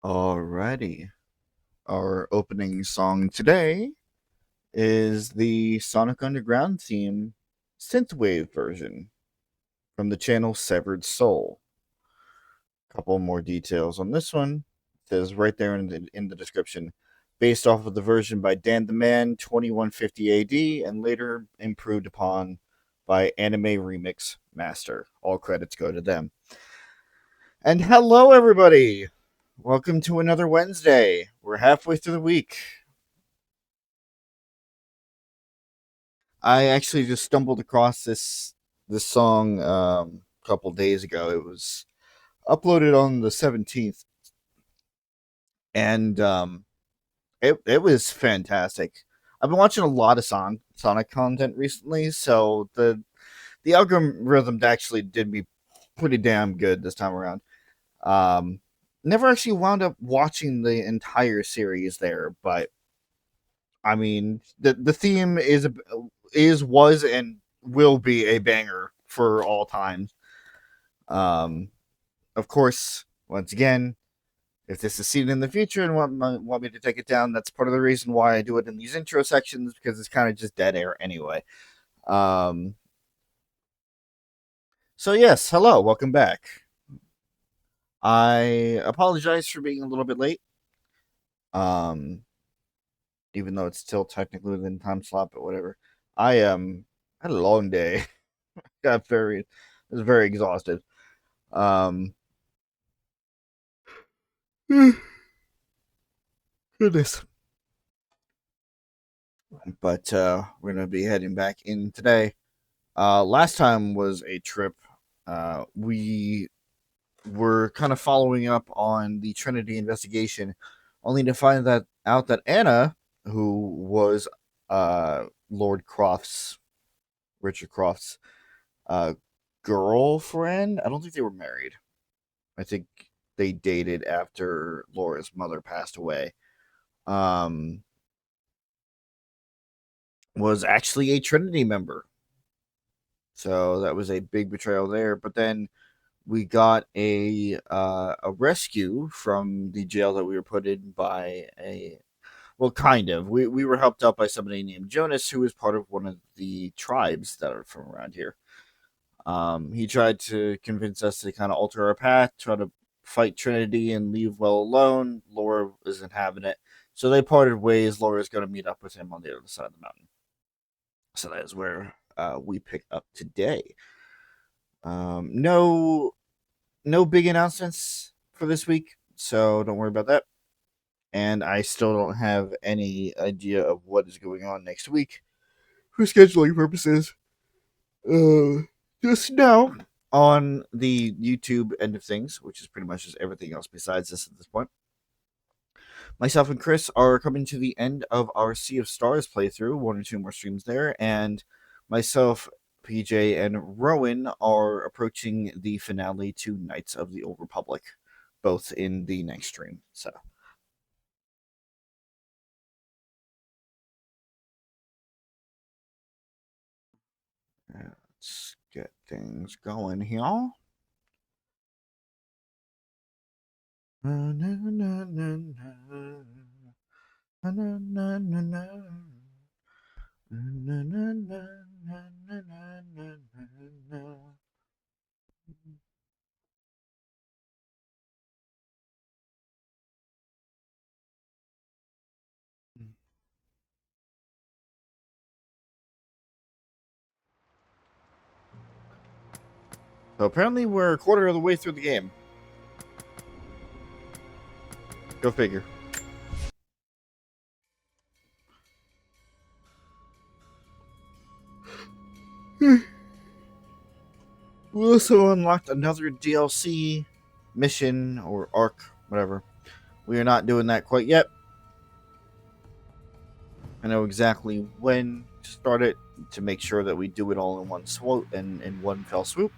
Alrighty. Our opening song today is the Sonic Underground theme synthwave version from the channel Severed Soul. A couple more details on this one. It says right there in the description, based off of the version by Dan the Man 2150 AD and later improved upon by Anime Remix Master. All credits go to them. And hello, everybody! Welcome to another Wednesday. We're halfway through the week. I actually just stumbled across this song a couple days ago. It was uploaded on the 17th, and it was fantastic. I've been watching a lot of Sonic content recently, so the algorithm actually did me pretty damn good this time around. Um, Never actually wound up watching the entire series there, but I mean the theme was and will be a banger for all time. Um, of course, once again, if this is seen in the future and want me to take it down, that's part of the reason why I do it in these intro sections because it's kind of just dead air anyway. Um, so yes, hello, welcome back. I apologize for being a little bit late. Um, Even though it's still technically within time slot, but whatever. I had a long day. Was very exhausted. Um, Goodness. But we're gonna be heading back in today. Last time was a trip. We were kind of following up on the Trinity investigation, only to find that out that Anna, who was Lord Croft's, Richard Croft's uh, girlfriend. I don't think they were married. I think they dated after Laura's mother passed away. Um, was actually a Trinity member. So that was a big betrayal there. But then we got a rescue from the jail that we were put in by a, well, kind of. We were helped out by somebody named Jonas, who was part of one of the tribes that are from around here. He tried to convince us to kind of alter our path, try to fight Trinity and leave well alone. Laura isn't having it. So they parted ways. Laura's going to meet up with him on the other side of the mountain. So that is where we pick up today. No big announcements for this week, so don't worry about that. And I still don't have any idea of what is going on next week for scheduling purposes. Just now on the YouTube end of things, which is pretty much just everything else besides this at this point. Myself and Chris are coming to the end of our Sea of Stars playthrough, one or two more streams there, and myself, PJ, and Rowan are approaching the finale to Knights of the Old Republic, both in the next stream. So let's get things going here. Na, na, na, na, na. Na, na, na, na, na. Na, na, na, na, na, na, na, na. So apparently we're a quarter of the way through the game. Go figure. We also unlocked another DLC mission or arc, whatever. We are not doing that quite yet. I know exactly when to start it to make sure that we do it all in one swoop and in one fell swoop.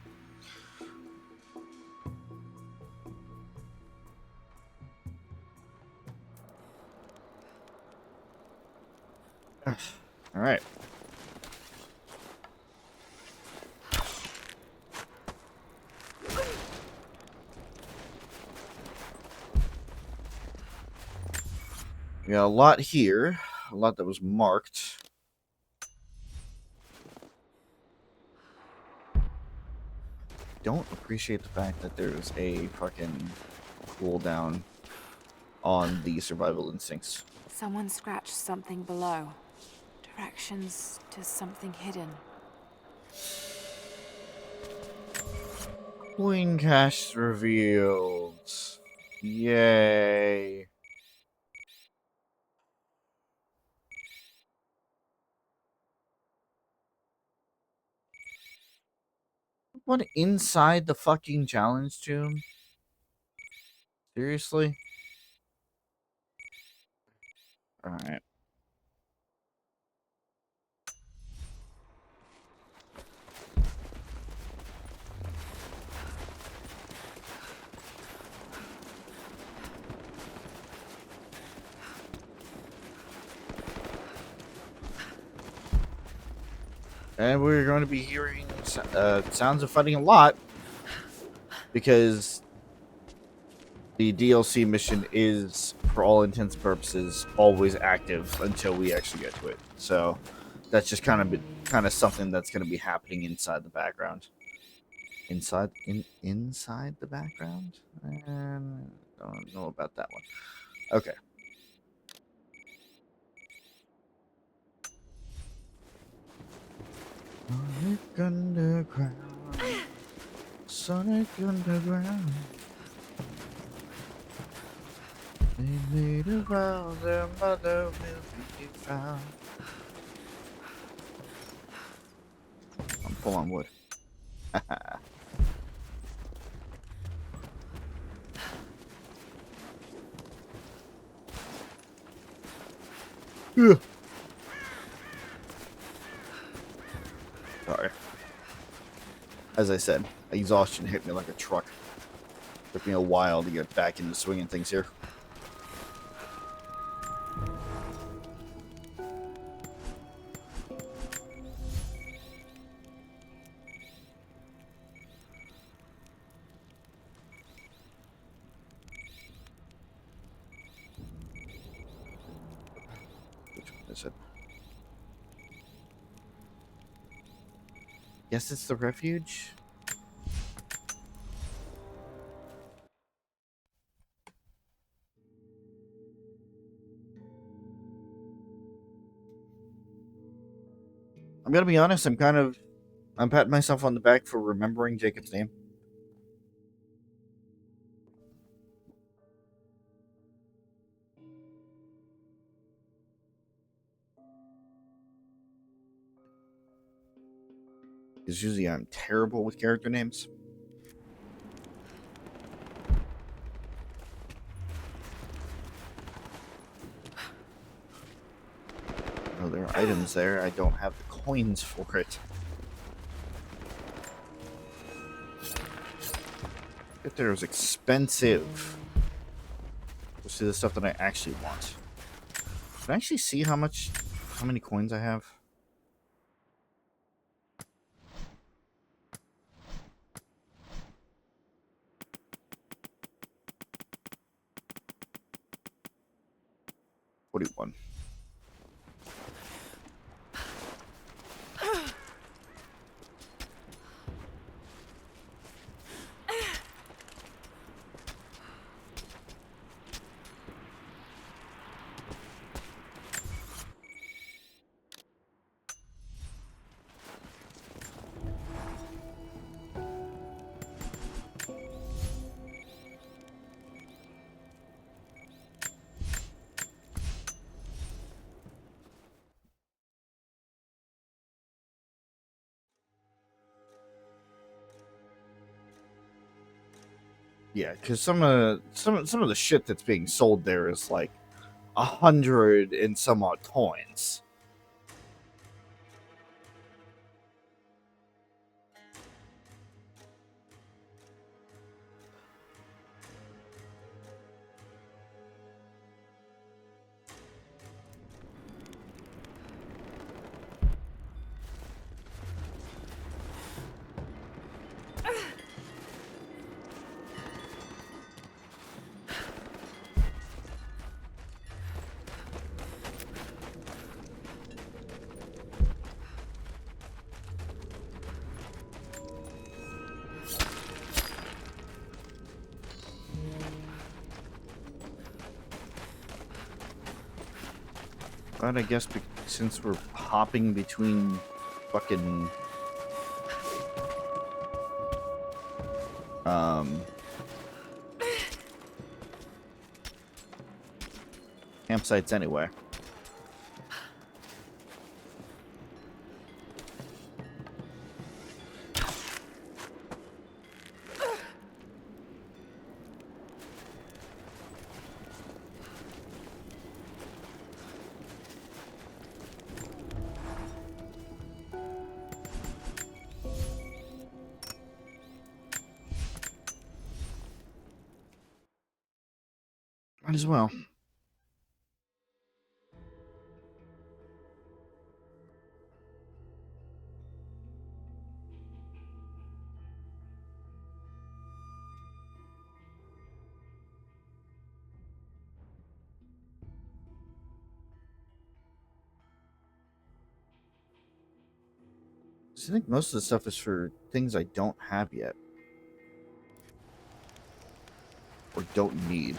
All right. We got a lot here, a lot that was marked. Don't appreciate the fact that there's a fucking cooldown on the survival instincts. Someone scratched something below. Directions to something hidden. Coin cache revealed. Yay. What, inside the fucking challenge tomb? Seriously? Alright. And we're going to be hearing sounds of fighting a lot, because the DLC mission is, for all intents and purposes, always active until we actually get to it. So that's just kind of something that's going to be happening inside the background. Inside the background? Don't know about that one. Okay. Sonic Underground. Sonic Underground. They made a vow their mother will be found. I'm full on wood. Sorry. As I said, exhaustion hit me like a truck. Took me a while to get back into swinging things here. Which one is it? Guess it's the refuge? I'm gonna be honest, I'm patting myself on the back for remembering Jacob's name. Because usually I'm terrible with character names. Oh, there are items there. I don't have the coins for it. Get there was expensive. Let's see the stuff that I actually want. Can I actually see how many coins I have? $41. Yeah, because some of the shit that's being sold there is like 100 and some odd coins. But I guess since we're hopping between fucking campsites anyway. Might as well. I think most of the stuff is for things I don't have yet. Or don't need.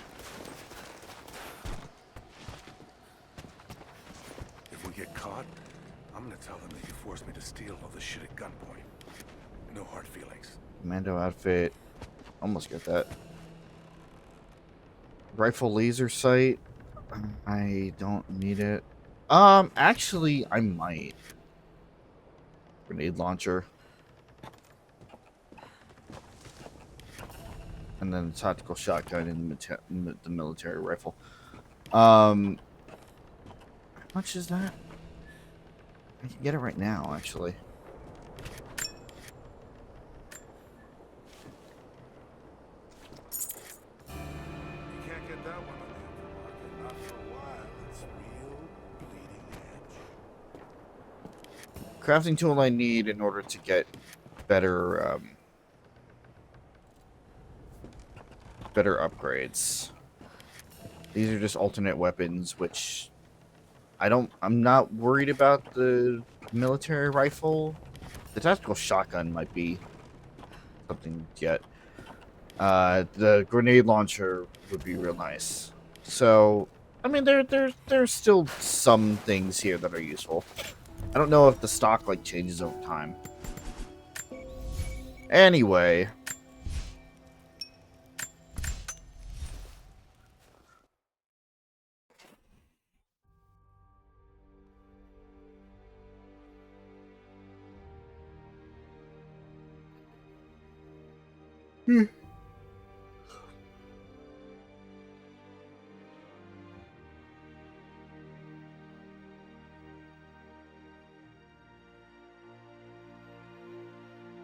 If we get caught, I'm gonna tell them that you forced me to steal all this shit at gunpoint. No hard feelings. Commando outfit. Almost got that. Rifle laser sight. I don't need it. Actually, I might. Grenade launcher. And then the tactical shotgun and the military rifle. How much is that? I can get it right now, actually. You can't get that one on the open market, not for a while. It's real bleeding edge. Crafting tool I need in order to get better, better upgrades. These are just alternate weapons, which I'm not worried about the military rifle. The tactical shotgun might be something yet. The grenade launcher would be real nice. So, I mean, there's still some things here that are useful. I don't know if the stock like changes over time. Anyway.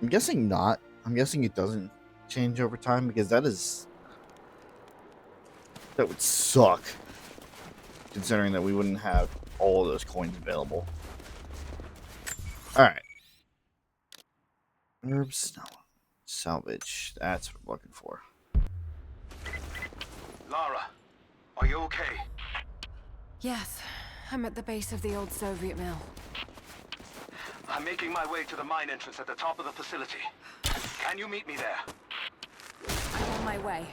I'm guessing not. I'm guessing it doesn't change over time because that would suck. Considering that we wouldn't have all of those coins available. Alright. Herbs, no. Salvage. That's what I'm looking for. Lara, are you okay? Yes, I'm at the base of the old Soviet mill. I'm making my way to the mine entrance at the top of the facility. Can you meet me there? I'm on my way.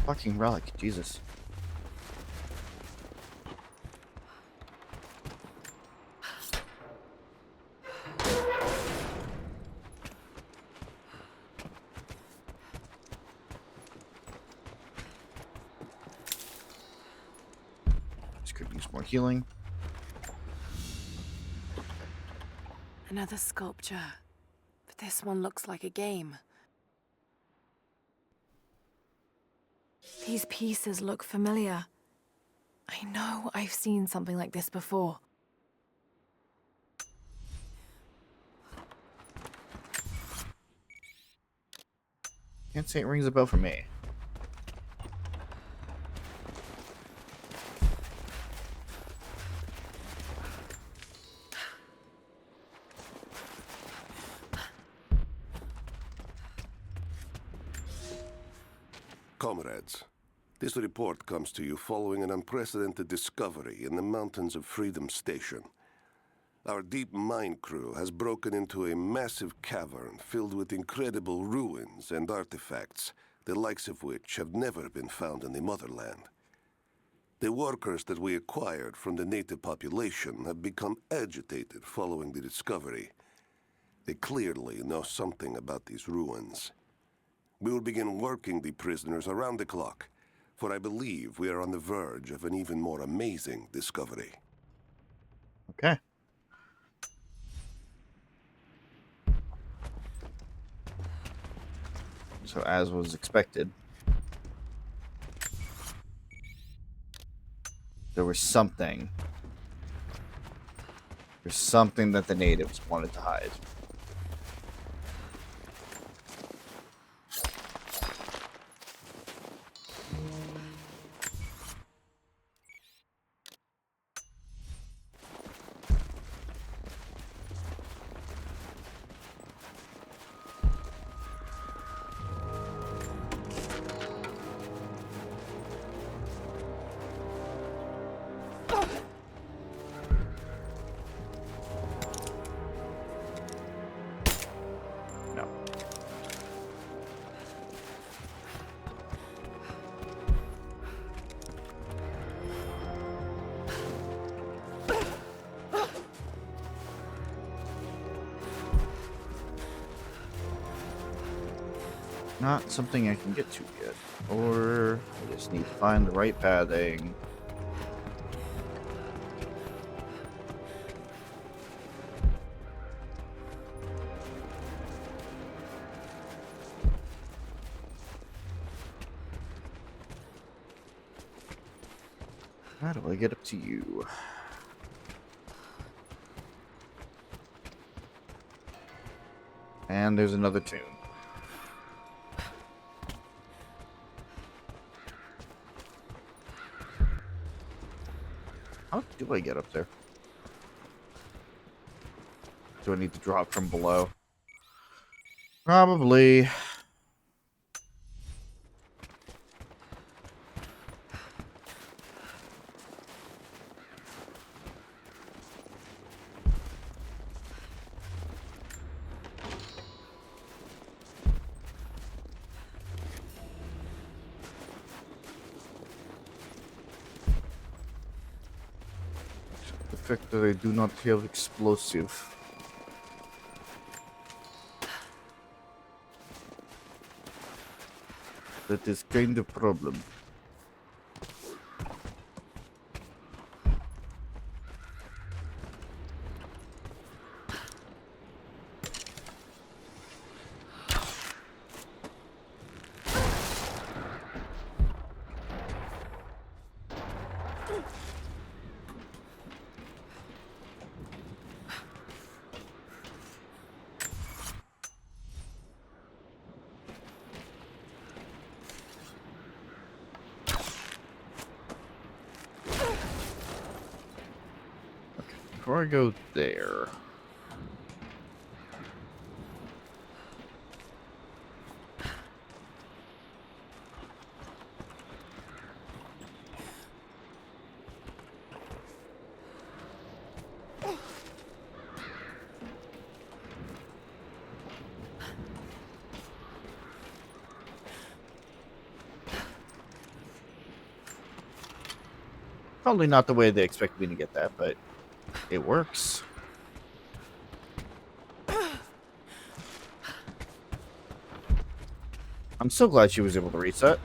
Fucking relic, Jesus. This could use more healing. Another sculpture. But this one looks like a game. These pieces look familiar. I know I've seen something like this before. Can't say it rings a bell for me. Comrades, This report comes to you following an unprecedented discovery in the mountains of Freedom Station. Our deep mine crew has broken into a massive cavern filled with incredible ruins and artifacts, the likes of which have never been found in the motherland. The workers that we acquired from the native population have become agitated following the discovery. They clearly know something about these ruins. We will begin working the prisoners around the clock, for I believe we are on the verge of an even more amazing discovery. Okay. So, as was expected, there was something. There's something that the natives wanted to hide. No. Not something I can get to yet. Or I just need to find the right pathing. How do I get up to you? And there's another tune. How do I get up there? Do I need to drop from below? Probably. The fact that I do not have explosive. That is kind of problem. Before I go there, probably not the way they expect me to get that, but it works. I'm so glad she was able to reset.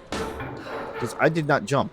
Because I did not jump.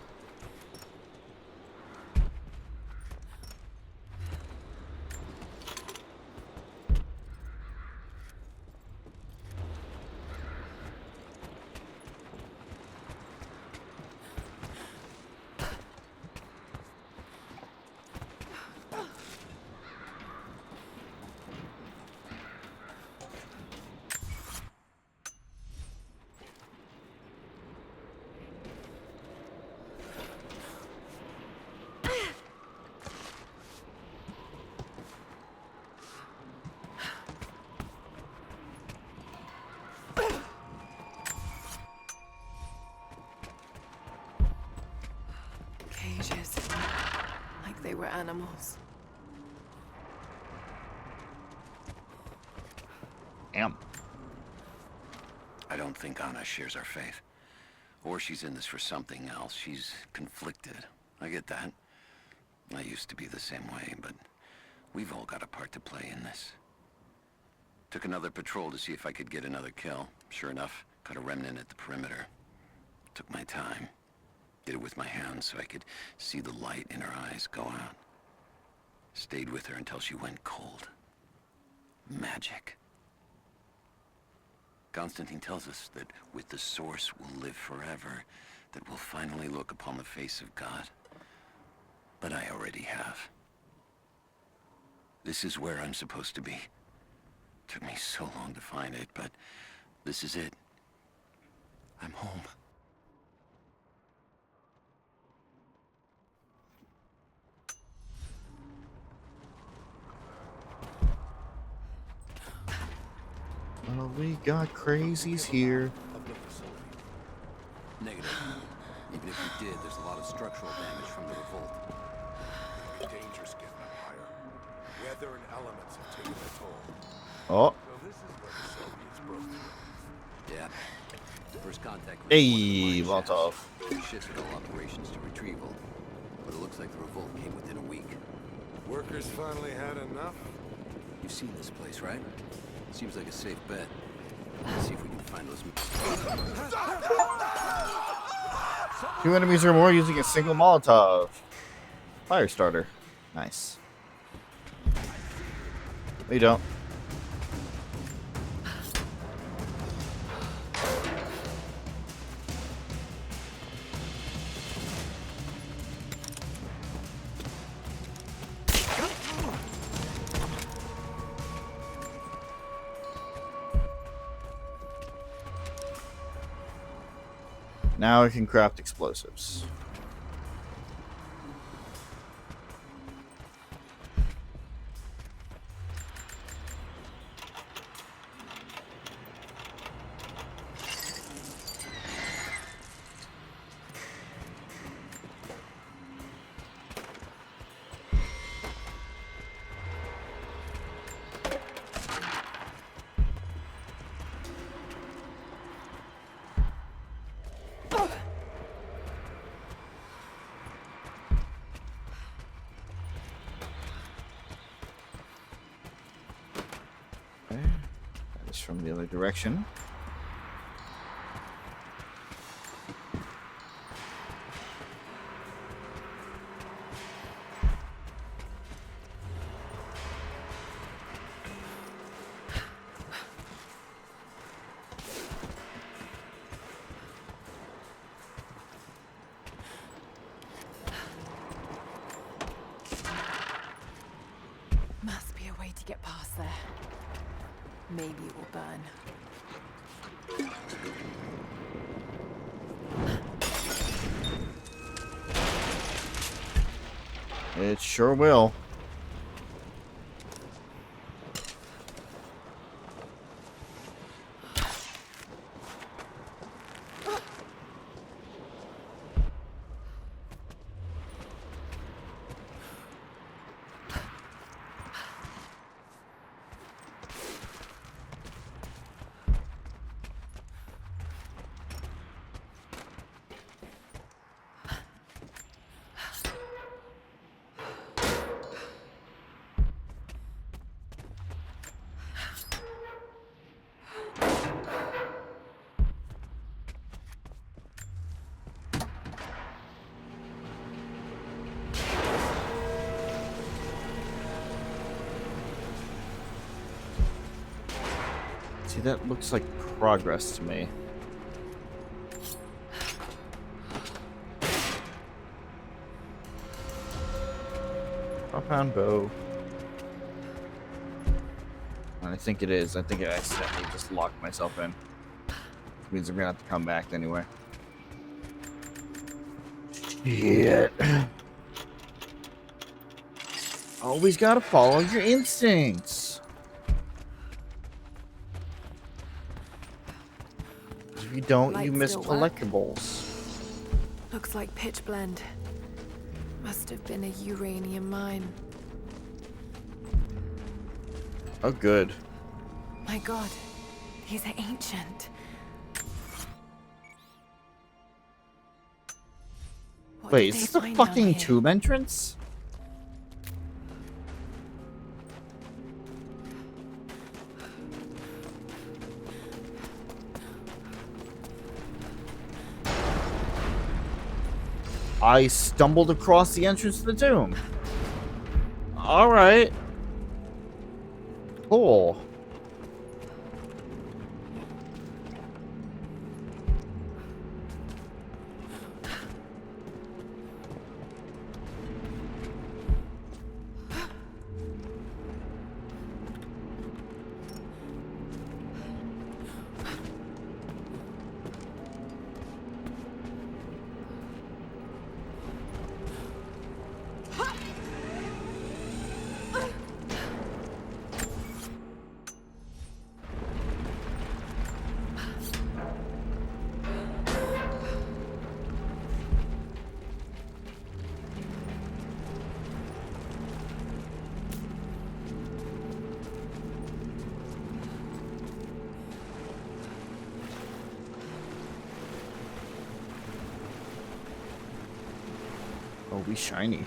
they were animals. Damn. I don't think Anna shares our faith. Or she's in this for something else. She's conflicted. I get that. I used to be the same way, but we've all got a part to play in this. Took another patrol to see if I could get another kill. Sure enough, caught a remnant at the perimeter. Took my time. Did it with my hands so I could see the light in her eyes go out. Stayed with her until she went cold. Magic. Constantine tells us that with the Source we'll live forever, that we'll finally look upon the face of God. But I already have. This is where I'm supposed to be. Took me so long to find it, but this is it. I'm home. Well, we got crazies here. Of the facility. Negative. Even if we did, there's a lot of structural damage from the revolt. It'd be dangerous getting up higher. Weather and elements have taken a toll. Oh, So this is where the Soviets broke through. Yeah. First contact was hey, one of the mine Molotov. shafts. We shifted all operations to retrieval. But it looks like the revolt came within a week. Workers finally had enough? You've seen this place, right? Seems like a safe bet. Let's see if we can find those. 2 enemies or more using a single Molotov. Fire starter. Nice. No, you don't. Now I can craft explosives. Okay. That is from the other direction. Must be a way to get past there. Maybe it will burn. It sure will. See, that looks like progress to me. Compound bow. And I think it is. I think I accidentally just locked myself in. Which means I'm gonna have to come back anyway. Shit. Always gotta follow your instincts. If you don't, you Lights miss still work. collectibles. Looks like pitch blend. Must have been a uranium mine. Oh, good. My god, he's ancient. What Wait, did is they this the find down fucking here? tube entrance? I stumbled across the entrance to the tomb. Alright. Cool. Oh, we shiny.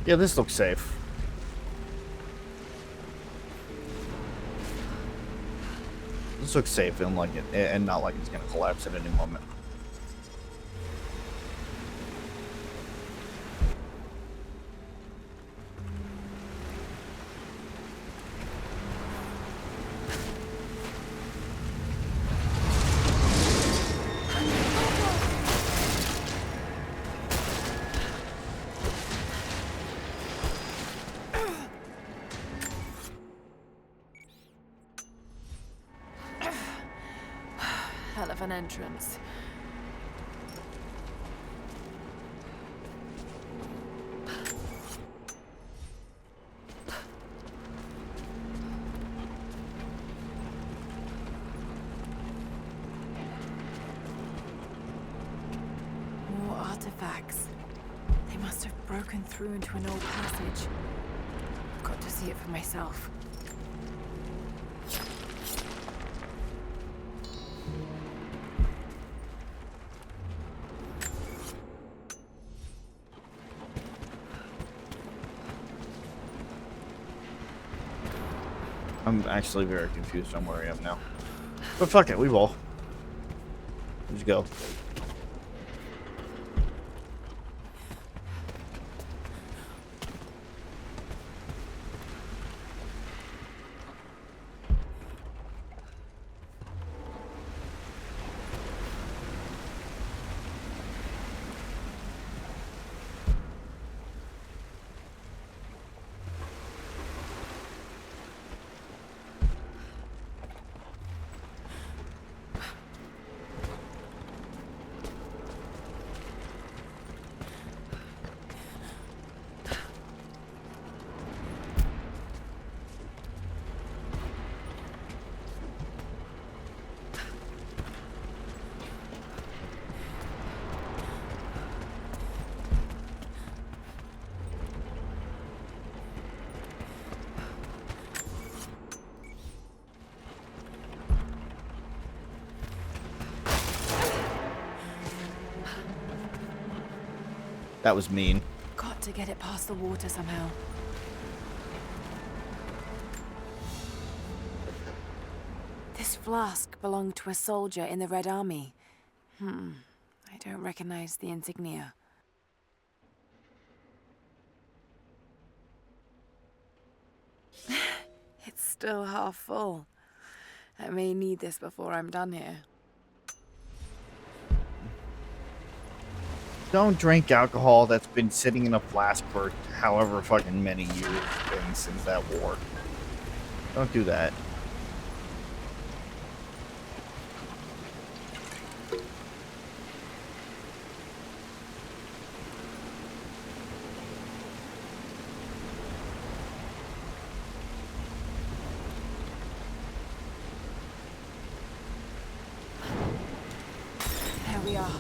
Yeah, this looks safe. This looks safe and like it, and not like it's gonna collapse at any moment. Hell of an entrance. More artifacts. They must have broken through into an old passage. I've got to see it for myself. I'm actually very confused on where I am now. But fuck it, we will. Let's go. That was mean. Got to get it past the water somehow. This flask belonged to a soldier in the Red Army. I don't recognize the insignia. It's still half full. I may need this before I'm done here. Don't drink alcohol that's been sitting in a flask for however fucking many years it's been since that war. Don't do that. There we are.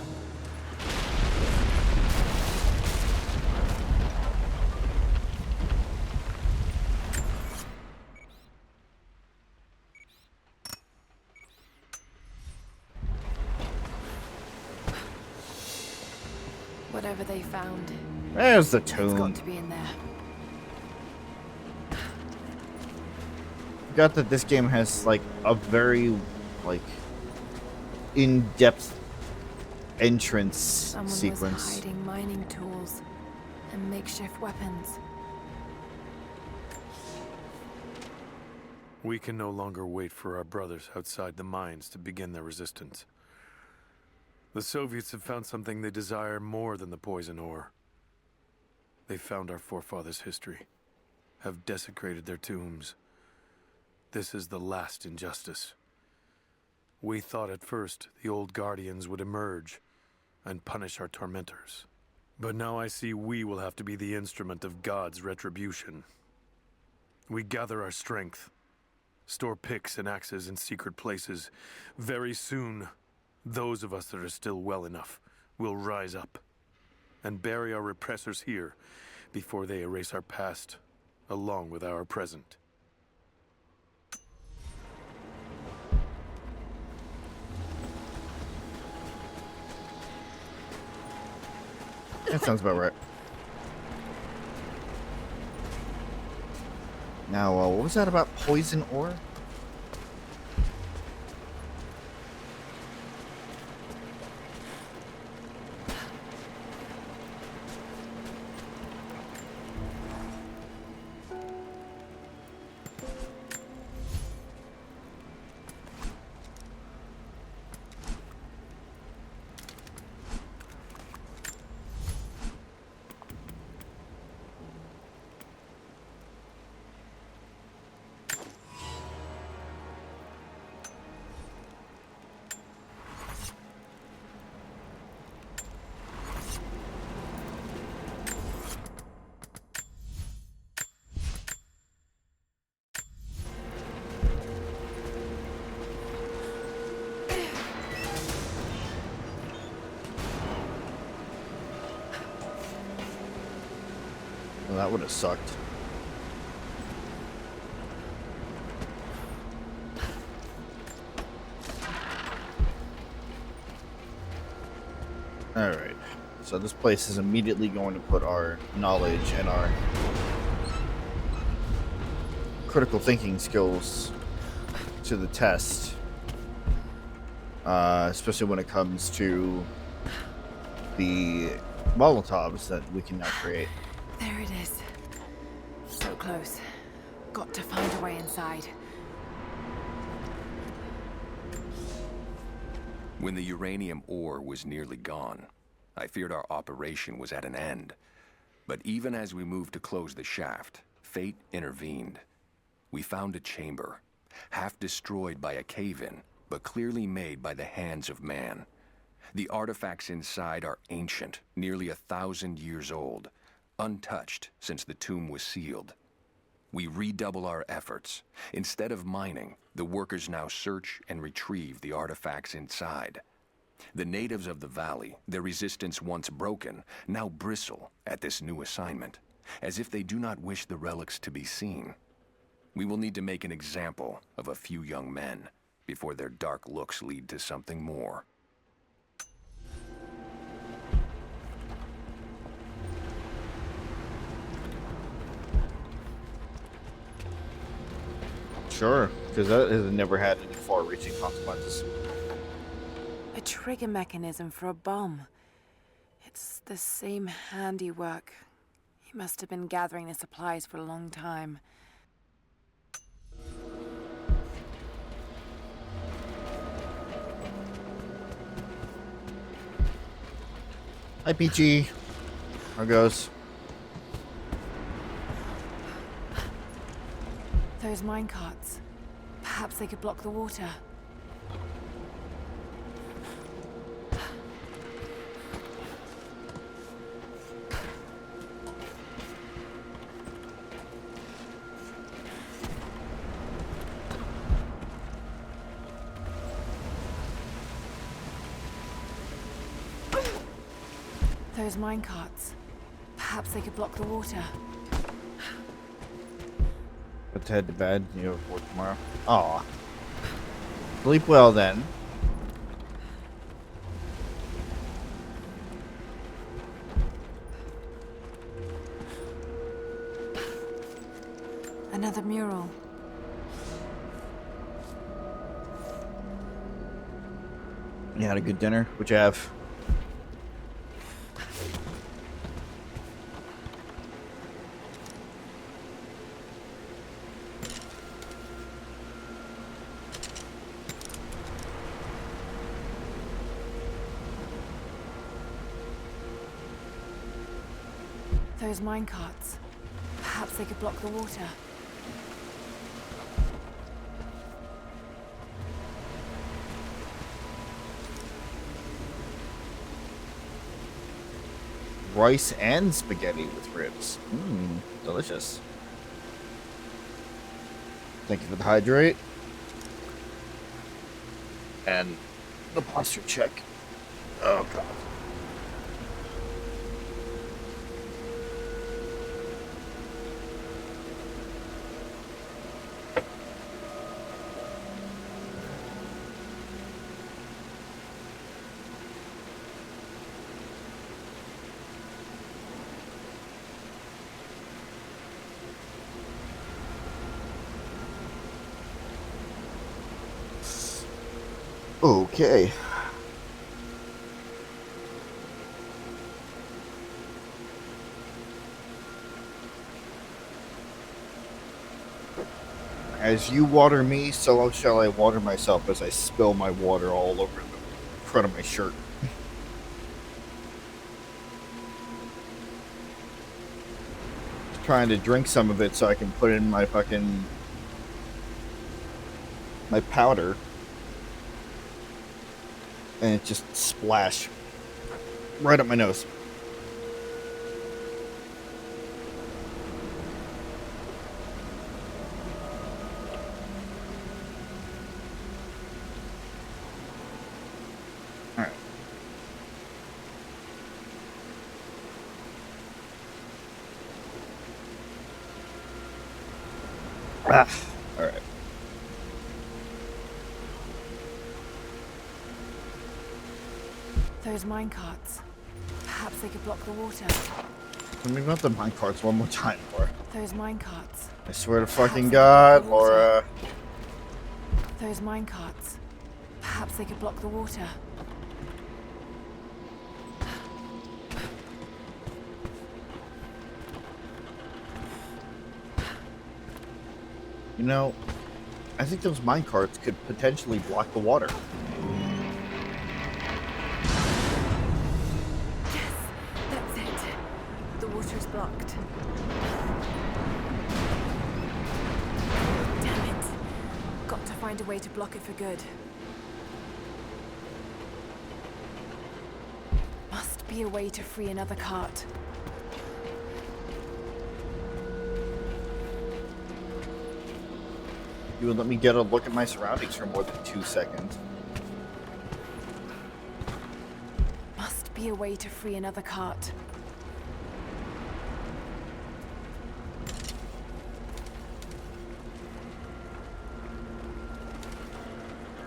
Whatever they found, There's the it's tomb. got to be in there. Forgot that this game has like a very like in-depth entrance Someone sequence. was hiding mining tools and makeshift weapons. We can no longer wait for our brothers outside the mines to begin their resistance. The Soviets have found something they desire more than the poison ore. They found our forefathers' history, have desecrated their tombs. This is the last injustice. We thought at first the old guardians would emerge and punish our tormentors. But now I see we will have to be the instrument of God's retribution. We gather our strength, store picks and axes in secret places. Very soon, those of us that are still well enough will rise up and bury our repressors here before they erase our past along with our present. That sounds about right. Now, what was that about poison ore? Well, that would have sucked. Alright. So this place is immediately going to put our knowledge and our critical thinking skills to the test. Especially when it comes to the Molotovs that we can now create. There it is. So close. Got to find a way inside. When the uranium ore was nearly gone, I feared our operation was at an end. But even as we moved to close the shaft, fate intervened. We found a chamber, half destroyed by a cave-in, but clearly made by the hands of man. The artifacts inside are ancient, nearly 1,000 years old, untouched since the tomb was sealed. We redouble our efforts. Instead of mining, the workers now search and retrieve the artifacts inside. The natives of the valley, their resistance once broken, now bristle at this new assignment, as if they do not wish the relics to be seen. We will need to make an example of a few young men before their dark looks lead to something more. Sure, because that has never had any far-reaching consequences. A trigger mechanism for a bomb. It's the same handiwork. He must have been gathering the supplies for a long time. Hi, Peachy. How goes? Those minecarts. Perhaps they could block the water. Those minecarts. Perhaps they could block the water. Let's head to bed. You have work tomorrow. Aw. Sleep well then. Another mural. You had a good dinner? What'd you have? Those minecarts. Perhaps they could block the water. Rice and spaghetti with ribs. Mmm, delicious. Thank you for the hydrate. And the posture check. Oh, God. Okay. As you water me, so shall I water myself as I spill my water all over the front of my shirt. Trying to drink some of it so I can put in my my powder. And it just splash right up my nose. All right. All right. Those minecarts. Perhaps they could block the water. Tell me about the minecarts one more time, Laura. Those minecarts. I swear to Perhaps fucking they could God, block the water. Laura. Those minecarts. Perhaps they could block the water. You know, I think those minecarts could potentially block the water. Yes, that's it. The water's blocked. Damn it. Got to find a way to block it for good. Must be a way to free another cart. You would let me get a look at my surroundings for more than 2 seconds. Must be a way to free another cart.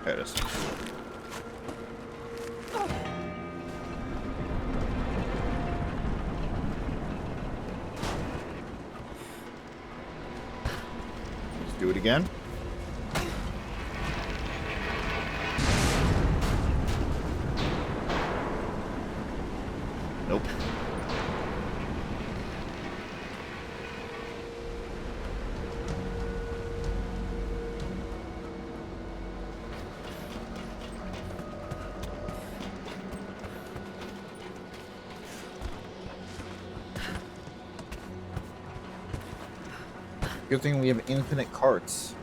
There it is. Let's do it again. Good thing we have infinite carts.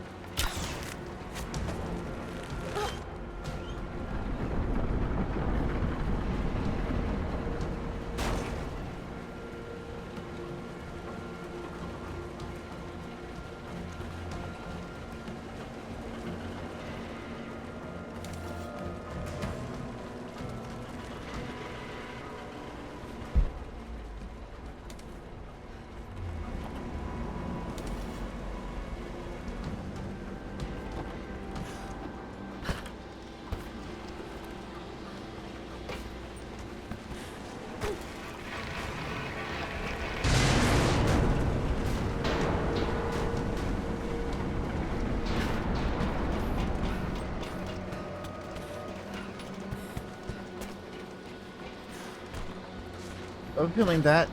I'm feeling that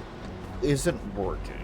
isn't working.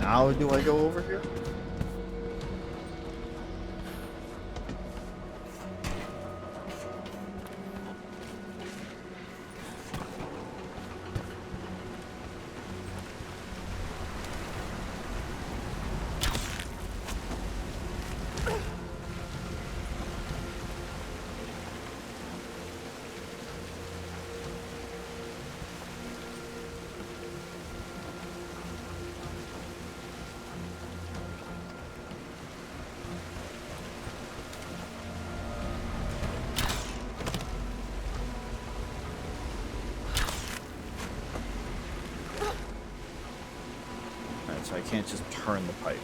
How do I go over here? So I can't just turn the pipe.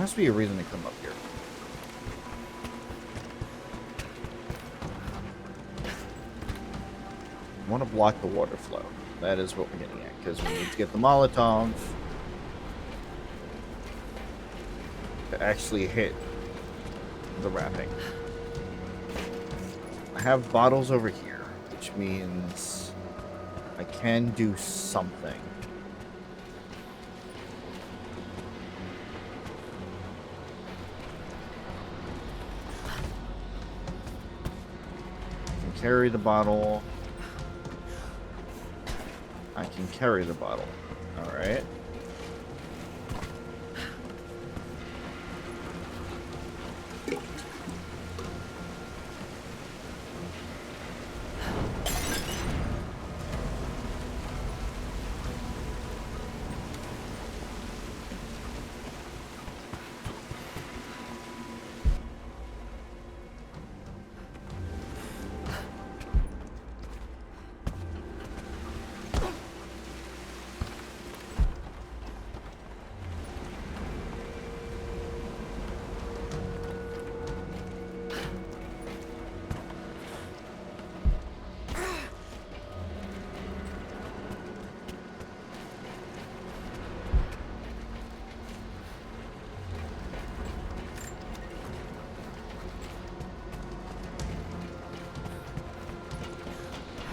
There has to be a reason to come up here. I want to block the water flow. That is what we're getting at, because we need to get the Molotov to actually hit the wrapping. I have bottles over here, which means I can do something. Carry the bottle. I can carry the bottle. All right.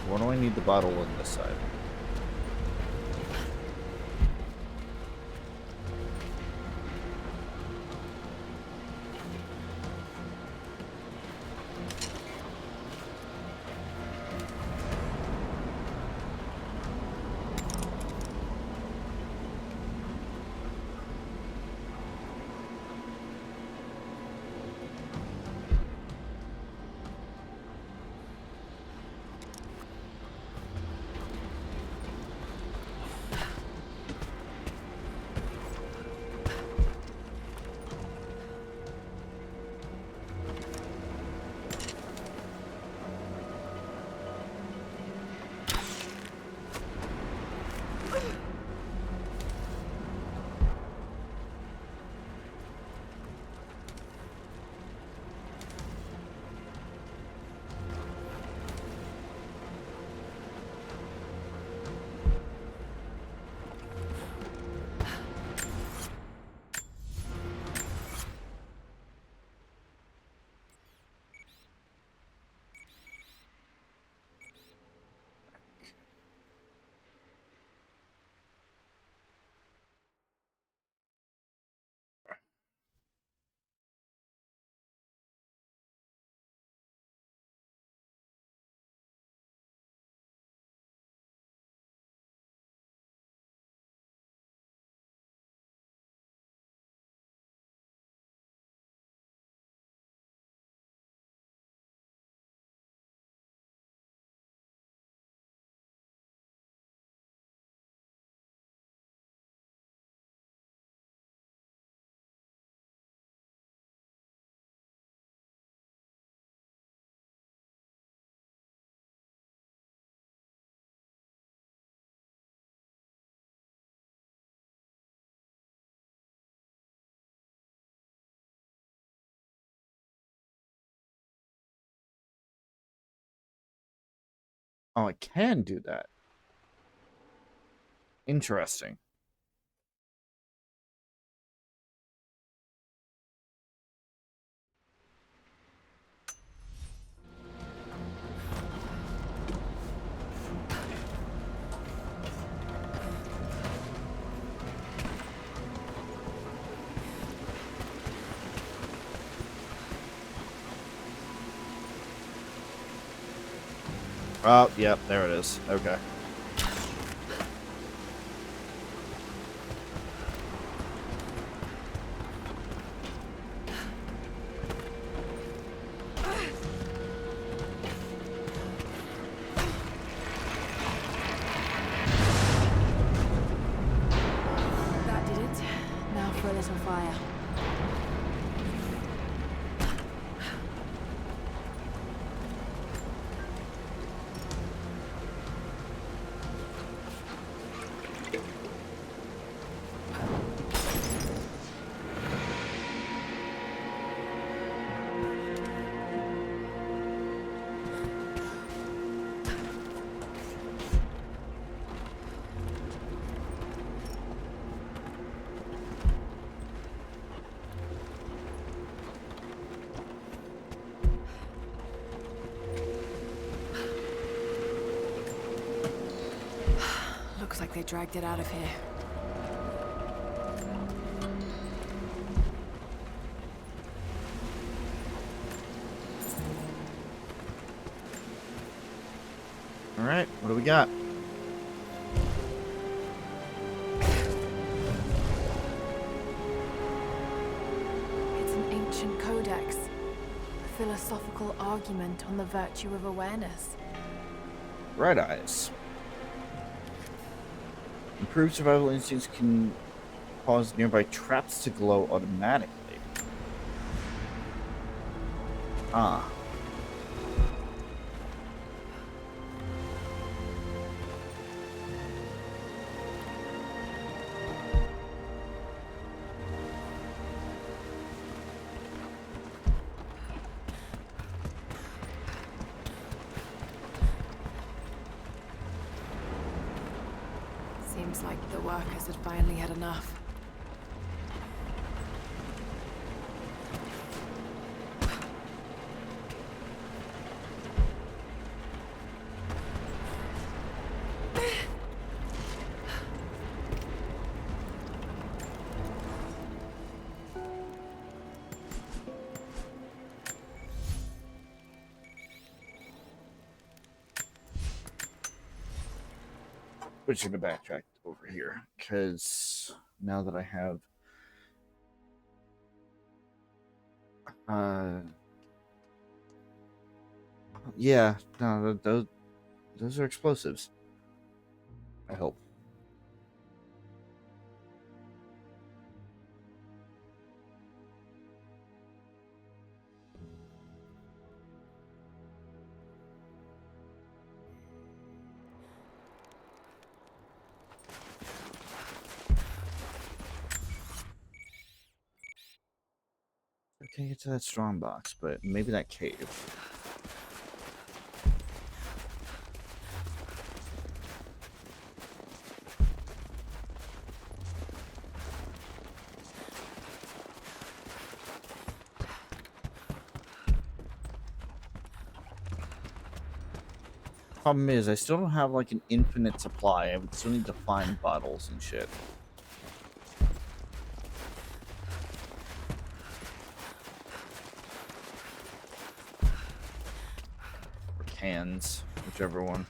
What do I need the bottle on this side? Oh, I can do that. Interesting. Oh, yep, there it is. Okay. That did it. Now for a little fire. Looks like they dragged it out of here. All right, what do we got? It's an ancient codex. A philosophical argument on the virtue of awareness. Red eyes. Improved survival instincts can cause nearby traps to glow automatically. Ah. Seems like the workers had finally had enough. We're just gonna backtrack over here because now that I have uh yeah, no, those are explosives. I hope. I can't get to that strong box, but maybe that cave. Problem is, I still don't have like an infinite supply. I would still need to find bottles and shit. Or cans, whichever one.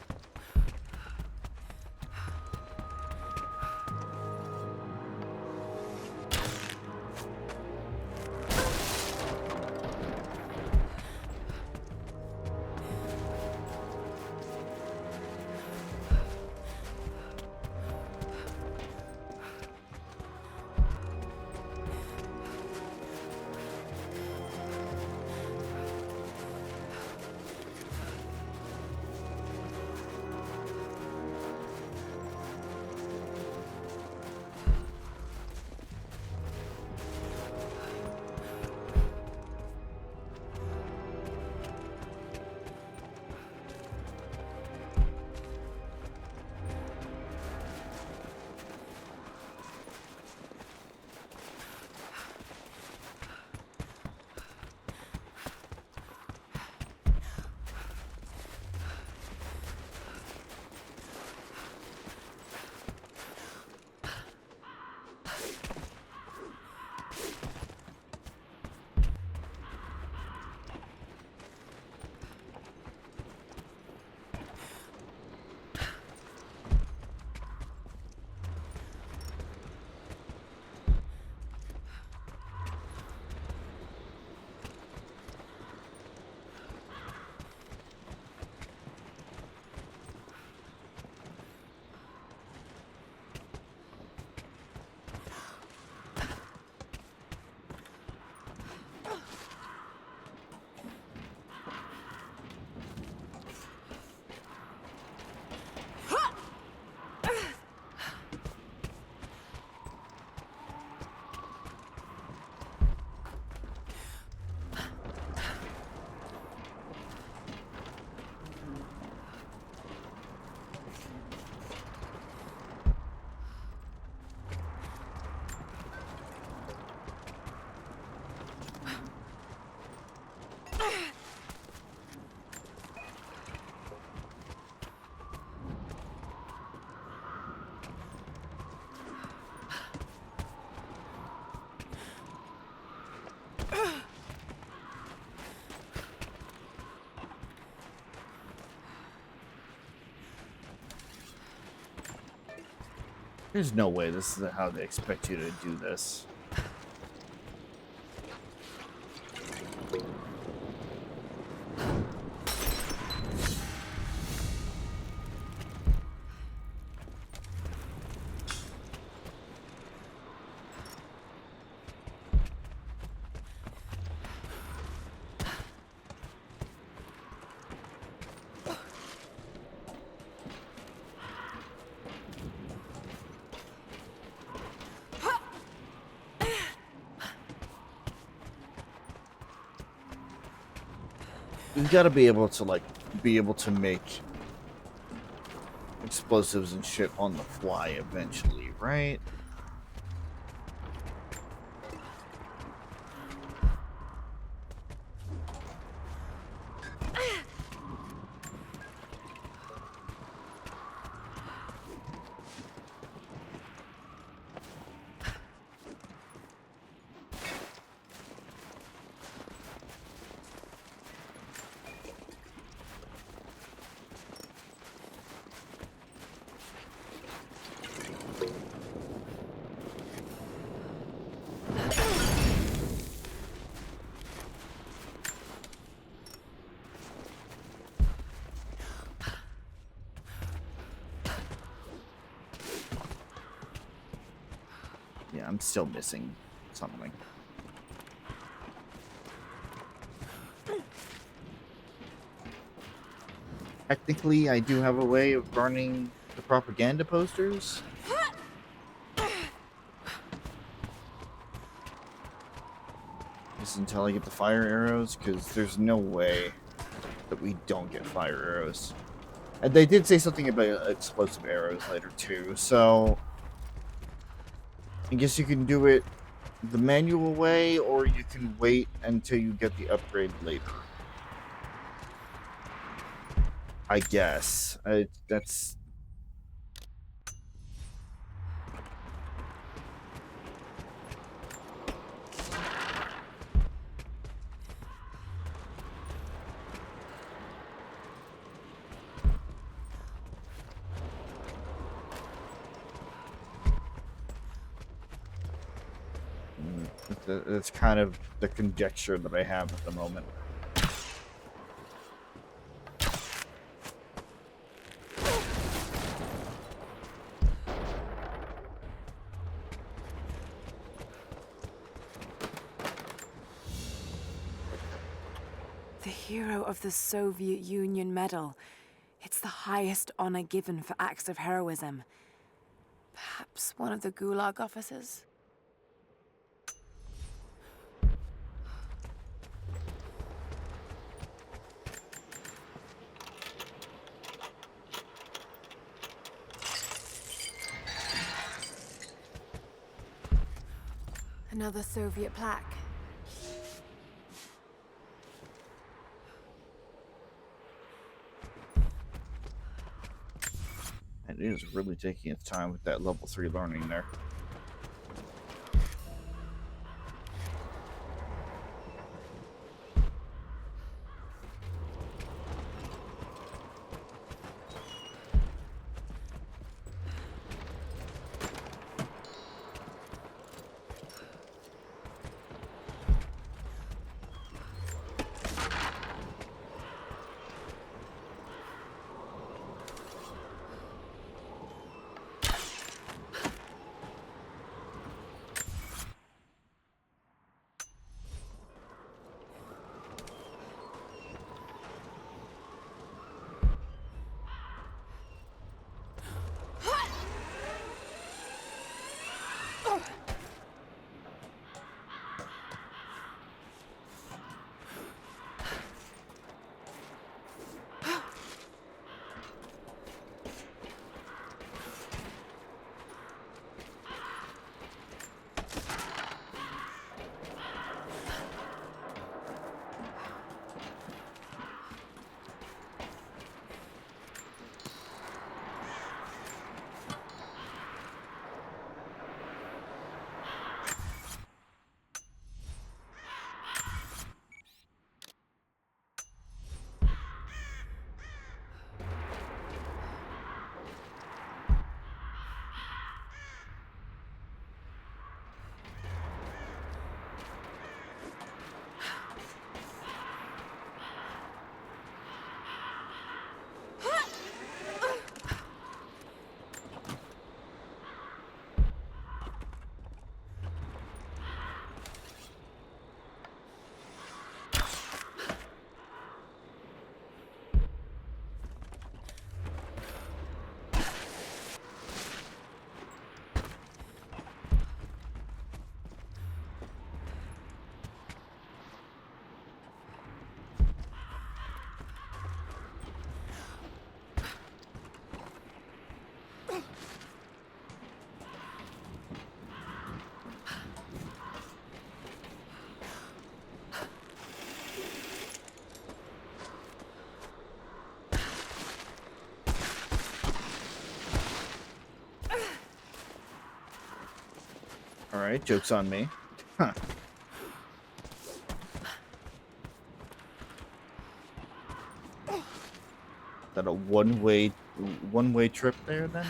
There's no way this is how they expect you to do this. You've got to be able to make explosives and shit on the fly eventually, right? I'm still missing something. Technically, I do have a way of burning the propaganda posters. Just until I get the fire arrows, because there's no way that we don't get fire arrows. And they did say something about explosive arrows later too, so I guess you can do it the manual way, or you can wait until you get the upgrade later. I guess. That's... That's kind of the conjecture that I have at the moment. The hero of the Soviet Union Medal. It's the highest honor given for acts of heroism. Perhaps one of the Gulag officers? Another Soviet plaque. And it is really taking its time with that level 3 learning there. Alright, joke's on me. Huh. Is that a one-way trip there then?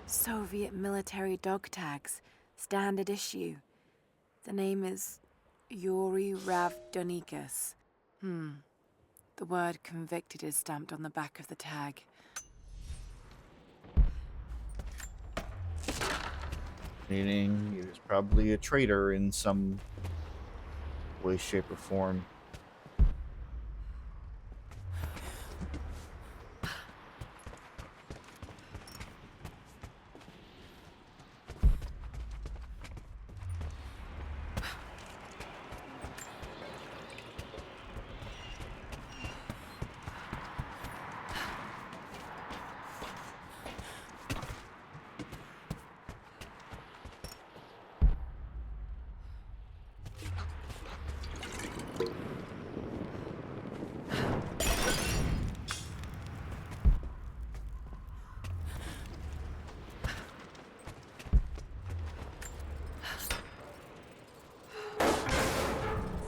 Soviet military dog tags, standard issue. The name is Yuri Ravdonikas. The word convicted is stamped on the back of the tag. Meaning he was probably a traitor in some way, shape, or form.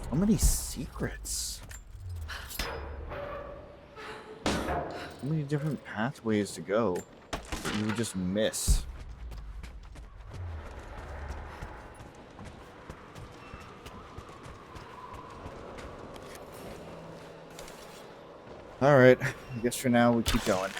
So many secrets. So many different pathways to go that you would just miss. Alright, I guess for now we keep going.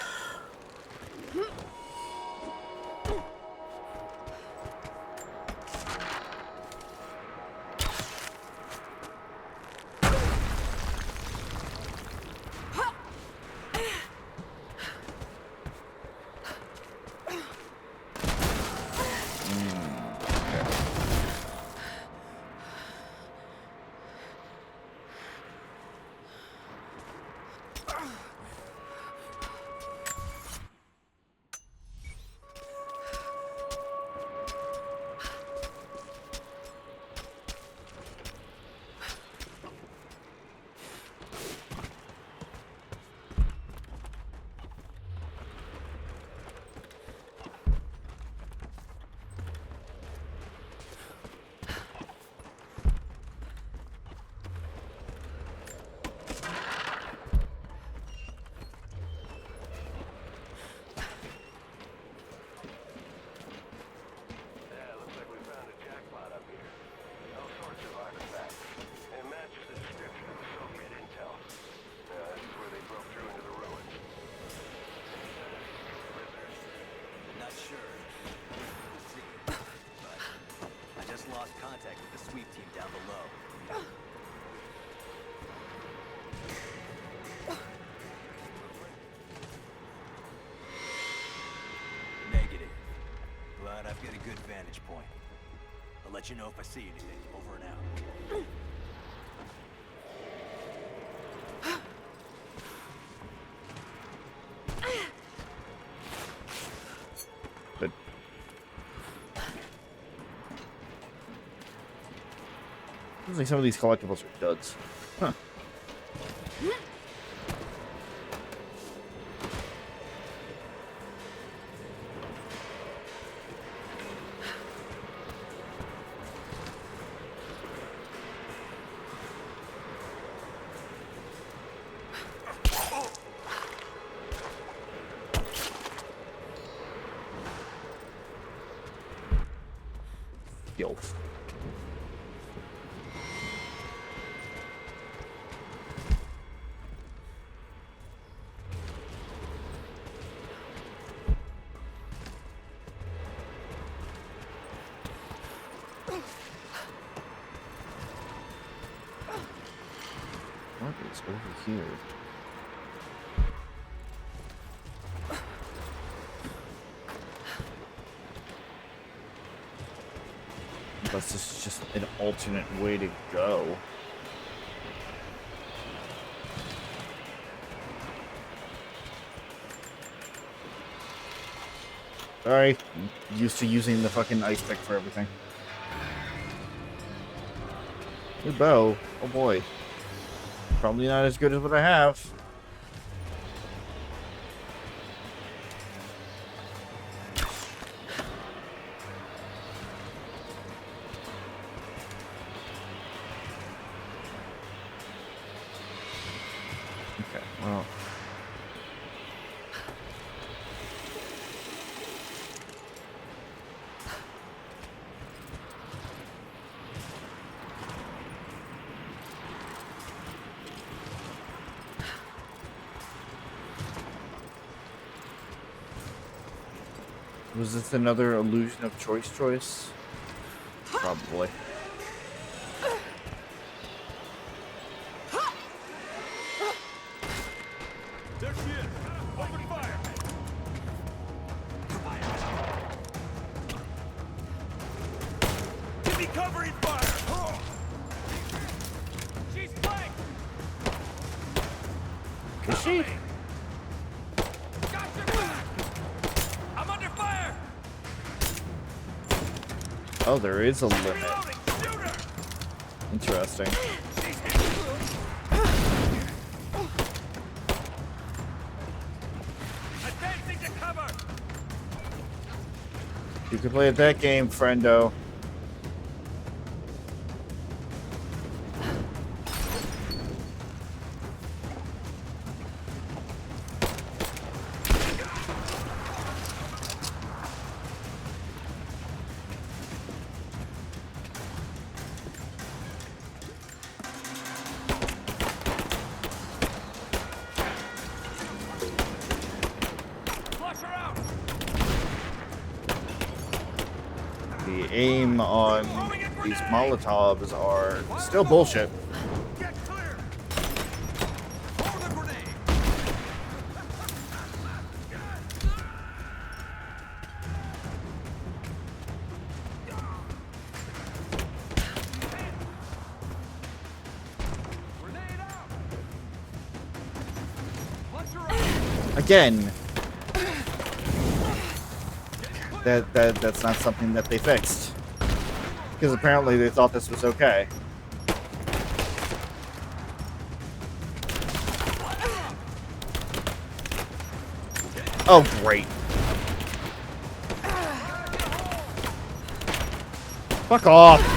I've got a good vantage point. I'll let you know if I see anything. Over and out. But seems like some of these collectibles are duds. Huh. Guilt. What is over here? Unless this is just an alternate way to go. Sorry, I'm used to using the fucking ice pick for everything. New bow? Oh boy. Probably not as good as what I have. Okay, well. Was this another illusion of choice? Probably. There she is! Open fire! Give me covering fire! She's flanked! Is she? Got your back! I'm under fire! Oh, there is a limit. Reloading! Shoot her! Interesting. She's hit! Advancing to cover! You can play at that game, friendo. Flush her out! The aim on these Molotovs are still bullshit. Get clear! Throw the grenade! Grenade out! Flush her out! Again, that's not something that they fixed. Because apparently they thought this was okay. Oh, great. Fuck off.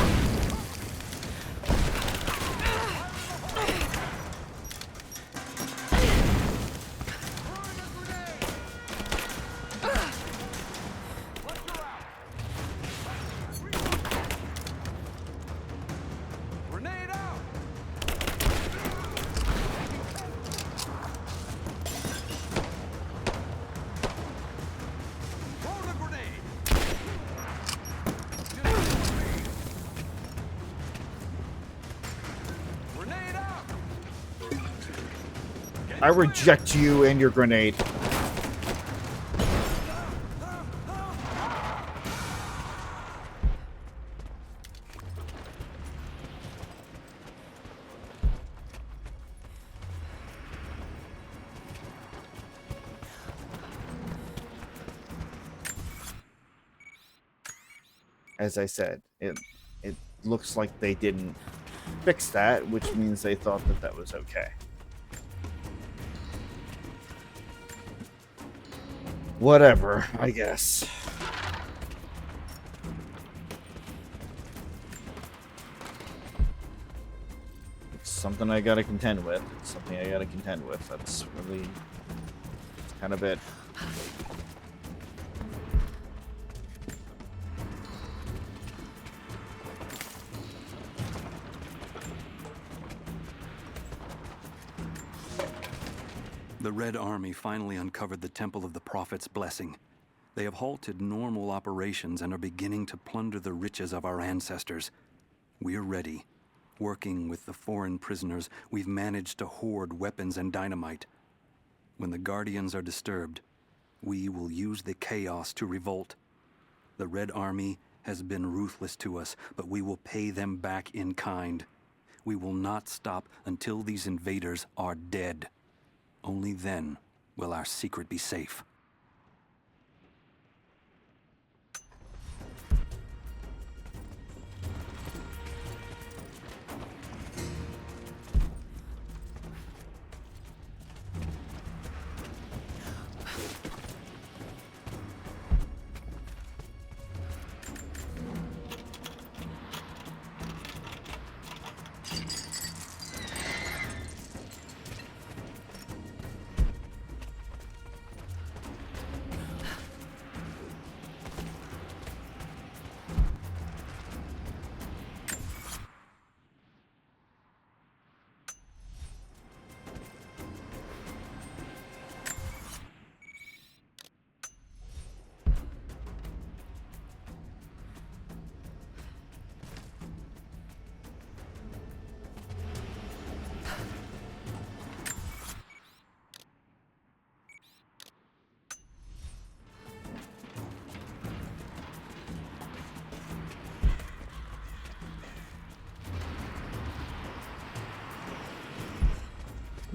Grenade out! Throw the grenade! Grenade out! I reject you and your grenade. As I said, it looks like they didn't fix that, which means they thought that that was okay. Whatever, I guess. It's something I gotta contend with. It's something I gotta contend with. That's really kind of it. The Red Army finally uncovered the Temple of the Prophet's Blessing. They have halted normal operations and are beginning to plunder the riches of our ancestors. We're ready. Working with the foreign prisoners, we've managed to hoard weapons and dynamite. When the Guardians are disturbed, we will use the chaos to revolt. The Red Army has been ruthless to us, but we will pay them back in kind. We will not stop until these invaders are dead. Only then will our secret be safe.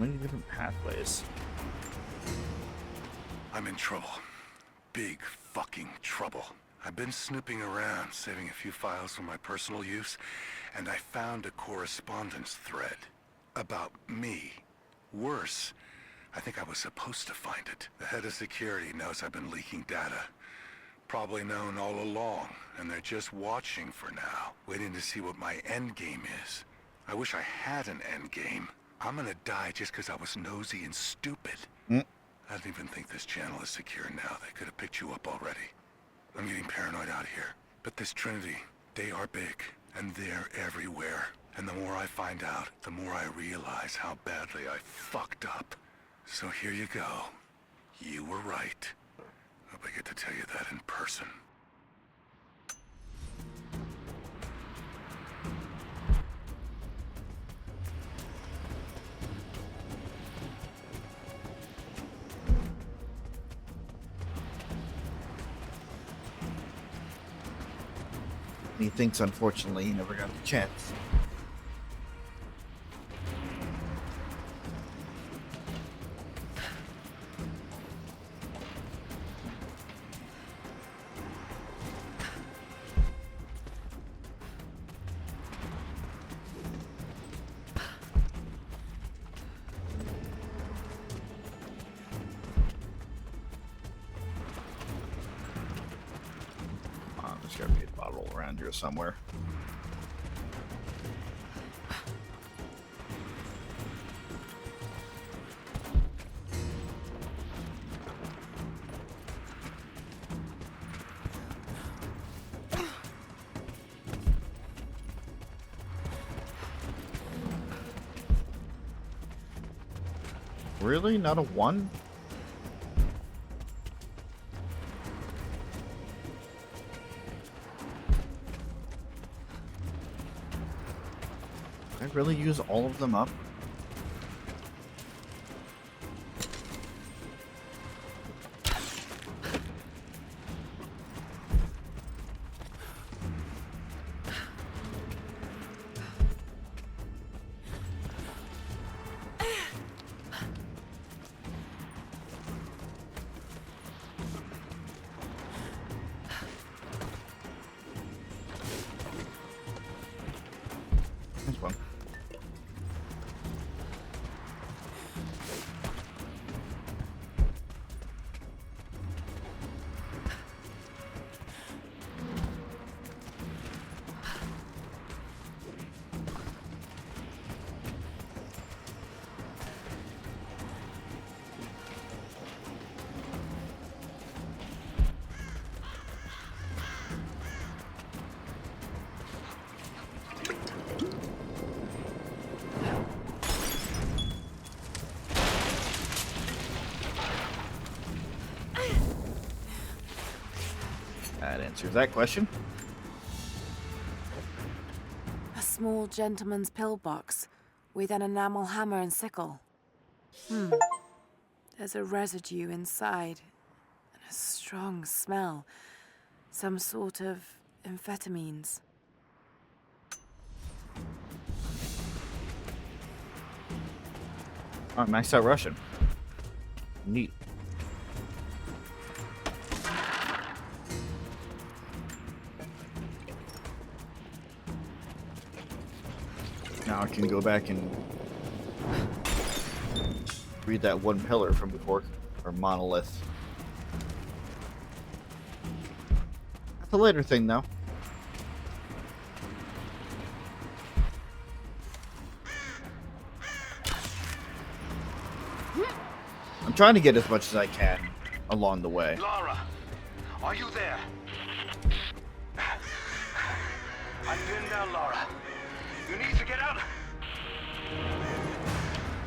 Many different pathways. I'm in trouble. Big fucking trouble. I've been snooping around, saving a few files for my personal use, and I found a correspondence thread about me. Worse, I think I was supposed to find it. The head of security knows I've been leaking data. Probably known all along, and they're just watching for now, waiting to see what my end game is. I wish I had an end game. I'm gonna die just because I was nosy and stupid. I don't even think this channel is secure now. They could have picked you up already. I'm getting paranoid out here. But this Trinity, they are big, and they're everywhere. And the more I find out, the more I realize how badly I fucked up. So here you go. You were right. Hope I get to tell you that in person. He thinks, unfortunately, he never got the chance. There's gotta be a bottle around here somewhere. Really? Not a one? Did I really use all of them up? There's one. That answers that question. A small gentleman's pillbox with an enamel hammer and sickle. There's a residue inside and a strong smell. Some sort of amphetamines. Oh, maxed out Russian. Neat. Now I can go back and read that one pillar from before, or monolith. That's a later thing, though. I'm trying to get as much as I can along the way. Lara, are you there? I'm pinned down, Lara. You need to get out.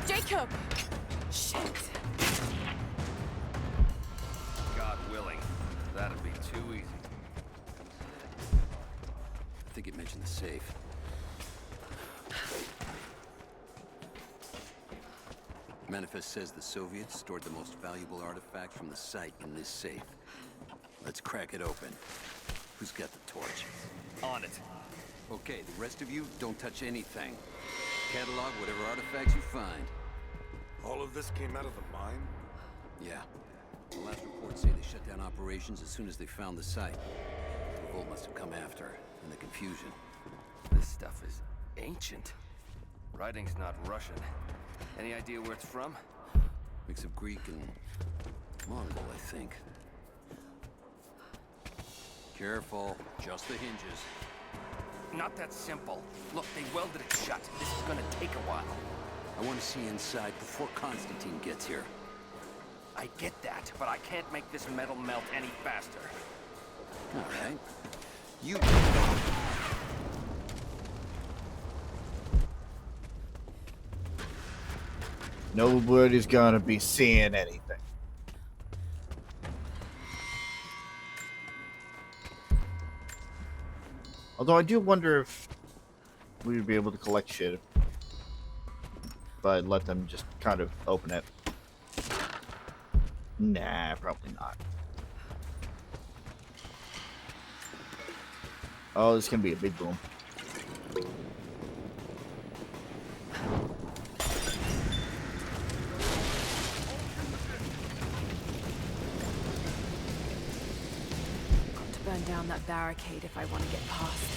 Jacob! Shit! God willing, that'd be too easy. I think it mentioned the safe. Manifest says the Soviets stored the most valuable artifacts from the site in this safe. Let's crack it open. Who's got the torch? On it. Okay, the rest of you, don't touch anything. Catalog whatever artifacts you find. All of this came out of the mine? Yeah. The last reports say they shut down operations as soon as they found the site. The revolt must have come after, in the confusion. This stuff is ancient. Writing's not Russian. Any idea where it's from? Mix of Greek and Mongol, I think. Careful, just the hinges. Not that simple. Look, they welded it shut. This is gonna take a while. I want to see inside before Constantine gets here. I get that, but I can't make this metal melt any faster. All right. You... Nobody's gonna be seeing anything. Although I do wonder if we'd be able to collect shit if I let them just kind of open it. Nah, probably not. Oh, this is gonna be a big boom. Got to burn down that barricade if I want to get past.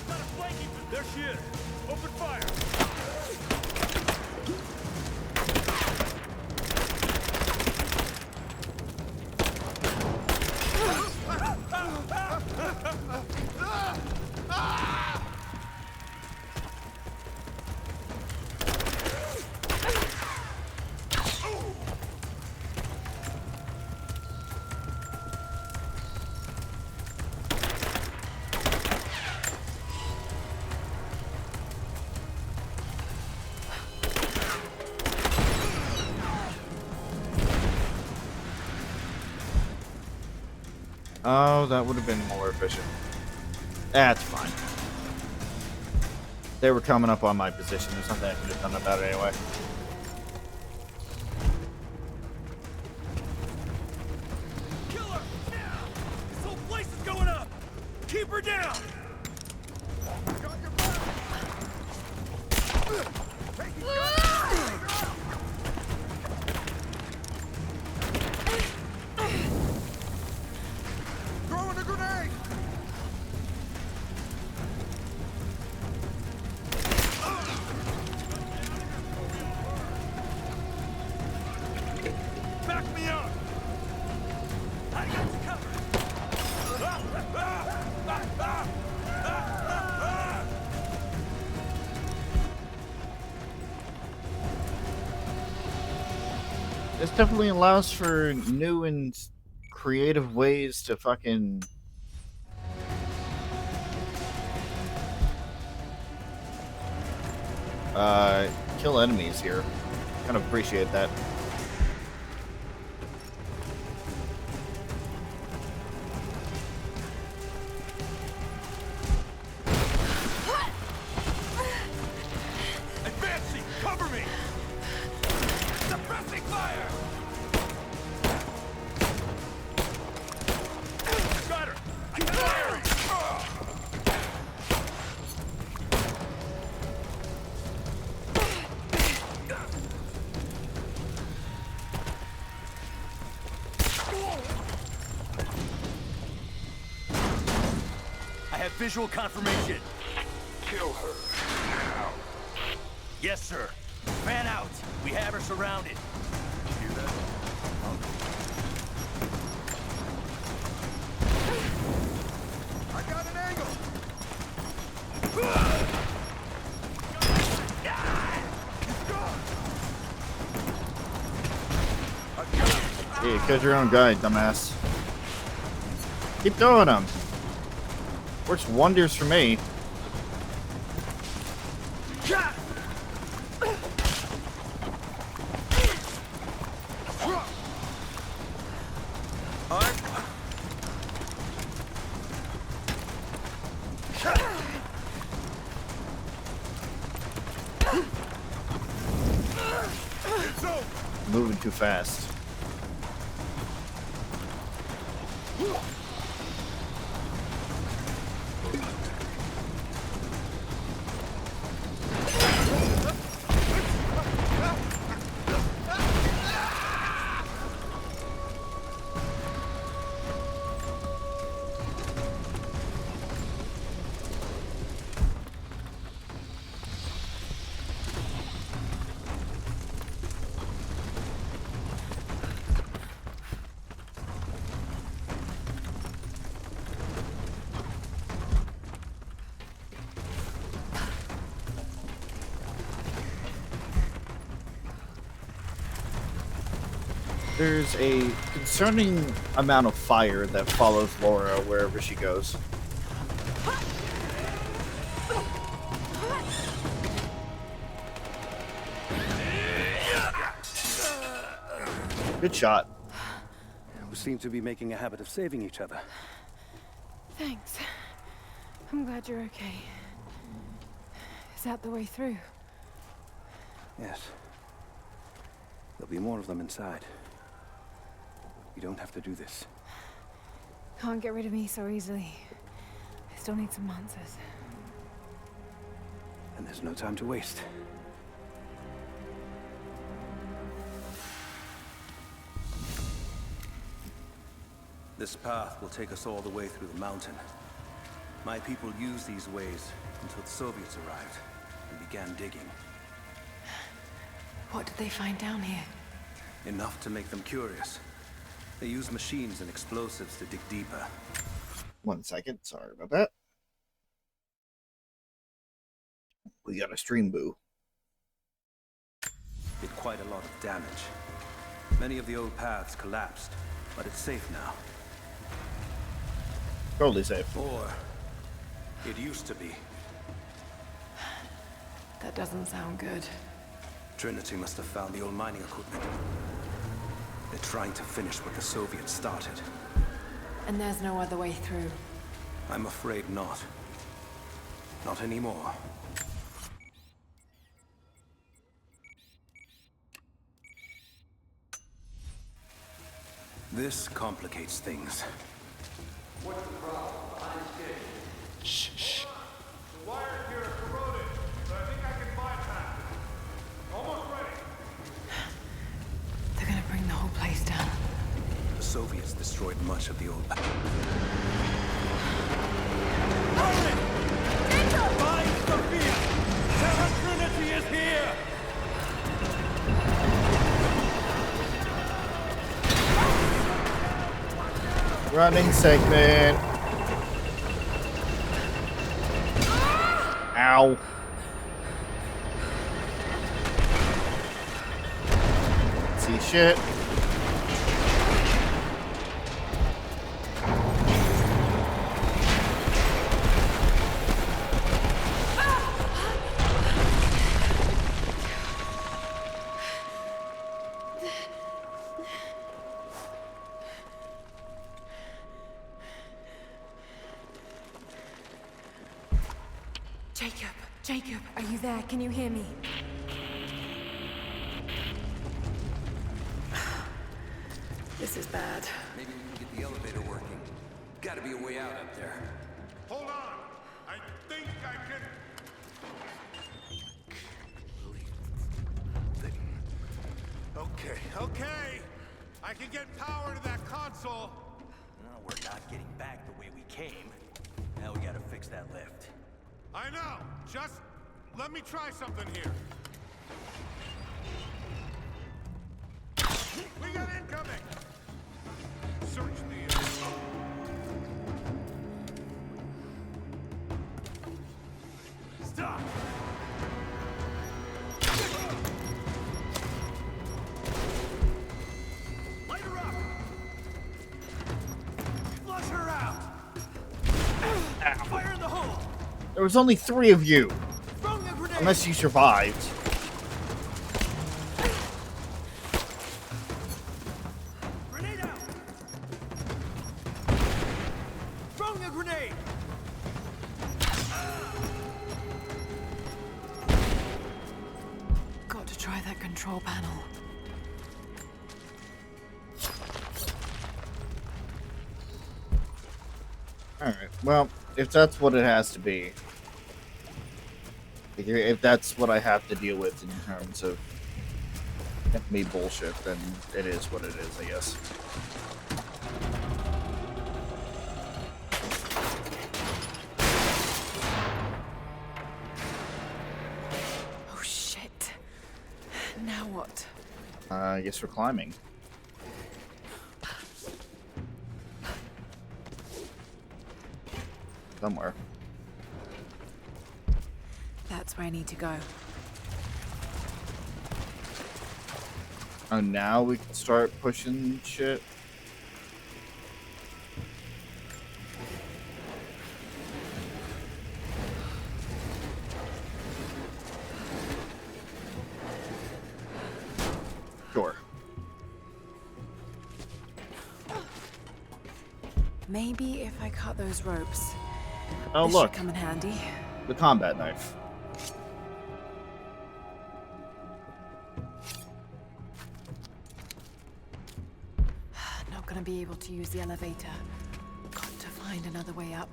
Got a flanking! There she is! Open fire! Oh, that would have been more efficient. That's fine. They were coming up on my position. There's nothing I could have done about it anyway. Kill her! Now! This whole place is going up! Keep her down! Got your back! Taking Throwing a grenade! Back me up! I got you covered! This definitely allows for new and creative ways to fucking kill enemies here. Kind of appreciate that. Advancing! Cover me! Suppressing fire! Got her! Keep firing! I have visual confirmation. Kill her. Yes, sir. Fan out. We have her surrounded. Hear that? I got an angle. Yeah, you killed your own guy, dumbass. Keep throwing them. Works wonders for me. Moving too fast. There's a concerning amount of fire that follows Laura wherever she goes. Good shot. We seem to be making a habit of saving each other. Thanks. I'm glad you're okay. Is that the way through? Yes. There'll be more of them inside. You don't have to do this. Can't get rid of me so easily. I still need some answers. And there's no time to waste. This path will take us all the way through the mountain. My people used these ways until the Soviets arrived and began digging. What did they find down here? Enough to make them curious. They used machines and explosives to dig deeper. 1 second, sorry about that. We got a stream boo. Did quite a lot of damage. Many of the old paths collapsed, but it's safe now. Totally safe. Or it used to be. That doesn't sound good. Trinity must have found the old mining equipment. They're trying to finish what the Soviets started. And there's no other way through. I'm afraid not. Not anymore. This complicates things. What's the problem? Behind the Shh. The wire here is corroded, but I think I can bypass it. Almost ready. They're gonna bring the whole place down. The Soviets destroyed much of the old path. Find Sophia! Terra Trinity is here! Running segment. Ow. See shit. Jacob, are you there? Can you hear me? This is bad. Maybe we can get the elevator working. Gotta be a way out up there. Hold on! I think I can... Okay. I can get power to that console. No, we're not getting back the way we came. Now we gotta fix that lift. I know. Just let me try something here. We got incoming. Search the Stop. Light her up. Flush her out. Fire in the hole. There was only 3 of you. Throwing a grenade. Unless you survived. Grenade out. Throwing a grenade. Got to try that control panel. Alright, well, if that's what it has to be. If that's what I have to deal with in terms of me bullshit, then it is what it is, I guess. Oh shit. Now what? I guess we're climbing. Somewhere. That's where I need to go. And now we can start pushing shit. Sure. Maybe if I cut those ropes, Oh, this look. should come in handy. The combat knife. Not gonna be able to use the elevator. Got to find another way up.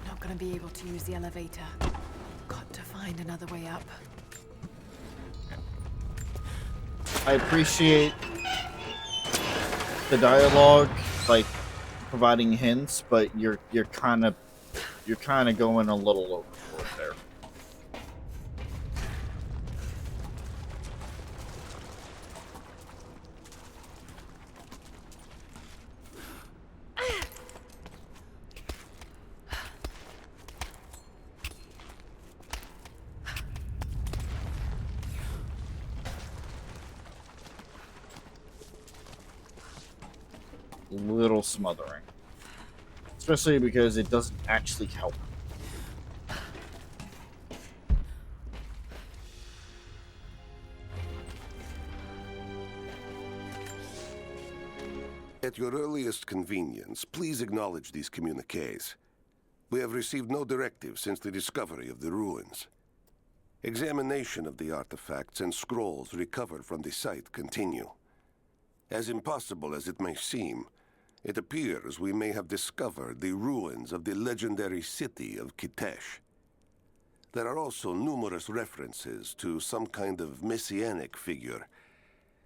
Not gonna be able to use the elevator. Got to find another way up. I appreciate the dialogue, like providing hints, but you're kind of going a little overboard there. Little smothering, especially because it doesn't actually help. At your earliest convenience, please acknowledge these communiques. We have received no directives since the discovery of the ruins. Examination of the artifacts and scrolls recovered from the site continue. As impossible as it may seem, it appears we may have discovered the ruins of the legendary city of Kitesh. There are also numerous references to some kind of messianic figure.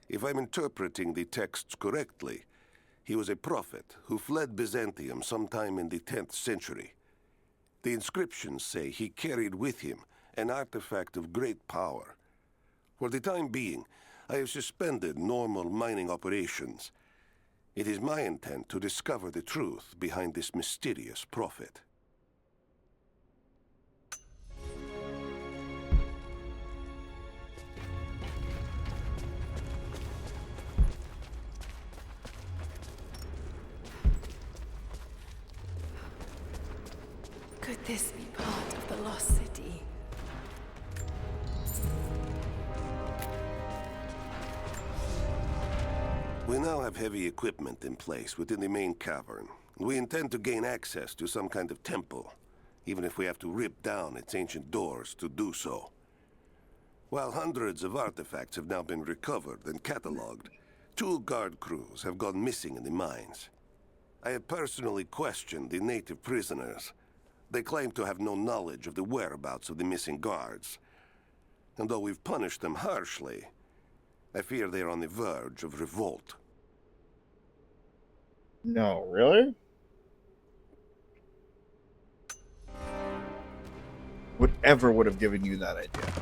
If I'm interpreting the texts correctly, he was a prophet who fled Byzantium sometime in the 10th century. The inscriptions say he carried with him an artifact of great power. For the time being, I have suspended normal mining operations. It is my intent to discover the truth behind this mysterious prophet. Could this be part of the lost city? We now have heavy equipment in place within the main cavern. We intend to gain access to some kind of temple, even if we have to rip down its ancient doors to do so. While hundreds of artifacts have now been recovered and cataloged, 2 guard crews have gone missing in the mines. I have personally questioned the native prisoners. They claim to have no knowledge of the whereabouts of the missing guards. And though we've punished them harshly, I fear they are on the verge of revolt. No, really? Whatever would have given you that idea?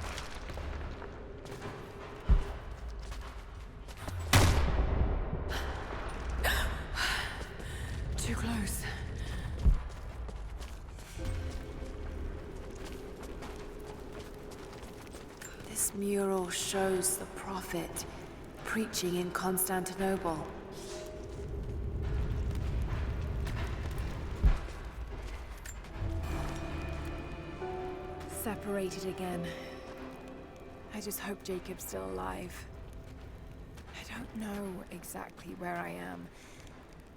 Too close. This mural shows the prophet preaching in Constantinople. Separated again. I just hope Jacob's still alive. I don't know exactly where I am.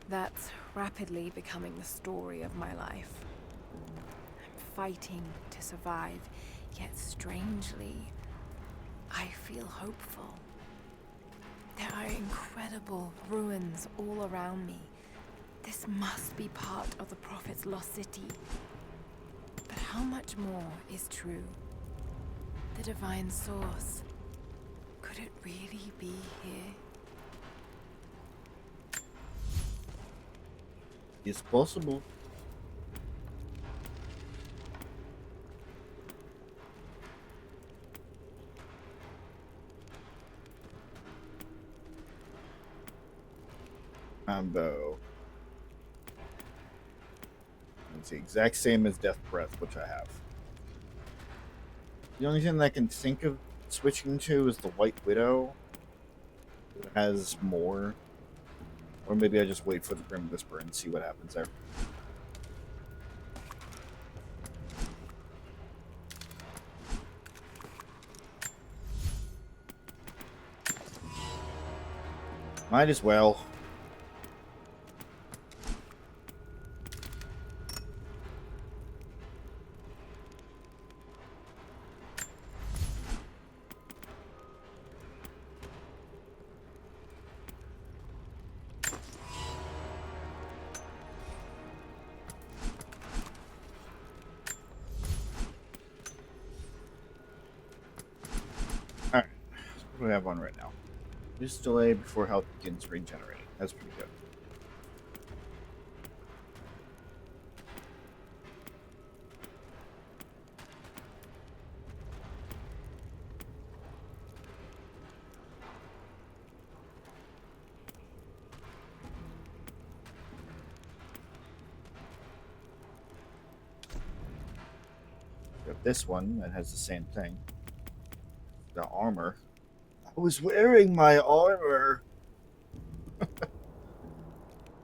That's rapidly becoming the story of my life. I'm fighting to survive, yet strangely, I feel hopeful. There are incredible ruins all around me. This must be part of the Prophet's lost city. But how much more is true? The divine source. Could it really be here? It's possible. Combo. It's the exact same as Death Breath, which I have. The only thing that I can think of switching to is the White Widow. It has more. Or maybe I just wait for the Grim Whisper and see what happens there. Might as well. Alright. What do we have on right now? Use delay before health begins regenerating. That's pretty good. We have this one that has the same thing. The armor. I was wearing my armor.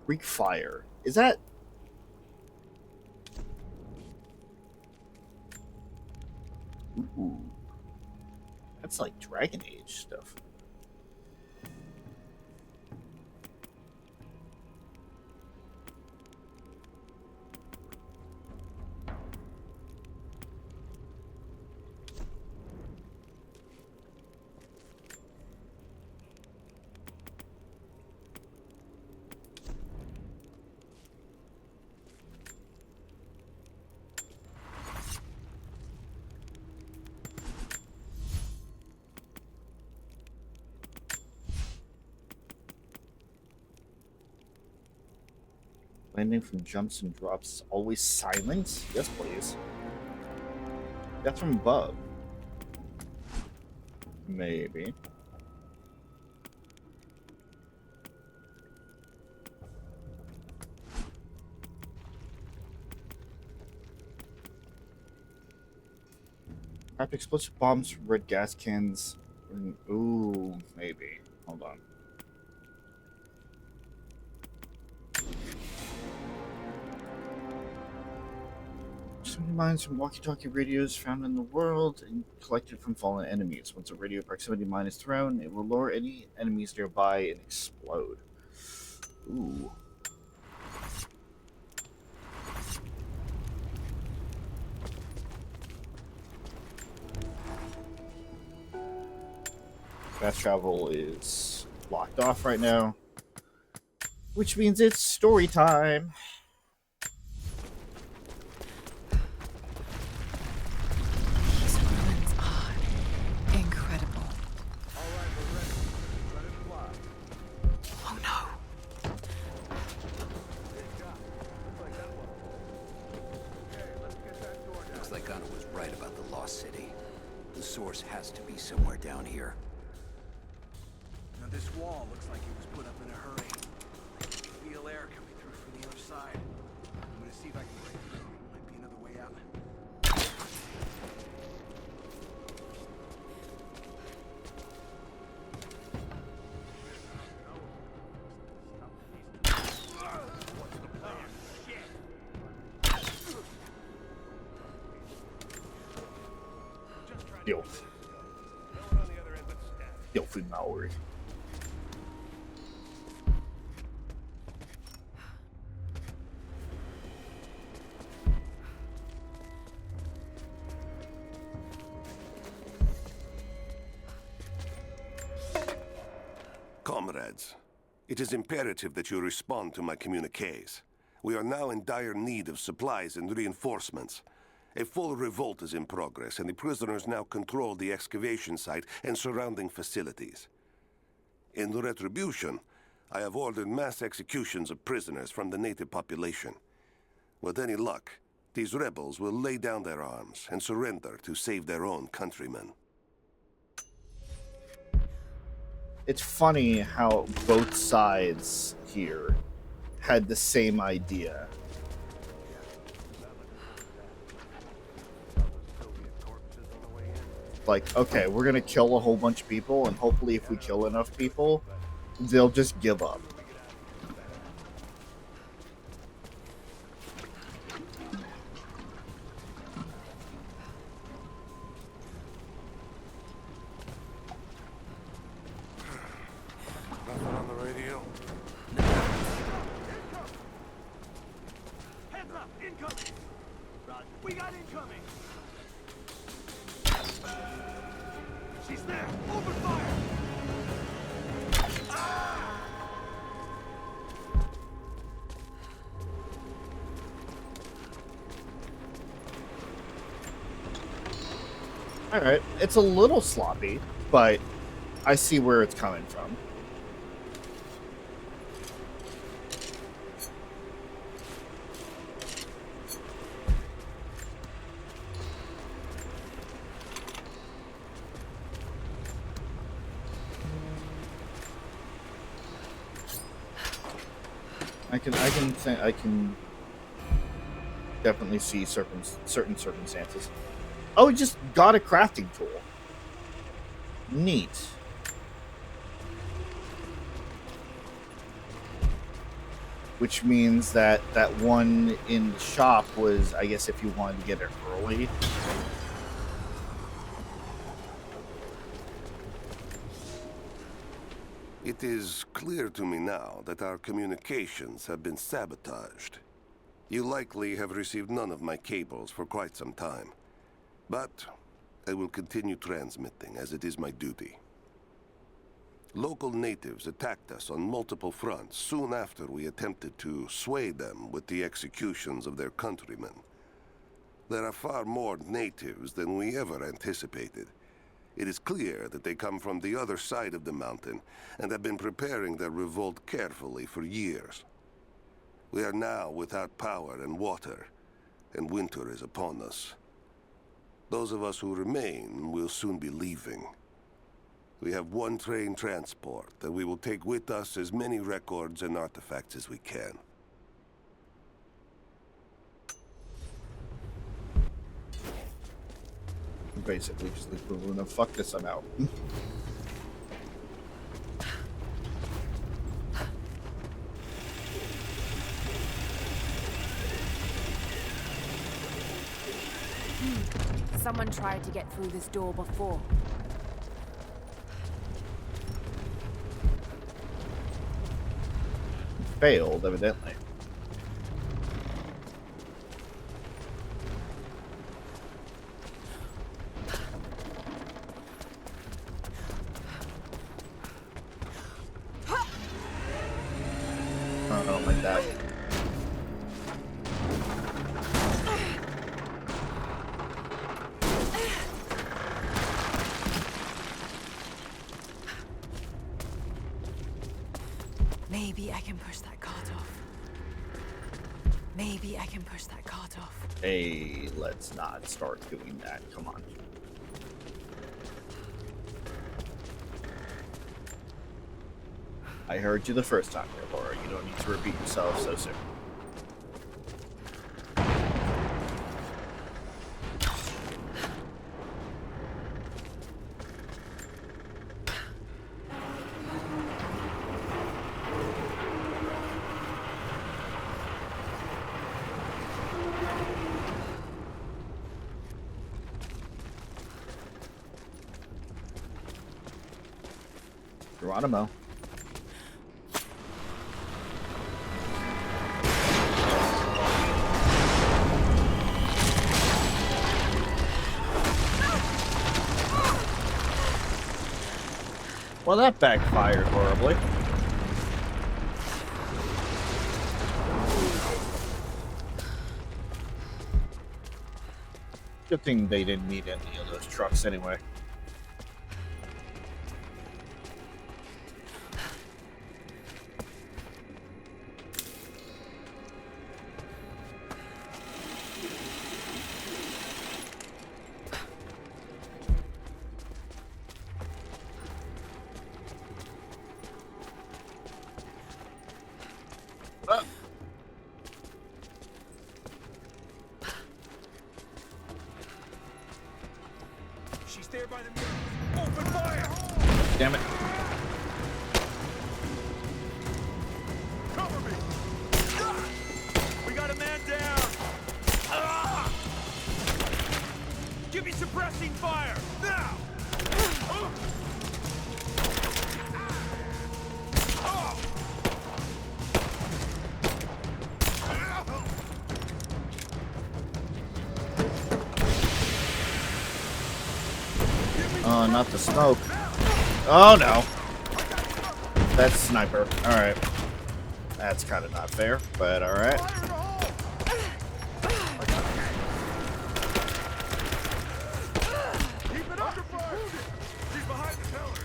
Greek fire. Is that? Ooh. That's like Dragon Age stuff. Landing from jumps and drops is always silent? Yes, please. That's from above. Maybe. Craft explosive bombs from red gas cans. Ooh, maybe. Hold on. Mines from walkie-talkie radios found in the world and collected from fallen enemies. Once a radio proximity mine is thrown, it will lure any enemies nearby and explode. Ooh. Fast travel is locked off right now, which means it's story time. Has to be somewhere down here. Now this wall looks like it was put up in a hurry. I can feel air coming through from the other side. I'm gonna see if I can break through. Might be another way out. Filth. Filthy Maori. Comrades, it is imperative that you respond to my communiques. We are now in dire need of supplies and reinforcements. A full revolt is in progress, and the prisoners now control the excavation site and surrounding facilities. In retribution, I have ordered mass executions of prisoners from the native population. With any luck, these rebels will lay down their arms and surrender to save their own countrymen. It's funny how both sides here had the same idea. like, okay, we're gonna kill a whole bunch of people, and hopefully, if we kill enough people, they'll just give up. Nothing on the radio? Heads up! Incoming! Roger. We got incoming! She's there! Open fire! Alright, it's a little sloppy, but I see where it's coming from. I can definitely see certain circumstances. Oh, we just got a crafting tool. Neat. Which means that that one in the shop was, I guess, if you wanted to get it early. It is clear to me now that our communications have been sabotaged. You likely have received none of my cables for quite some time. But I will continue transmitting, as it is my duty. Local natives attacked us on multiple fronts soon after we attempted to sway them with the executions of their countrymen. There are far more natives than we ever anticipated. It is clear that they come from the other side of the mountain and have been preparing their revolt carefully for years. We are now without power and water, and winter is upon us. Those of us who remain will soon be leaving. We have one train transport, and we will take with us as many records and artifacts as we can. Basically, just the equivalent of fuck this, I'm out. Someone tried to get through this door before. Failed, evidently. I don't like that. Maybe I can push that cart off. Maybe I can push that cart off. Hey, let's not start doing that. Come on. I heard you the first time there, Laura. You don't need to repeat yourself so soon. Geronimo. Well, that backfired horribly. Good thing they didn't need any of those trucks anyway. she's there by the mirror. Open fire! Damn it. Cover me! We got a man down! Ah! Give me suppressing fire! Now! Oh, not the smoke. Oh no. That's sniper. Alright. That's kind of not fair, but alright. Keep it under fire! She's behind the pillar!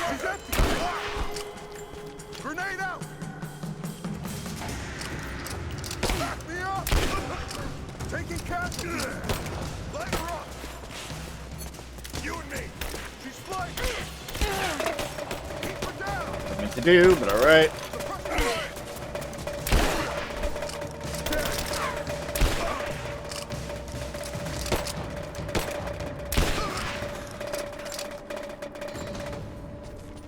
She's empty! Grenade out! Back me up! Taking casualties! Light her up! You and me! She's flying! Keep her down! Nothing to do, but alright.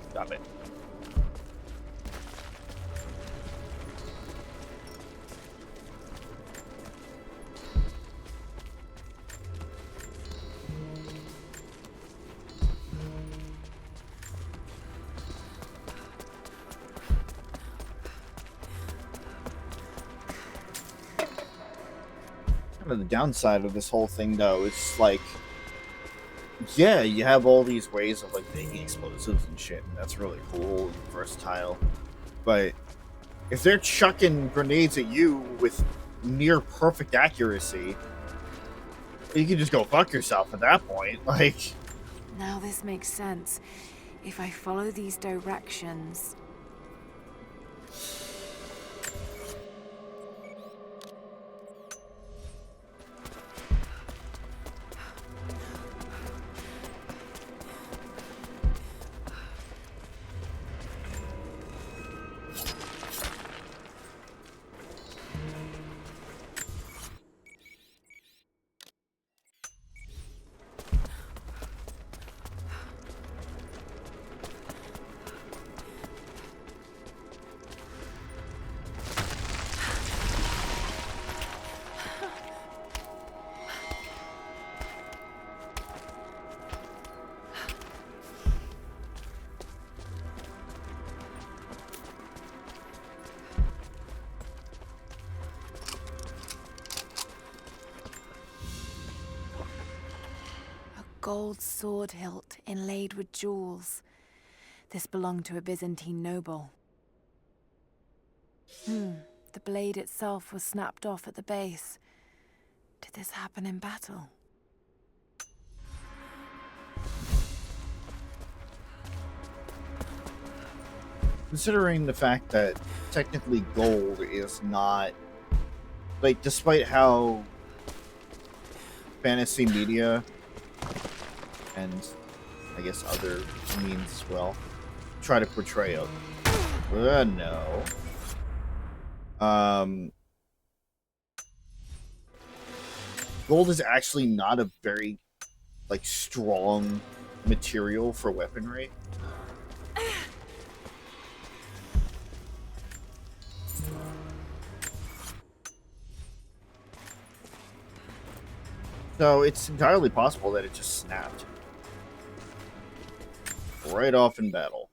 Stop it. Kind of the downside of this whole thing, though, is like, yeah, you have all these ways of like making explosives and shit, and that's really cool and versatile. But if they're chucking grenades at you with near perfect accuracy, you can just go fuck yourself at that point. Like, Now this makes sense. If I follow these directions... Gold sword hilt inlaid with jewels. This belonged to a Byzantine noble. The blade itself was snapped off at the base. Did this happen in battle? considering the fact that technically gold is not, like, despite how fantasy media and I guess other means as well try to portray it. No. Gold is actually not a very, like, strong material for weaponry. So it's entirely possible that it just snapped right off in battle.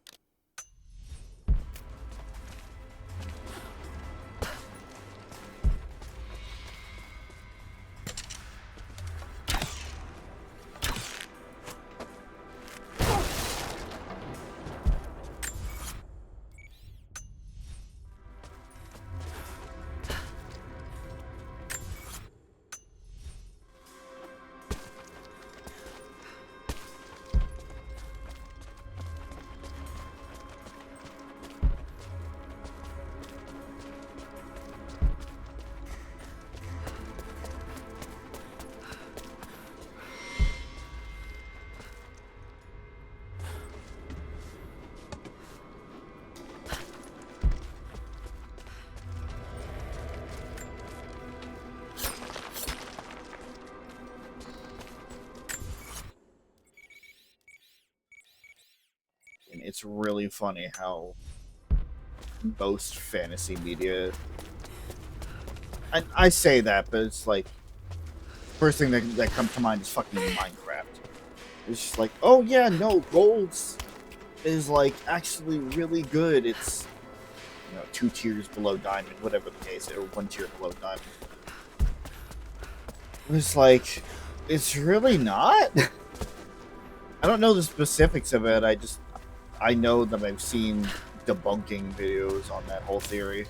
it's really funny how most fantasy media. I say that, but it's like first thing that comes to mind is fucking Minecraft. It's just like, oh yeah, no, Golds is like actually really good. It's 2 tiers below Diamond, whatever the case, or 1 tier below Diamond. It's like, it's really not. I don't know the specifics of it. I know that I've seen debunking videos on that whole theory.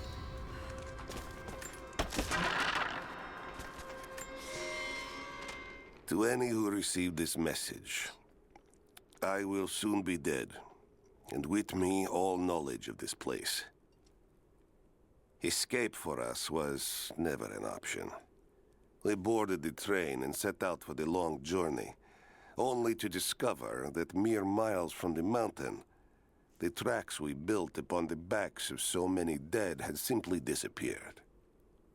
To any who received this message, I will soon be dead, and with me all knowledge of this place. Escape for us was never an option. We boarded the train and set out for the long journey, only to discover that mere miles from the mountain, the tracks we built upon the backs of so many dead had simply disappeared.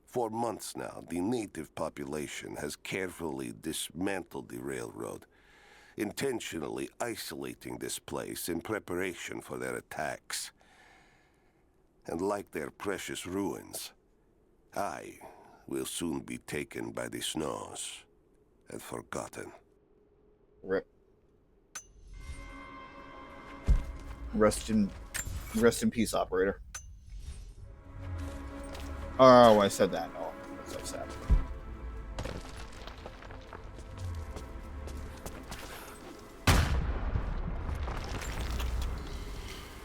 For months now, the native population has carefully dismantled the railroad, intentionally isolating this place in preparation for their attacks. And like their precious ruins, I will soon be taken by the snows and forgotten. Rip. Rest in peace, operator. Oh, I said that. No, that's so sad.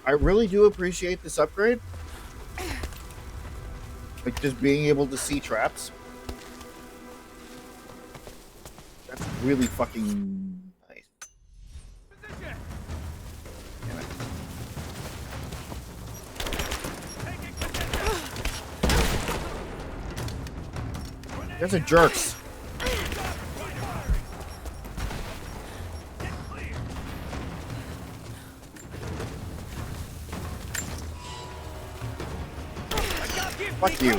I really do appreciate this upgrade. Like, just being able to see traps. That's really fucking nice. Damn it. There's a jerks. Fuck you.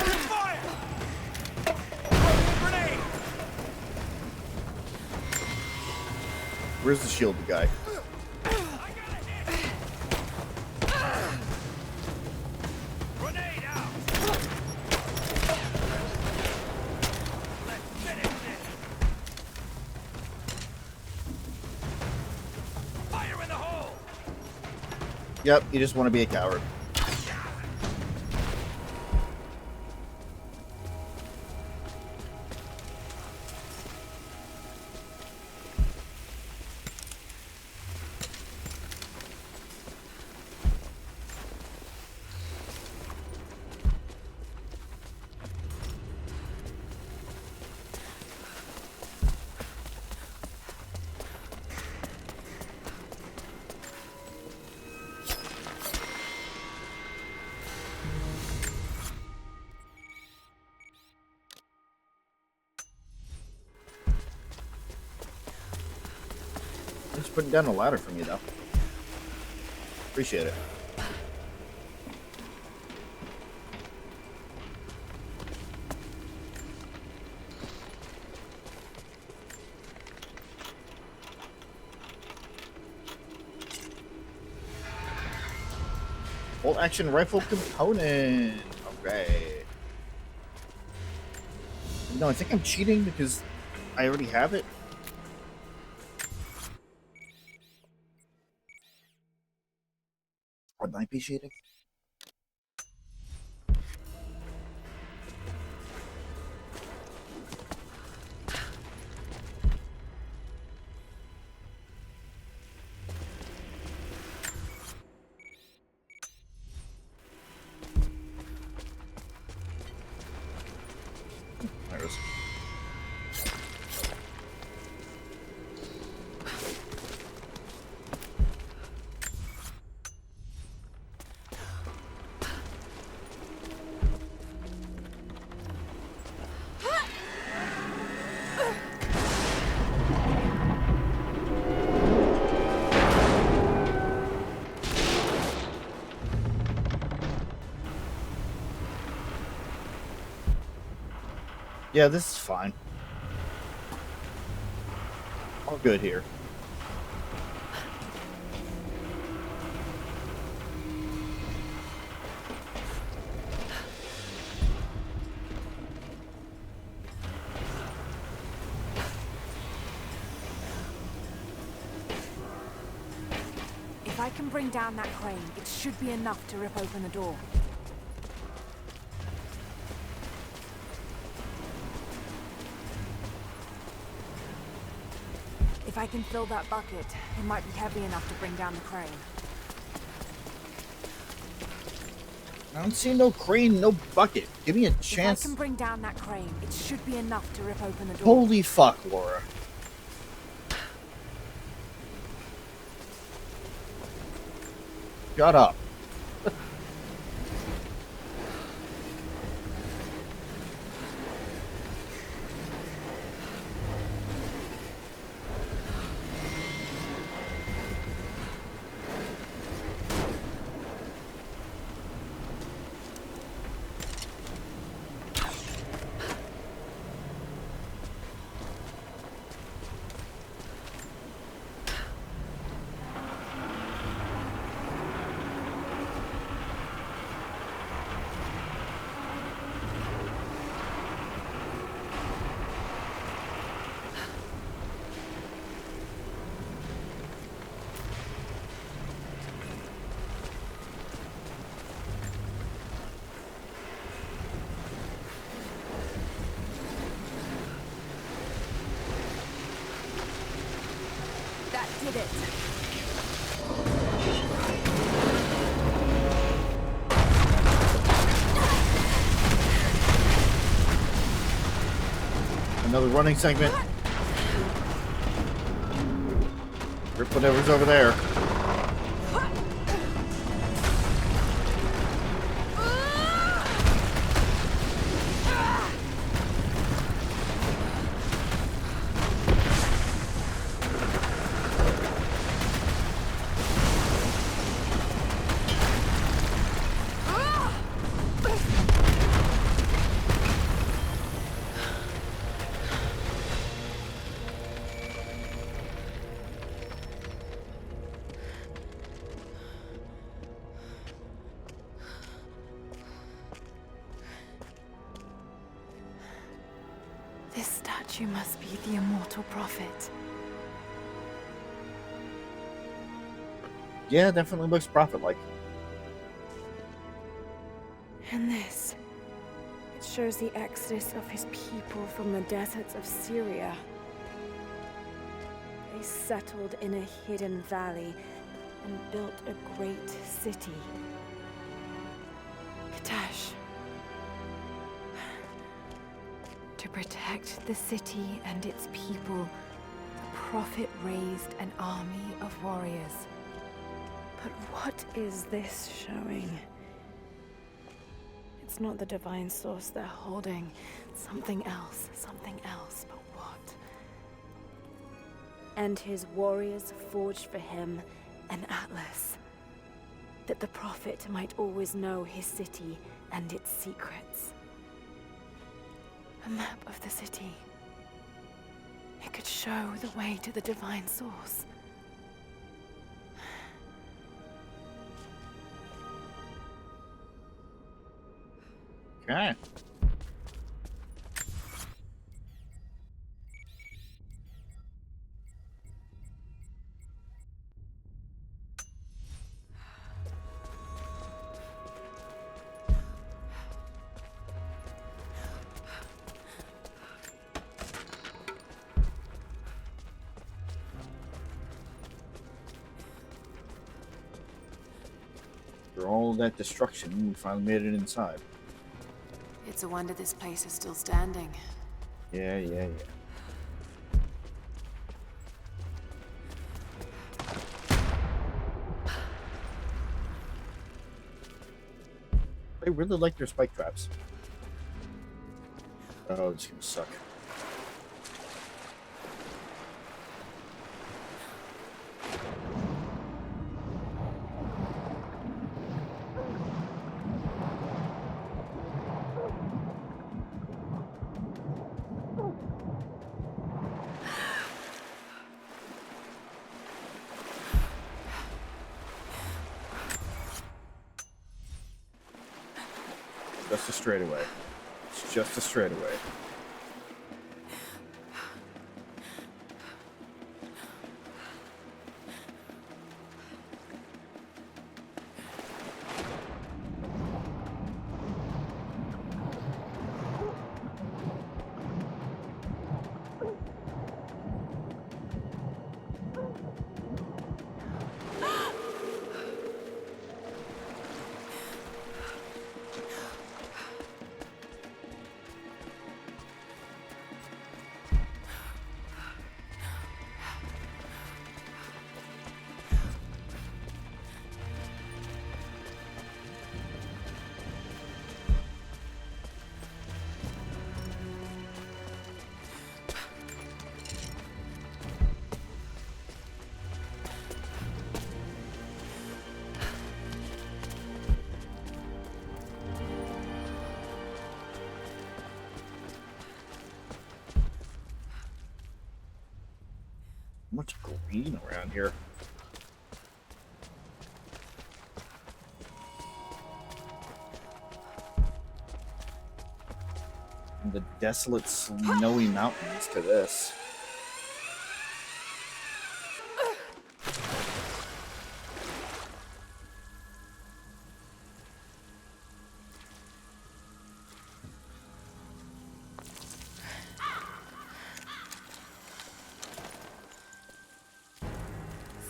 Where's the shielded guy? Yep, you just want to be a coward. Just putting down a ladder for me, though. Appreciate it. Bolt action rifle component. Okay. No, I think I'm cheating because I already have it. I might be cheating. There it is. Yeah, this is fine. All good here. I can bring down that crane, it should be enough to rip open the door. If I can fill that bucket, it might be heavy enough to bring down the crane. I don't see no crane, no bucket. Give me a If I chance. can bring down that crane, it should be enough to rip open the door. Holy fuck, Laura. Shut up. That did it. Another running segment. Rip whatever's over there. This statue must be the immortal prophet. Yeah, definitely looks prophet-like. And this, it shows the exodus of his people from the deserts of Syria. They settled in a hidden valley and built a great city. Katash. To protect the city and its people, the prophet raised an army of warriors. But what is this showing? It's not the divine source they're holding. Something else, but what? And his warriors forged for him an atlas, that the prophet might always know his city and its secrets. A map of the city. It could show the way to the divine source. Okay. After all that destruction, we finally made it inside. It's a wonder this place is still standing. Yeah. They really like their spike traps. Oh, it's gonna suck. Just a straightaway. It's just a straightaway. Much green around here. And the desolate, snowy mountains to this.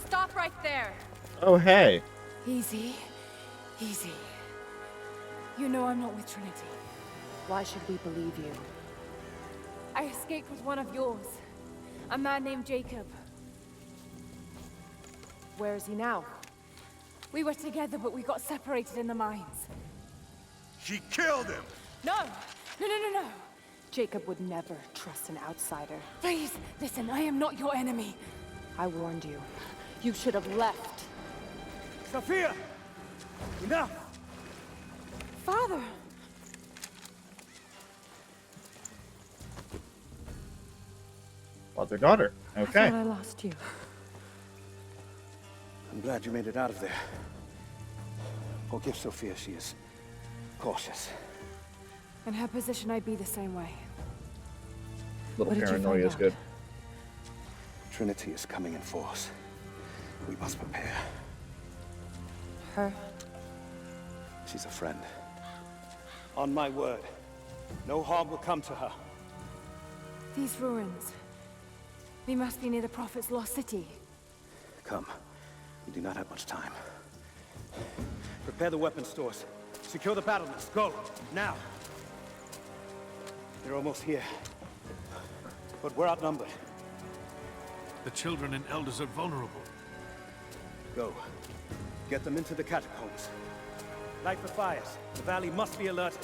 Stop right there! Oh, hey. Easy. Easy. You know I'm not with Trinity. Why should we believe you? I escaped with one of yours. A man named Jacob. Where is he now? We were together, but we got separated in the mines. She killed him! No! No! Jacob would never trust an outsider. Please, listen, I am not your enemy. I warned you. You should have left. Sophia! Enough! Father! Father-daughter. I Okay. thought I lost you. I'm glad you made it out of there. Forgive Sophia, she is cautious. In her position, I'd be the same way. Little What did you paranoia find is out? good. Trinity is coming in force. We must prepare. Her? She's a friend. On my word, no harm will come to her. These ruins. They must be near the Prophet's lost city. Come. We do not have much time. Prepare the weapon stores. Secure the battlements. Go! Now! They're almost here. But we're outnumbered. The children and elders are vulnerable. Go. Get them into the catacombs. Light the fires. The valley must be alerted.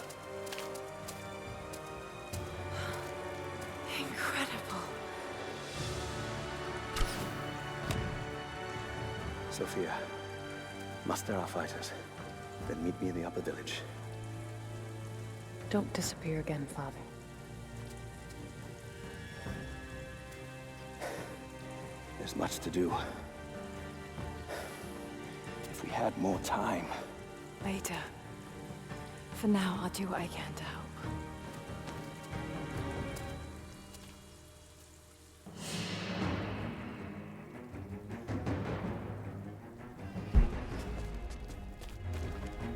Incredible. Sophia, muster our fighters. Then meet me in the upper village. Don't disappear again, Father. There's much to do. If we had more time. Later. For now, I'll do what I can to help.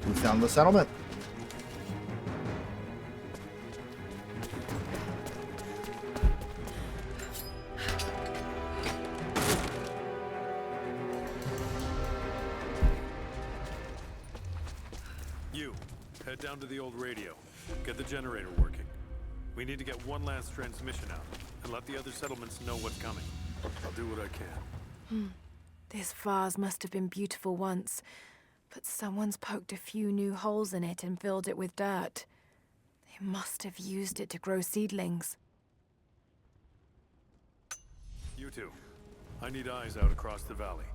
We found the settlement. You, head down to the old radio. Get the generator working. We need to get one last transmission out, and let the other settlements know what's coming. I'll do what I can. This vase must have been beautiful once, but someone's poked a few new holes in it and filled it with dirt. They must have used it to grow seedlings. You two, I need eyes out across the valley.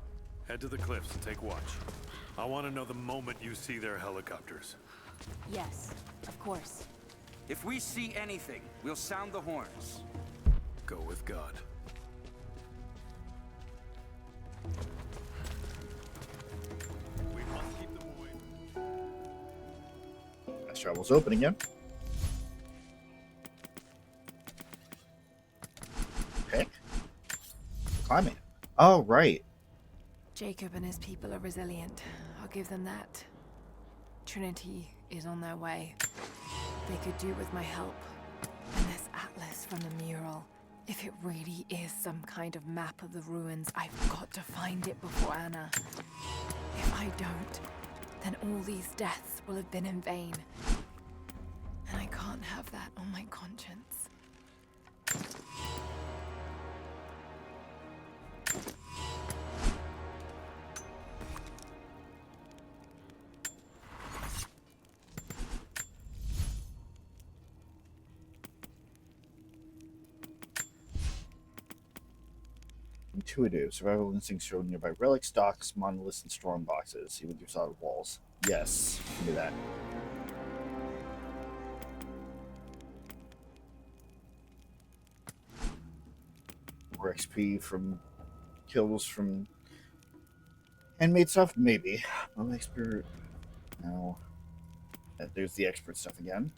Head to the cliffs and take watch. I want to know the moment you see their helicopters. Yes, of course. If we see anything, we'll sound the horns. Go with God. We must keep them away. Fast travel's open again. Okay. Climbing. Oh, right. Jacob and his people are resilient. I'll give them that. Trinity is on their way. They could do with my help. And this atlas from the mural. If it really is some kind of map of the ruins, I've got to find it before Anna. If I don't, then all these deaths will have been in vain. And I can't have that on my conscience. Intuitive. Survival instincts show nearby relics, docks, monoliths, and storm boxes, even through solid walls. Yes, do that. More XP from kills from handmade stuff? Maybe. I'm expert. No. There's the expert stuff again.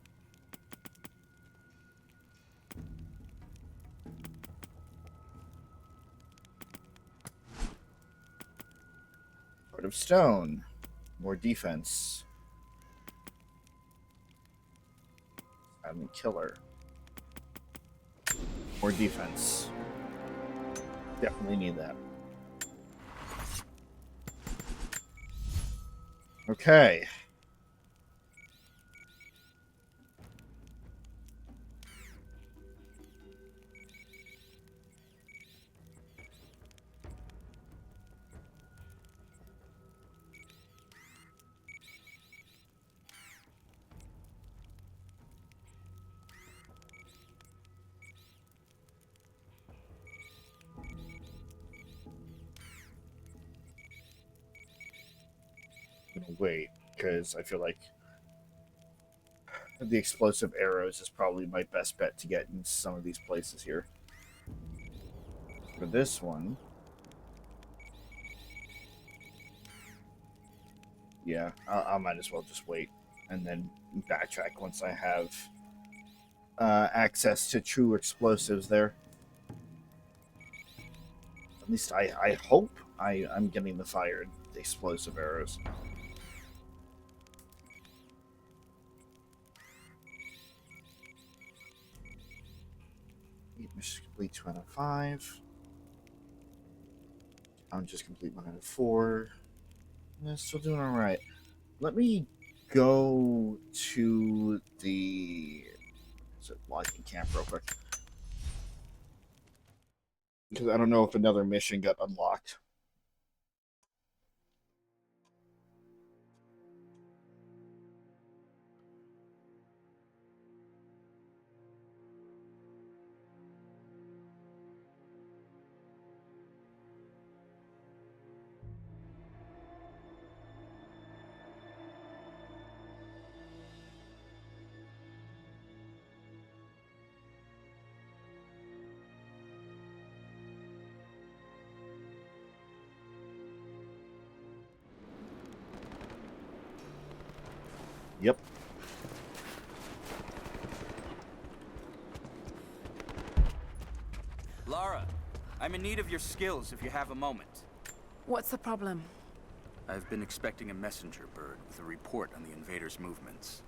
Heart of Stone. More defense. Silent Killer. More defense. Definitely need that. Okay. I'm gonna wait because I feel like the explosive arrows is probably my best bet to get in some of these places here. For this one, yeah, I might as well just wait and then backtrack once I have access to true explosives there. At least I hope I'm getting the fired explosive arrows. Mission complete 2 out of 5. I'm just complete 1 out of 4. Yeah, still doing alright. Let me go to the logging camp real quick. Because I don't know if another mission got unlocked. Yep. Lara, I'm in need of your skills if you have a moment. What's the problem? I've been expecting a messenger bird with a report on the invaders' movements.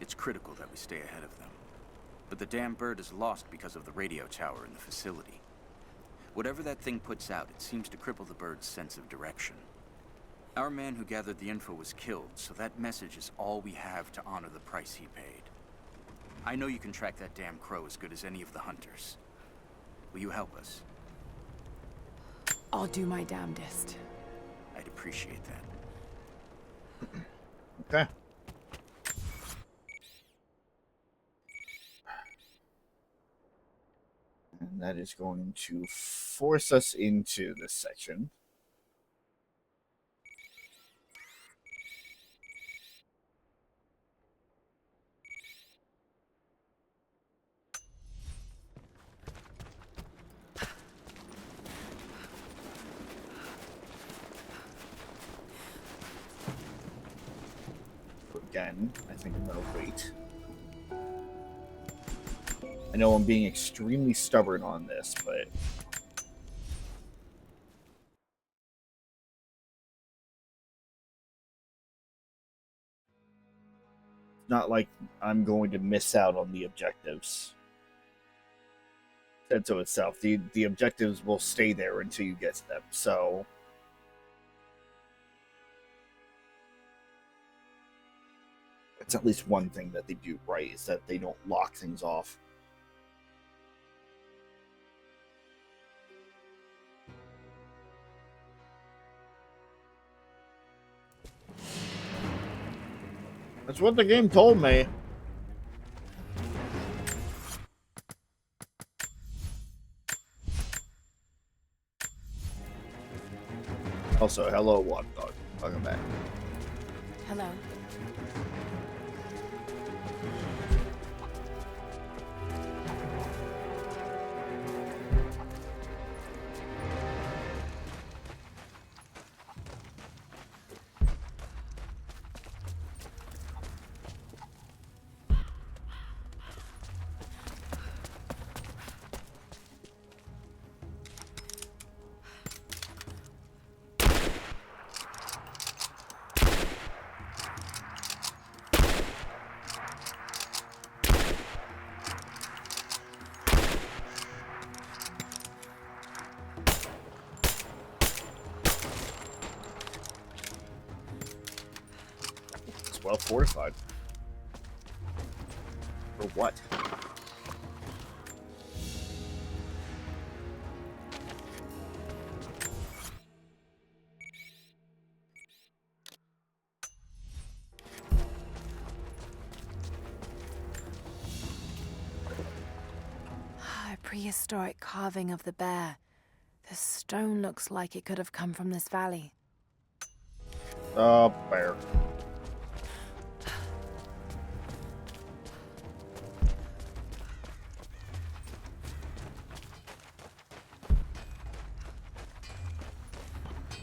It's critical that we stay ahead of them. But the damn bird is lost because of the radio tower in the facility. Whatever that thing puts out, it seems to cripple the bird's sense of direction. Our man who gathered the info was killed, so that message is all we have to honor the price he paid. I know you can track that damn crow as good as any of the hunters. Will you help us? I'll do my damnedest. I'd appreciate that. Okay. And that is going to force us into this section. Again, I think I'm going to wait. I know I'm being extremely stubborn on this, but it's not like I'm going to miss out on the objectives. Said so itself. The objectives will stay there until you get to them, so it's at least one thing that they do right, is that they don't lock things off. That's what the game told me. Also, hello, Water Dog. Welcome back. Hello. well fortified. For what? A prehistoric carving of the bear. The stone looks like it could have come from this valley. Bear.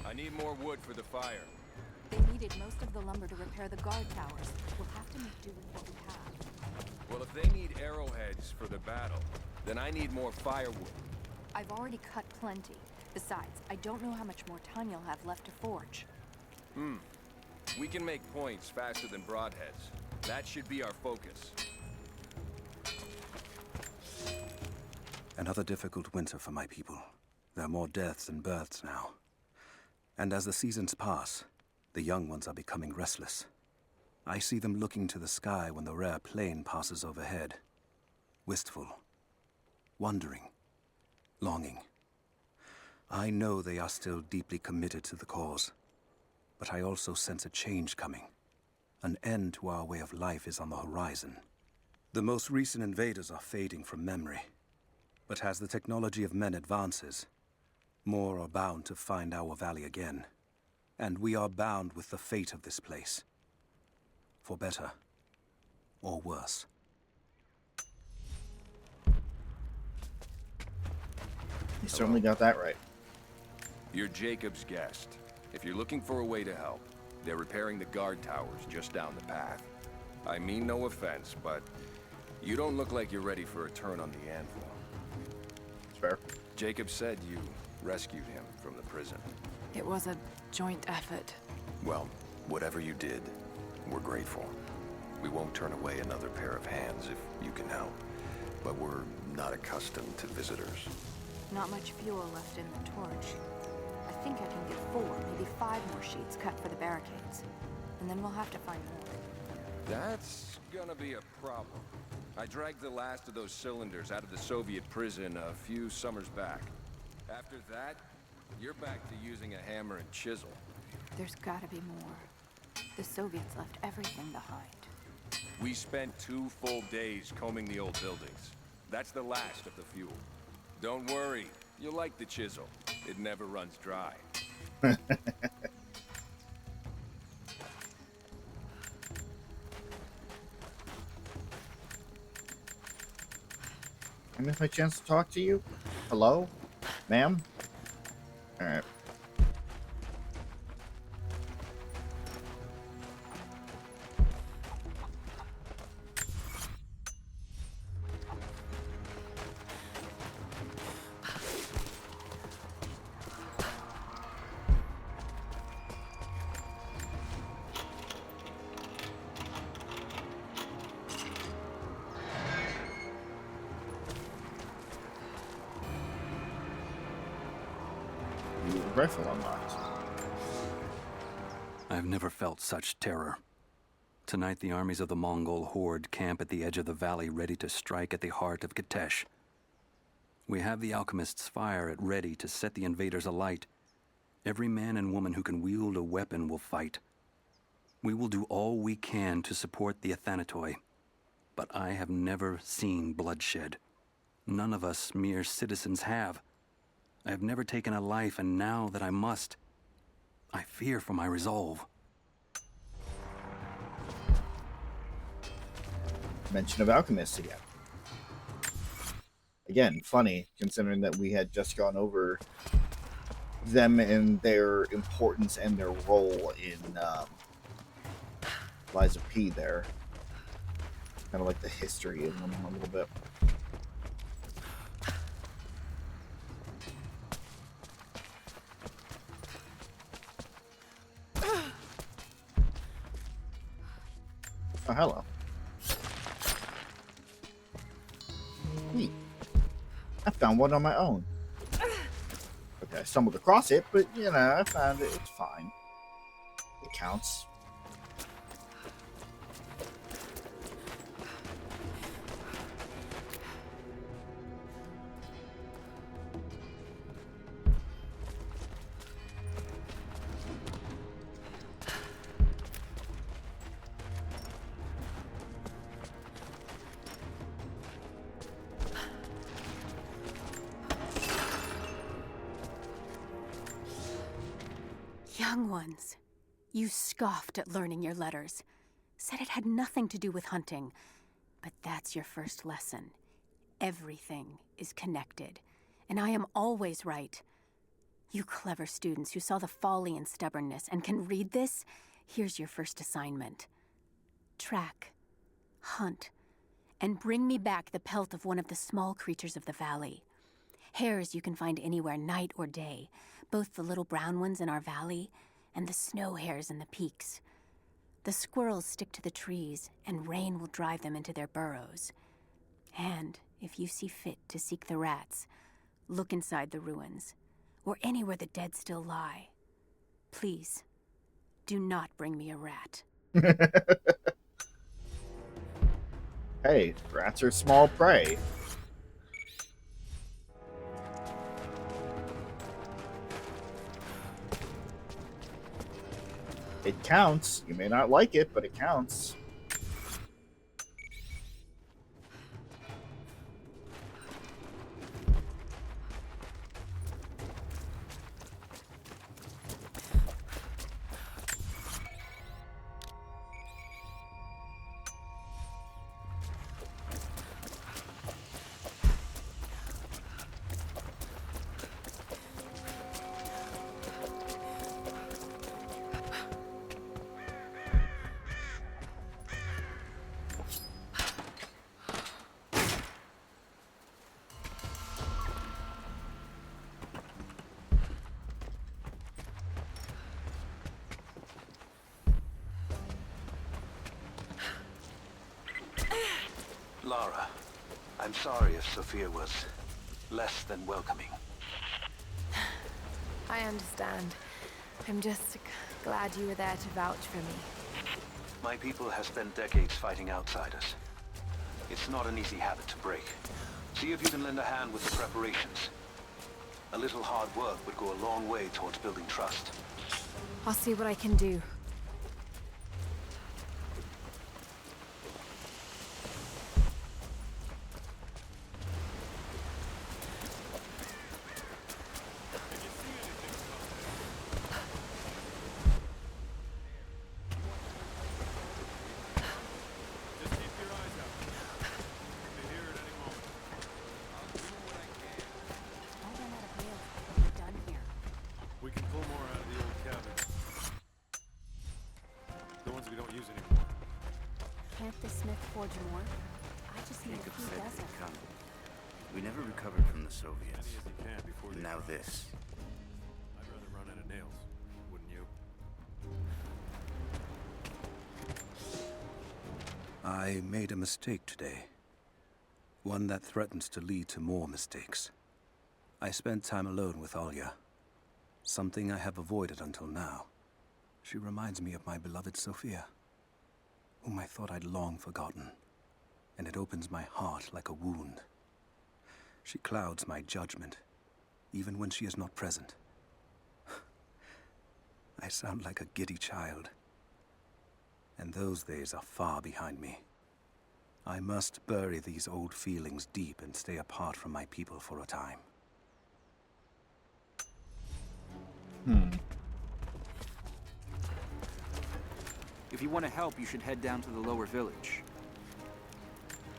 I need more wood for the fire. They needed most of the lumber to repair the guard towers. We'll have to make do with what we have. Well, if they need arrowheads for the battle, then I need more firewood. I've already cut plenty. Besides, I don't know how much more time you'll have left to forge. We can make points faster than broadheads. That should be our focus. Another difficult winter for my people. There are more deaths than births now. And as the seasons pass, the young ones are becoming restless. I see them looking to the sky when the rare plane passes overhead. Wistful. Wondering. Longing. I know they are still deeply committed to the cause. But I also sense a change coming. An end to our way of life is on the horizon. The most recent invaders are fading from memory. But as the technology of men advances, more are bound to find our valley again. And we are bound with the fate of this place. For better or worse. You certainly got that right. You're Jacob's guest. If you're looking for a way to help, they're repairing the guard towers just down the path. I mean no offense, but you don't look like you're ready for a turn on the anvil. It's fair. Jacob said you rescued him from the prison. It was a joint effort. Well, whatever you did, we're grateful. We won't turn away another pair of hands if you can help. But we're not accustomed to visitors. Not much fuel left in the torch. I think I can get 4, maybe 5 more sheets cut for the barricades. And then we'll have to find more. That's gonna be a problem. I dragged the last of those cylinders out of the Soviet prison a few summers back. After that, you're back to using a hammer and chisel. There's gotta be more. The Soviets left everything behind. We spent 2 full days combing the old buildings. That's the last of the fuel. Don't worry, you'll like the chisel. It never runs dry. I miss my chance to talk to you. Hello, ma'am. All right. Rifle unlocked. I've never felt such terror. Tonight, the armies of the Mongol horde camp at the edge of the valley, ready to strike at the heart of Kitesh. We have the alchemist's fire at ready to set the invaders alight. Every man and woman who can wield a weapon will fight. We will do all we can to support the Athanatoi. But I have never seen bloodshed. None of us mere citizens have. I have never taken a life, and now that I must, I fear for my resolve. Mention of alchemists again. Again, funny, considering that we had just gone over them and their importance and their role in Lies of P there. Kind of like the history of them a little bit. Oh, hello. Neat. I found one on my own. Okay, I stumbled across it, but, you know, I found it. It's fine. It counts. young ones. You scoffed at learning your letters. Said it had nothing to do with hunting. But that's your first lesson. Everything is connected. And I am always right. You clever students who saw the folly and stubbornness and can read this, here's your first assignment. Track, hunt, and bring me back the pelt of one of the small creatures of the valley. Hares you can find anywhere, night or day, both the little brown ones in our valley and the snow hares in the peaks. The squirrels stick to the trees, and rain will drive them into their burrows. And if you see fit to seek the rats, look inside the ruins, or anywhere the dead still lie. Please, do not bring me a rat. Hey, rats are small prey. It counts. You may not like it, but it counts. Lara, I'm sorry if Sophia was less than welcoming. I understand. I'm just glad you were there to vouch for me. My people have spent decades fighting outsiders. It's not an easy habit to break. See if you can lend a hand with the preparations. A little hard work would go a long way towards building trust. I'll see what I can do. Can't the smith forge more? I just need a Jacob few said dozen. they'd come. We never recovered from the Soviets. And now this. I'd rather run out of nails, wouldn't you? I made a mistake today. One that threatens to lead to more mistakes. I spent time alone with Alya. Something I have avoided until now. She reminds me of my beloved Sophia, whom I thought I'd long forgotten, and it opens my heart like a wound. She clouds my judgment, even when she is not present. I sound like a giddy child, and those days are far behind me. I must bury these old feelings deep and stay apart from my people for a time. If you want to help, you should head down to the lower village.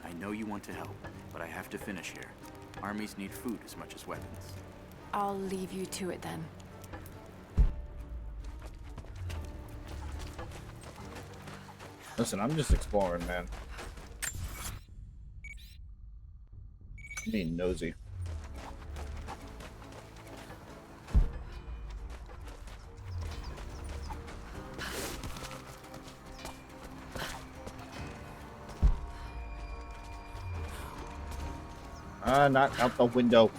I know you want to help, but I have to finish here. Armies need food as much as weapons. I'll leave you to it then. Listen, I'm just exploring, man. I'm being nosy. Not out the window.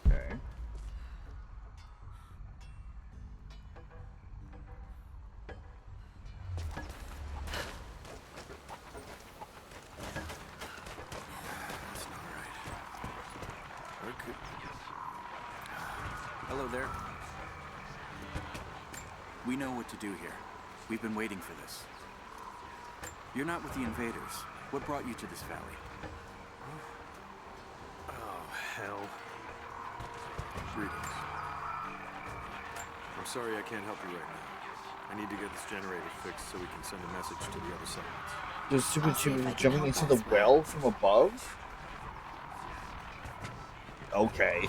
Okay. Hello there. We know what to do here. We've been waiting for this. You're not with the invaders. What brought you to this valley? Oh, hell. Greetings. I'm sorry I can't help you right now. I need to get this generator fixed so we can send a message to the other settlements. Just I'll see if I can jumping help into the elsewhere. well from above? Okay.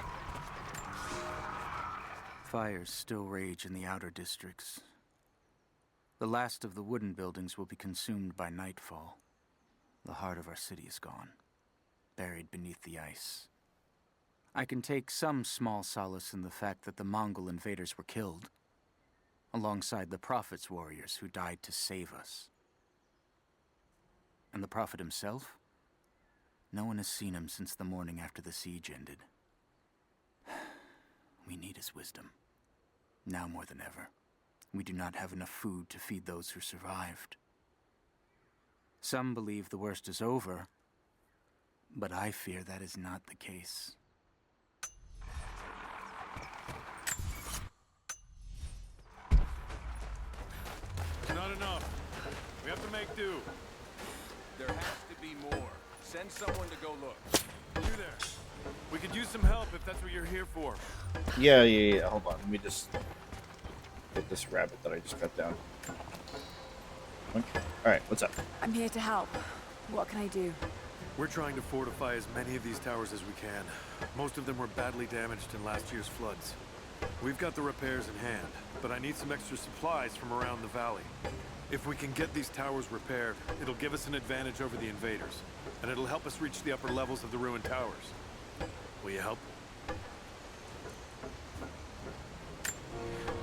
Fires still rage in the outer districts. The last of the wooden buildings will be consumed by nightfall. The heart of our city is gone, buried beneath the ice. I can take some small solace in the fact that the Mongol invaders were killed, alongside the Prophet's warriors who died to save us. And the Prophet himself? No one has seen him since the morning after the siege ended. We need his wisdom. Now more than ever. We do not have enough food to feed those who survived. Some believe the worst is over, but I fear that is not the case. It's not enough. We have to make do. There has to be more. Send someone to go look. You there. We could use some help if that's what you're here for. Yeah. Hold on. Let me just get this rabbit that I just cut down. Okay. Alright, what's up? I'm here to help. What can I do? We're trying to fortify as many of these towers as we can. Most of them were badly damaged in last year's floods. We've got the repairs in hand, but I need some extra supplies from around the valley. If we can get these towers repaired, it'll give us an advantage over the invaders, and it'll help us reach the upper levels of the ruined towers. Will you help?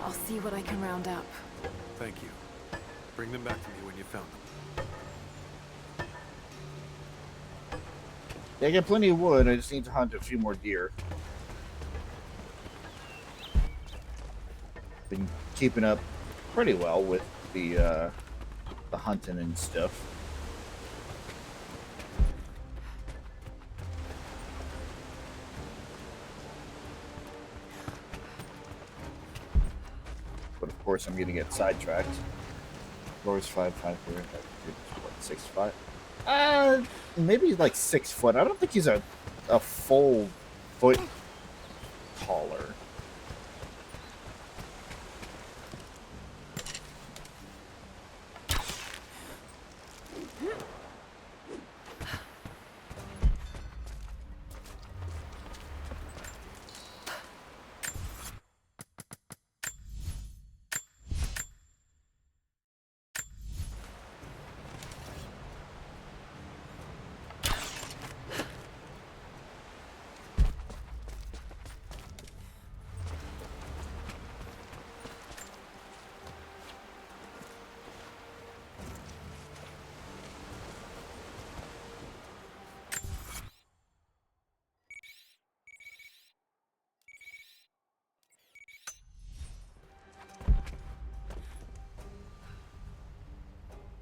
I'll see what I can round up. Thank you. Bring them back to me when you found them. Yeah, I got plenty of wood. I just need to hunt a few more deer. Been keeping up pretty well with the hunting and stuff. But of course, I'm gonna get sidetracked. Floors 5'5" here. What, 6'5"? Maybe like 6 foot. I don't think he's a full foot taller.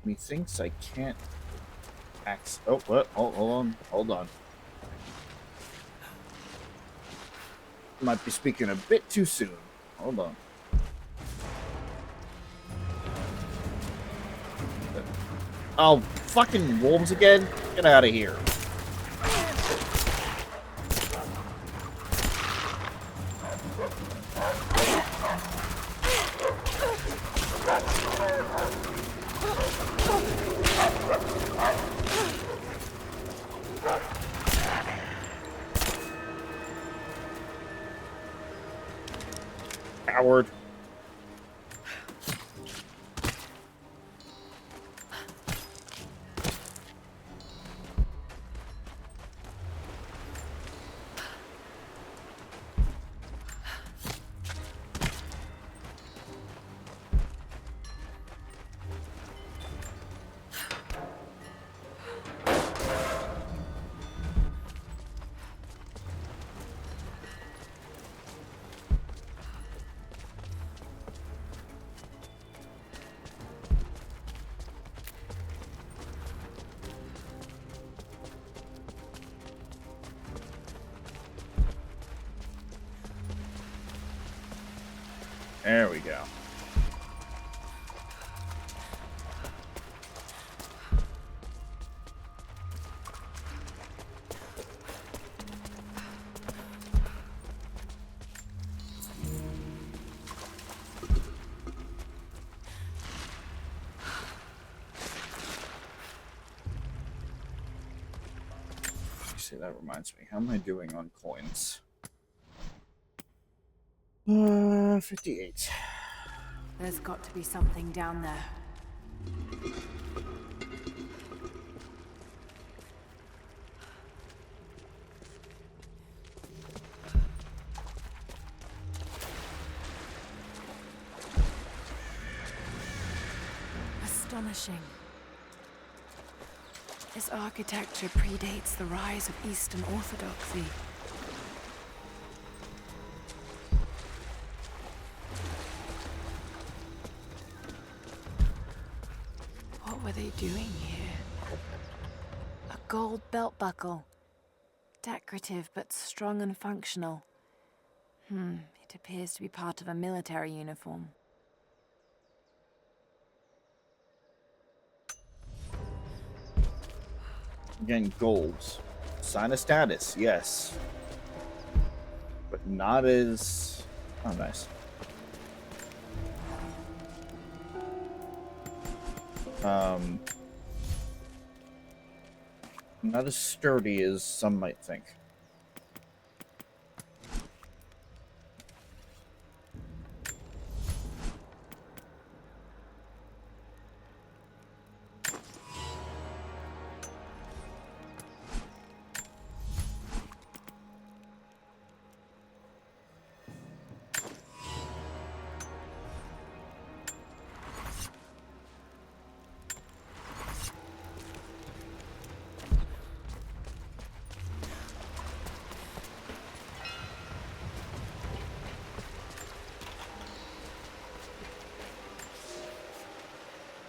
Methinks I can't access. Oh, what? Hold on. Might be speaking a bit too soon. Hold on. Oh, fucking wolves again? Get out of here. Coward. There we go. Actually, that reminds me. How am I doing on coins? 58. There's got to be something down there. Astonishing. This architecture predates the rise of Eastern Orthodoxy. What were they doing here? A gold belt buckle. Decorative but strong and functional. It appears to be part of a military uniform. Again, gold. Sign of status, yes. But not as... Oh, nice. Not as sturdy as some might think.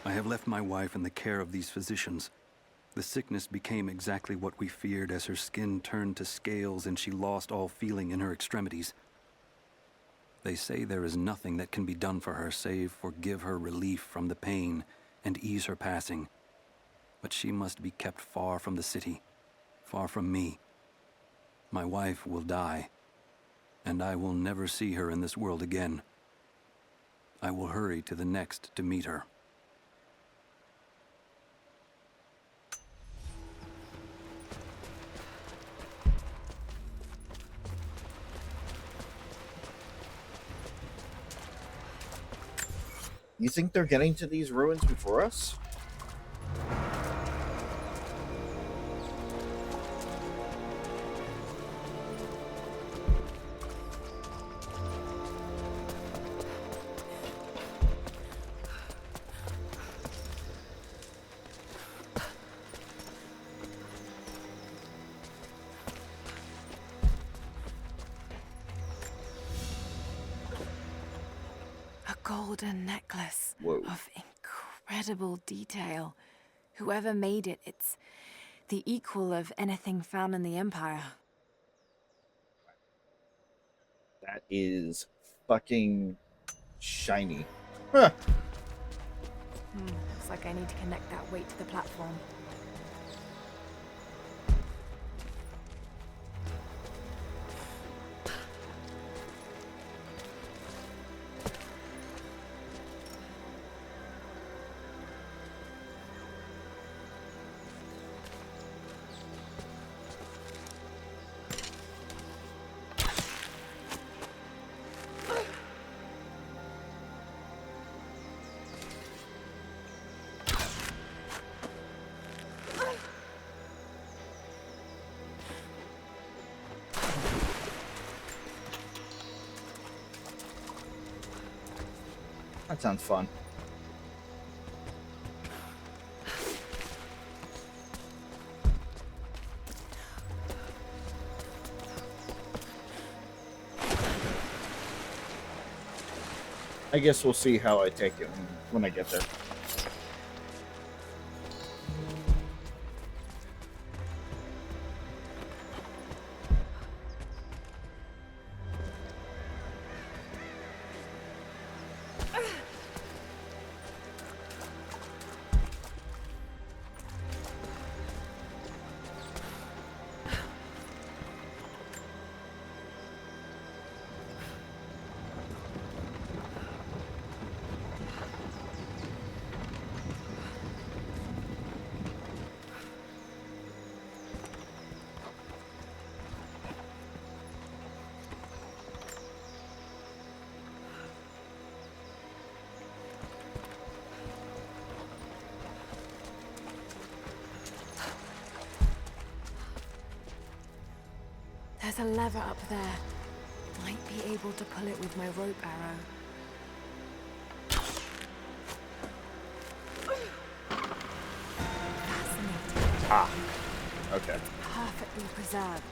I have left my wife in the care of these physicians. The sickness became exactly what we feared as her skin turned to scales and she lost all feeling in her extremities. They say there is nothing that can be done for her save for give her relief from the pain and ease her passing. But she must be kept far from the city, far from me. My wife will die, and I will never see her in this world again. I will hurry to the next to meet her. You think they're getting to these ruins before us? A golden necklace. Whoa. Of incredible detail. Whoever made it, it's the equal of anything found in the Empire. That is fucking shiny. Huh. Looks like I need to connect that weight to the platform. That sounds fun. I guess we'll see how I take it when I get there. There's a lever up there. Might be able to pull it with my rope arrow. Fascinating. Ah. Okay. Perfectly preserved.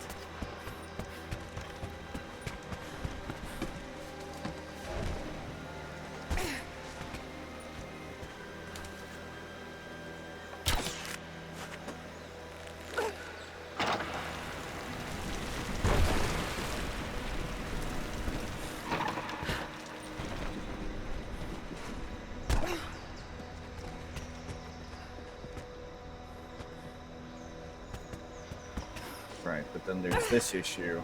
Right, but then there's this issue.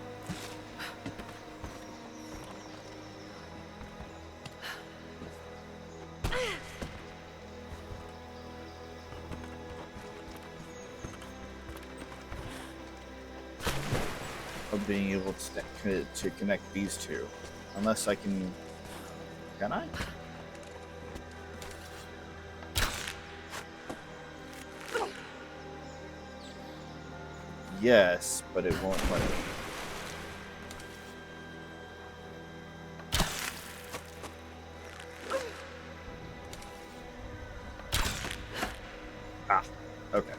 Of being able to connect these two. Unless I can... Can I? Yes, but it won't let me. Ah, okay.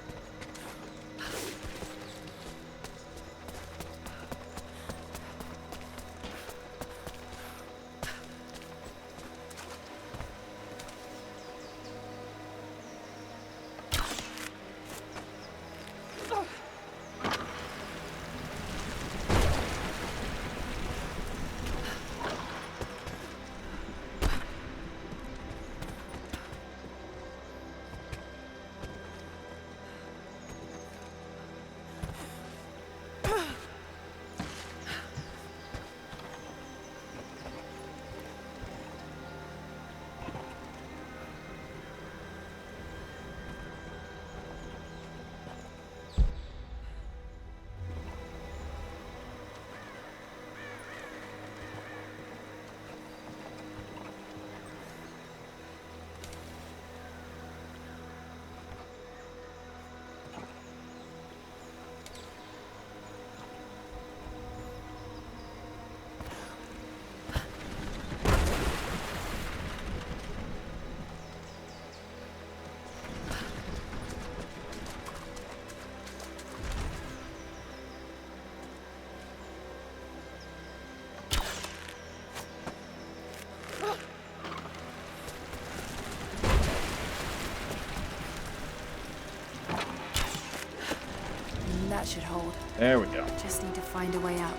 That should hold. There we go. Just need to find a way up.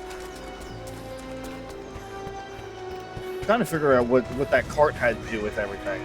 Trying to figure out what that cart had to do with everything.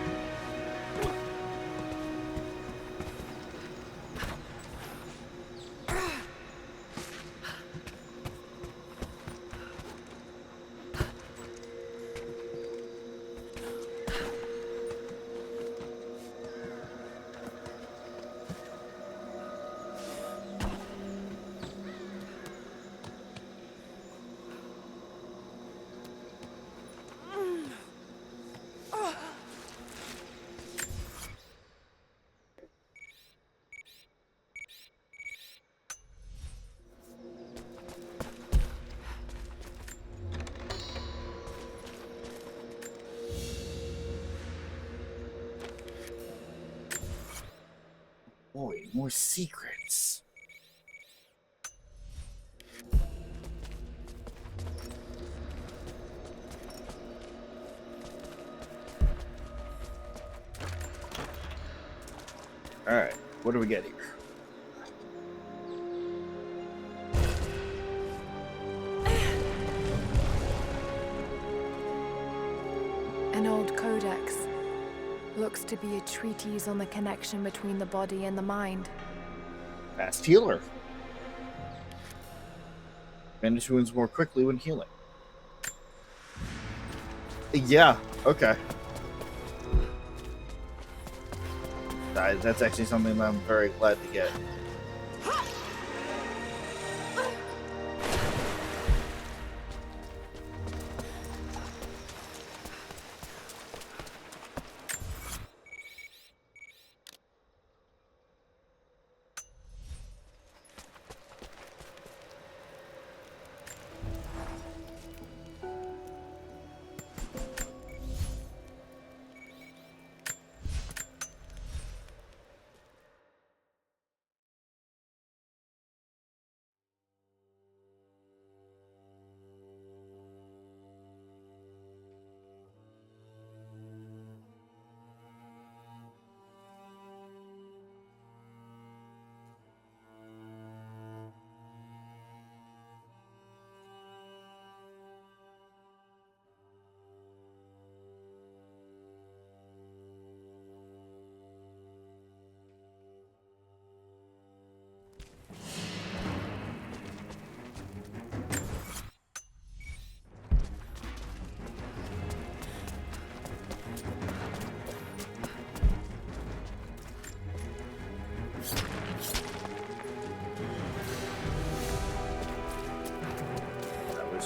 Boy, more secrets. Alright, what do we get here? An old codex. Looks to be a treatise on the connection between the body and the mind. Fast healer. Bandage wounds more quickly when healing. Yeah, okay. That's actually something that I'm very glad to get.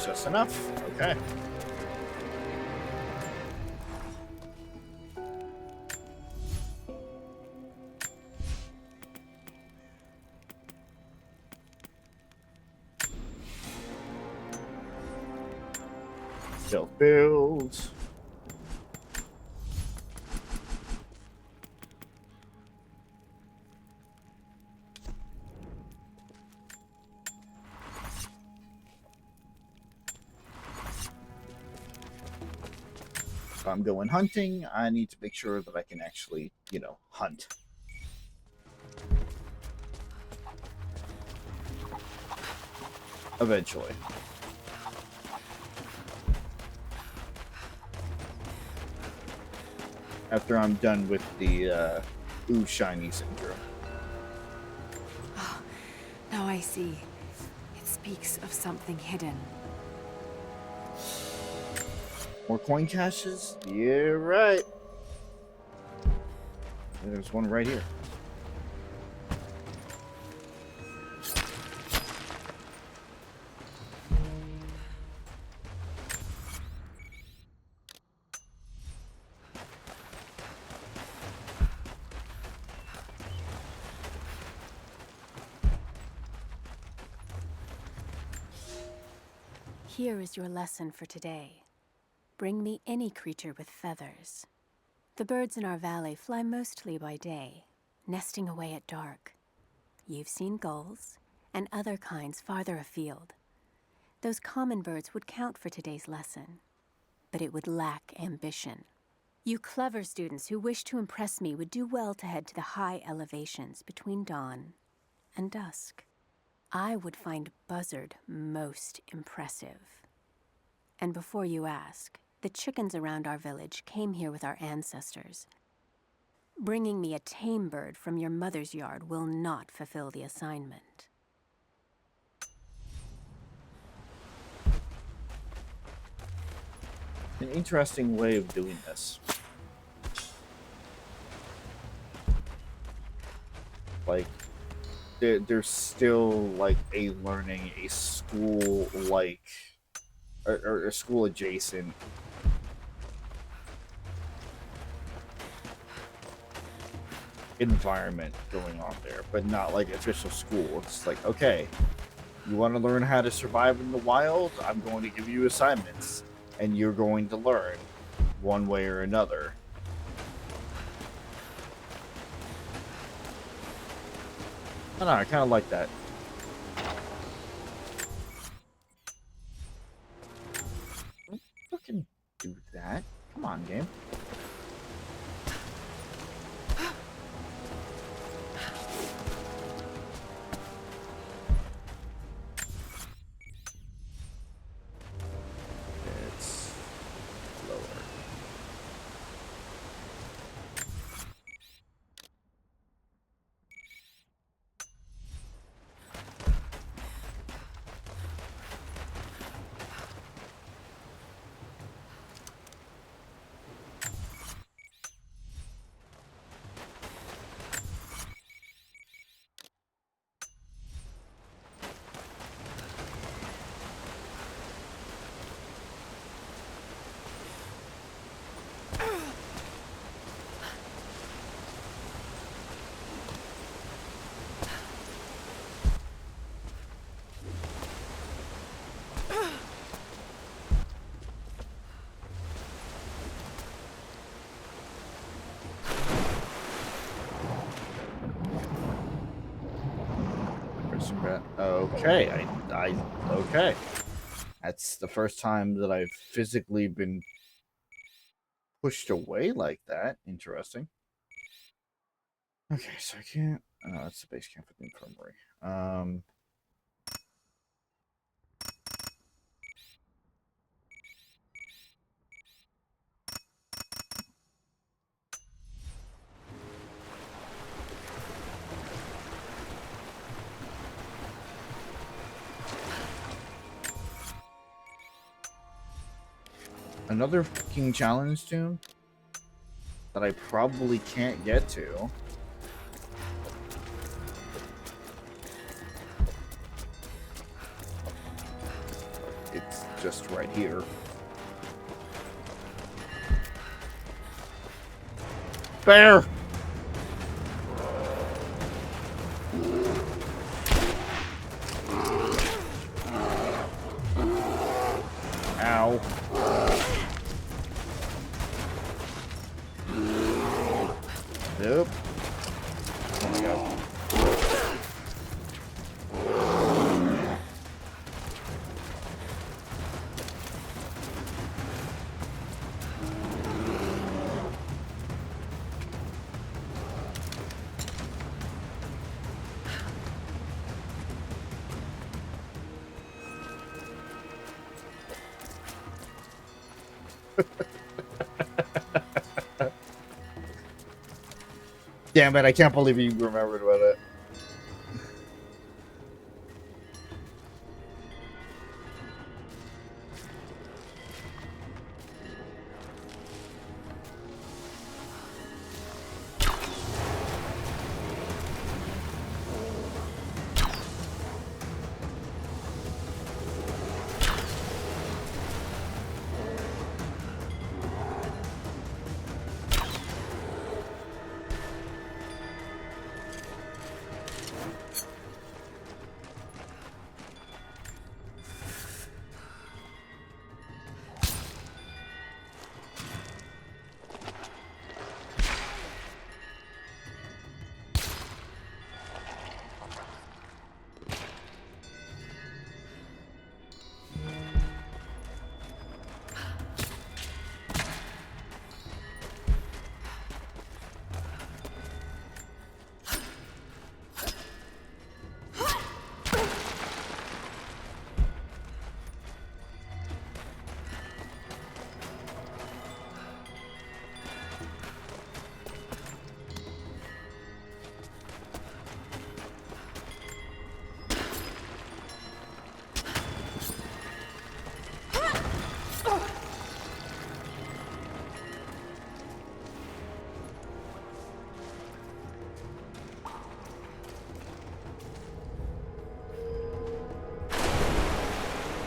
Just enough. Okay. Still build. If I'm going hunting, I need to make sure that I can actually, you know, hunt. Eventually. After I'm done with the ooh shiny syndrome. Oh, now I see. It speaks of something hidden. More coin caches? Yeah, right. There's one right here. Here is your lesson for today. Bring me any creature with feathers. The birds in our valley fly mostly by day, nesting away at dark. You've seen gulls and other kinds farther afield. Those common birds would count for today's lesson, but it would lack ambition. You clever students who wish to impress me would do well to head to the high elevations between dawn and dusk. I would find Buzzard most impressive. And before you ask, the chickens around our village came here with our ancestors. Bringing me a tame bird from your mother's yard will not fulfill the assignment. An interesting way of doing this. Like, there's still like a learning, a school like, or a school adjacent environment going on there, but not like official school. It's like, okay, you want to learn how to survive in the wild? I'm going to give you assignments, and you're going to learn one way or another. I don't know, I kind of like that. Don't fucking do that. Come on, game. It's lower. Okay, okay. That's the first time that I've physically been pushed away like that. Interesting. Okay, so I can't. Oh, that's the base camp for the infirmary. Another fucking challenge tomb that I probably can't get to. It's just right here. Bear! Ow. Nope. Oh my god. Damn it, I can't believe you remembered with it.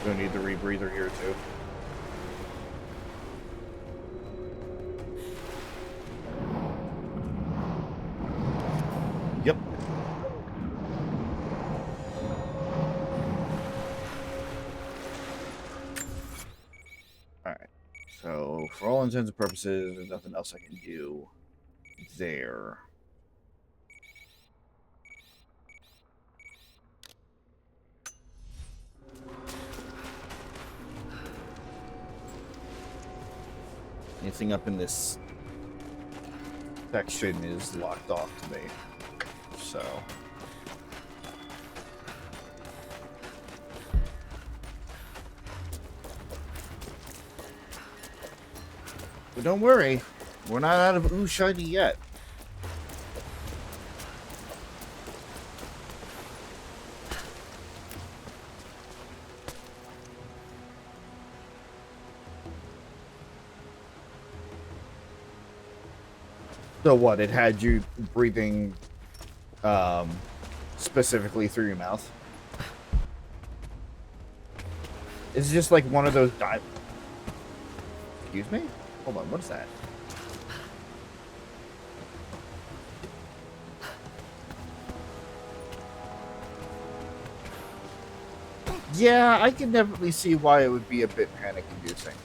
Gonna need the rebreather here too. Yep. Alright. So, for all intents and purposes, there's nothing else I can do there. Anything up in this section is locked off to me. So. But don't worry, we're not out of Ooh Shiny yet. So what, it had you breathing specifically through your mouth? It's just like one of those Excuse me? Hold on, what is that? Yeah, I can definitely see why it would be a bit panic-inducing.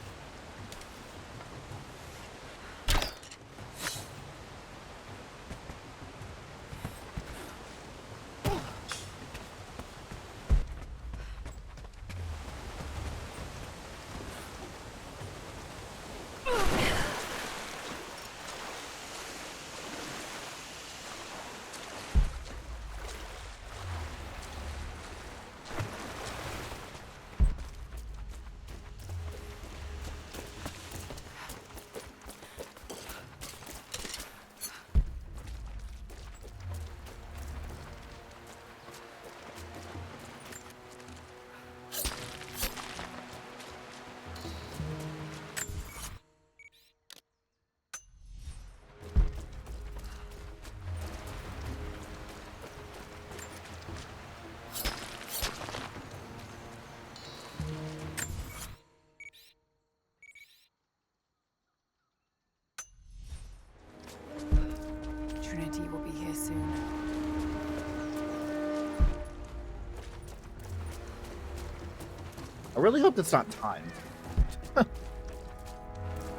City will be here soon. I really hope that's not timed.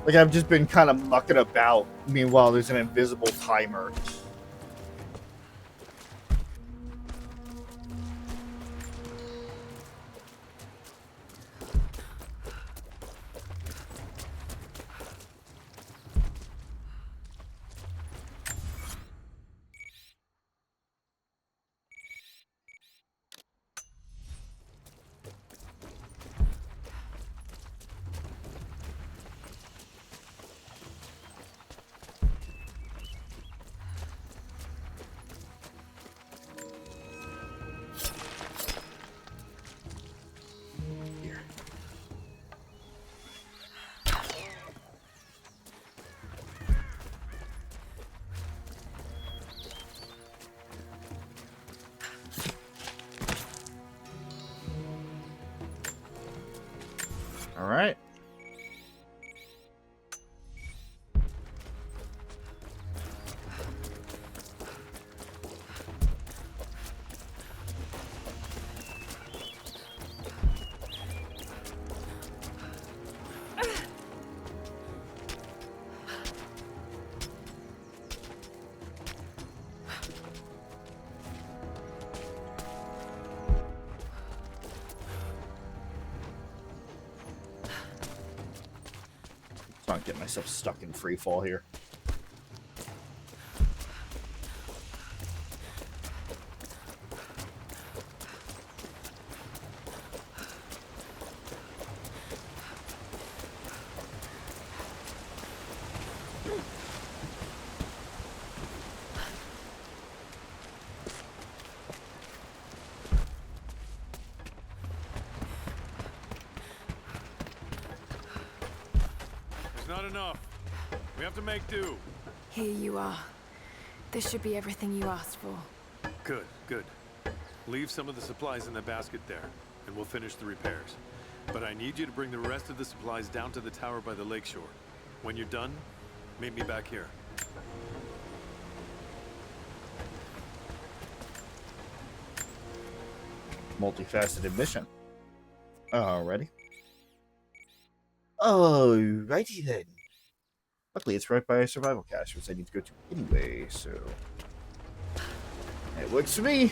Like, I've just been kind of mucking about. Meanwhile, there's an invisible timer. All right. Not get myself stuck in free fall here. Not enough. We have to make do. Here you are. This should be everything you asked for. Good, good. Leave some of the supplies in the basket there, and we'll finish the repairs. But I need you to bring the rest of the supplies down to the tower by the lakeshore. When you're done, meet me back here. Multifaceted mission. Alrighty. Alrighty then. Luckily, it's right by a survival cache, which I need to go to anyway, so it works for me.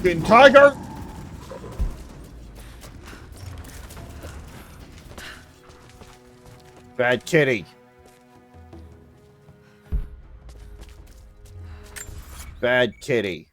Fucking tiger! Bad kitty. Bad kitty.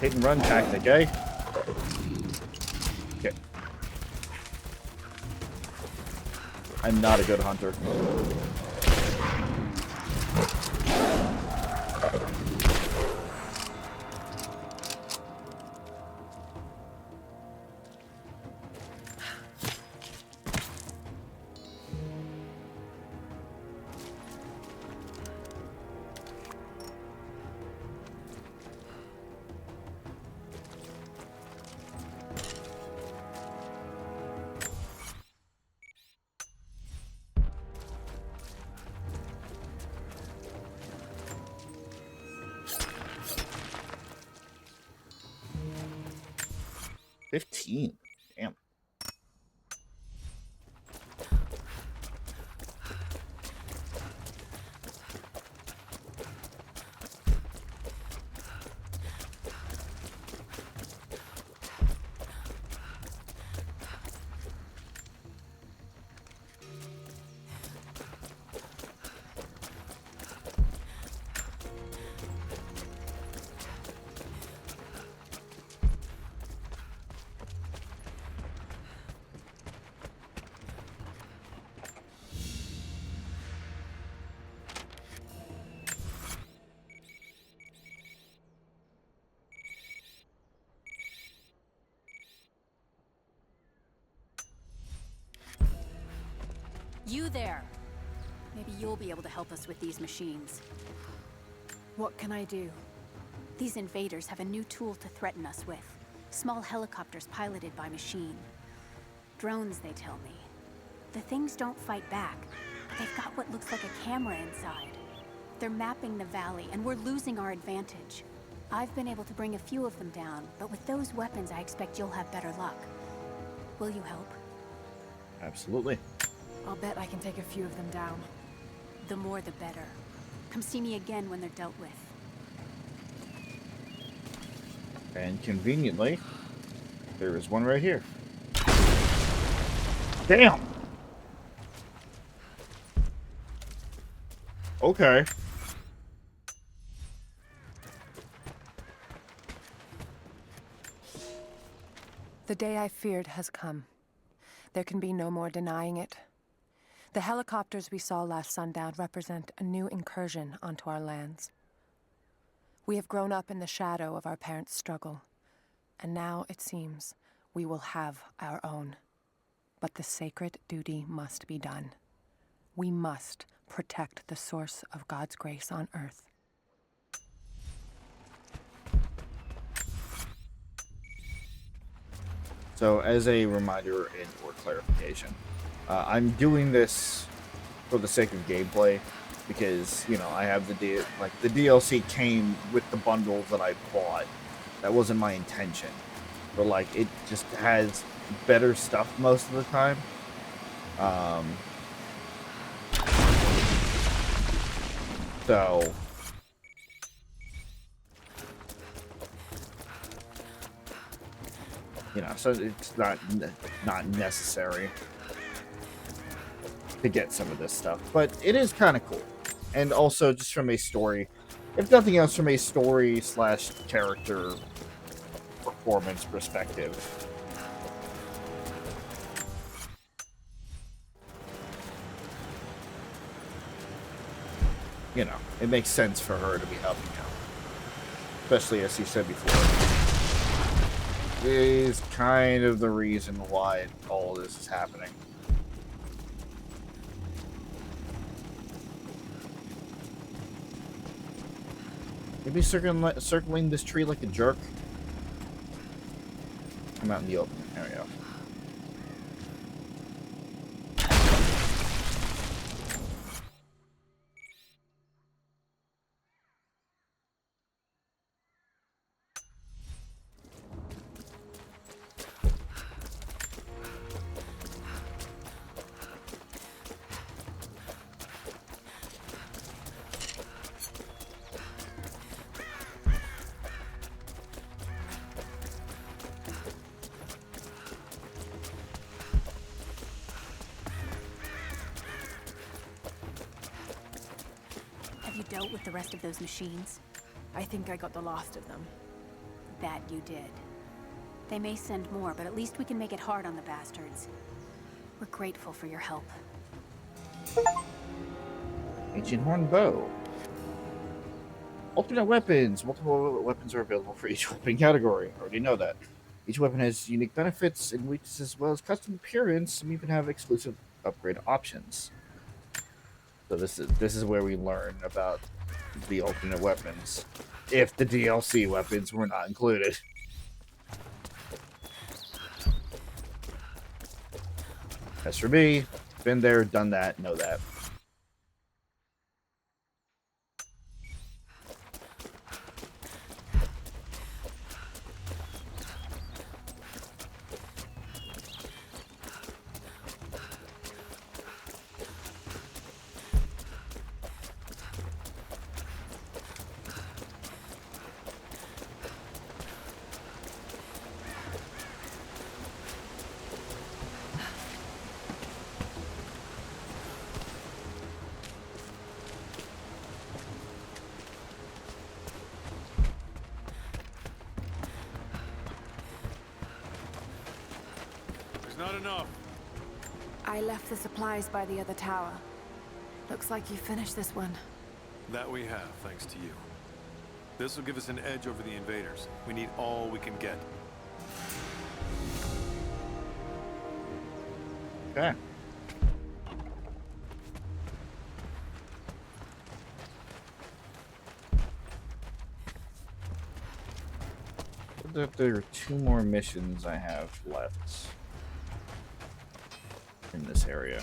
Hit and run tactic, eh? Okay. I'm not a good hunter. $15. Damn. You there! Maybe you'll be able to help us with these machines. What can I do? These invaders have a new tool to threaten us with. Small helicopters piloted by machine. Drones, they tell me. The things don't fight back, but they've got what looks like a camera inside. They're mapping the valley, and we're losing our advantage. I've been able to bring a few of them down, but with those weapons, I expect you'll have better luck. Will you help? Absolutely. I'll bet I can take a few of them down. The more the better. Come see me again when they're dealt with. And conveniently, there is one right here. Damn! Okay. The day I feared has come. There can be no more denying it. The helicopters we saw last sundown represent a new incursion onto our lands. We have grown up in the shadow of our parents' struggle, and now, it seems, we will have our own. But the sacred duty must be done. We must protect the source of God's grace on earth. So, as a reminder and or clarification, I'm doing this for the sake of gameplay because, you know, I have the DLC came with the bundles that I bought. That wasn't my intention, but like it just has better stuff most of the time. So. You know, so it's not necessary to get some of this stuff, but it is kind of cool. And also just from a story, if nothing else, from a story / character performance perspective. You know, it makes sense for her to be helping out. Especially as he said before. Is kind of the reason why all this is happening. Maybe circling this tree like a jerk. I'm out in the open area. Dealt with the rest of those machines? I think I got the last of them. That you did. They may send more, but at least we can make it hard on the bastards. We're grateful for your help. Ancient Horn Bow. Alternate weapons. Multiple weapons are available for each weapon category. I already know that. Each weapon has unique benefits and weaknesses as well as custom appearance, and even have exclusive upgrade options. So this is where we learn about the alternate weapons. If the DLC weapons were not included. As for me, been there, done that, know that. Not enough. I left the supplies by the other tower. Looks like you finished this one. That we have, thanks to you. This will give us an edge over the invaders. We need all we can get. Okay. There are 2 more missions I have left in this area.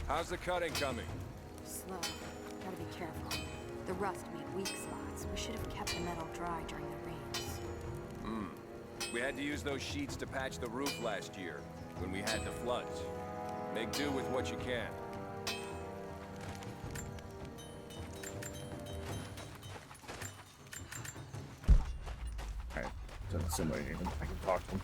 How's the cutting coming? Slow. Gotta be careful. The rust made weak spots. We should have kept the metal dry during the rains. We had to use those sheets to patch the roof last year, when we had the floods. Make do with what you can. Alright, doesn't seem like I can talk to him.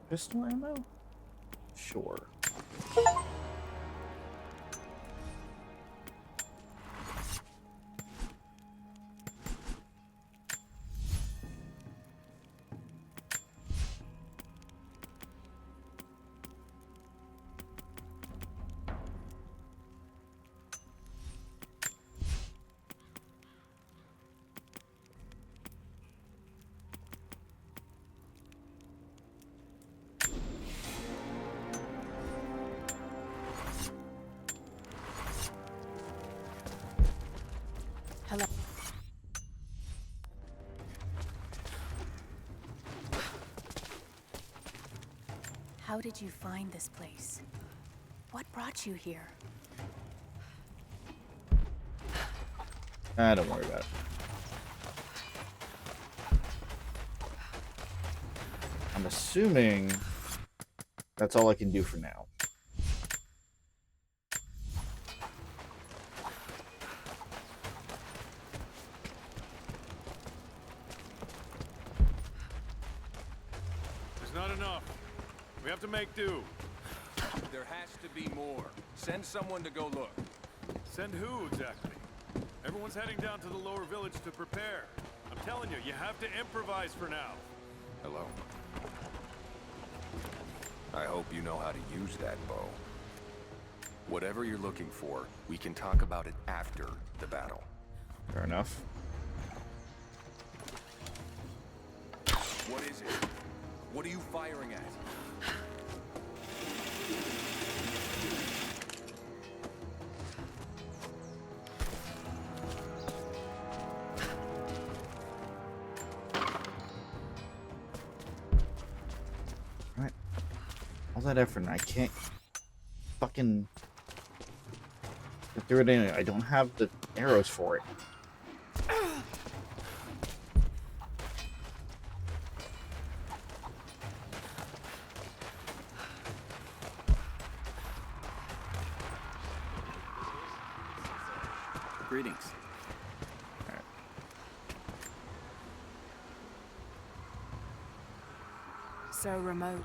Pistol ammo? Sure. Hello. How did you find this place? What brought you here? Don't worry about it. I'm assuming that's all I can do for now. There's not enough. We have to make do. There has to be more. Send someone to go look. Send who, exactly? Everyone's heading down to the lower village to prepare. I'm telling you, you have to improvise for now. Hello. I hope you know how to use that bow. Whatever you're looking for, we can talk about it after the battle. Fair enough. What is it? What are you firing at? Right. All that effort and I can't fucking get through it anyway. I don't have the arrows for it. Greetings. So remote,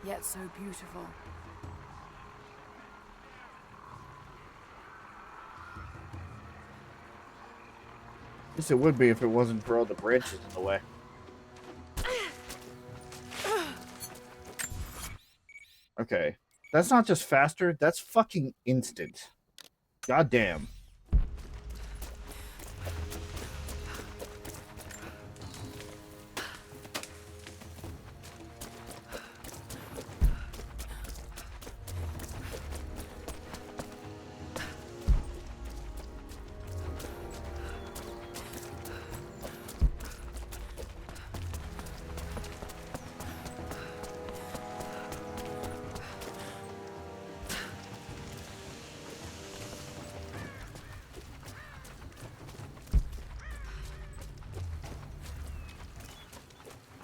yet so beautiful. Yes, it would be if it wasn't for all the branches in the way. Okay. That's not just faster, that's fucking instant. Goddamn.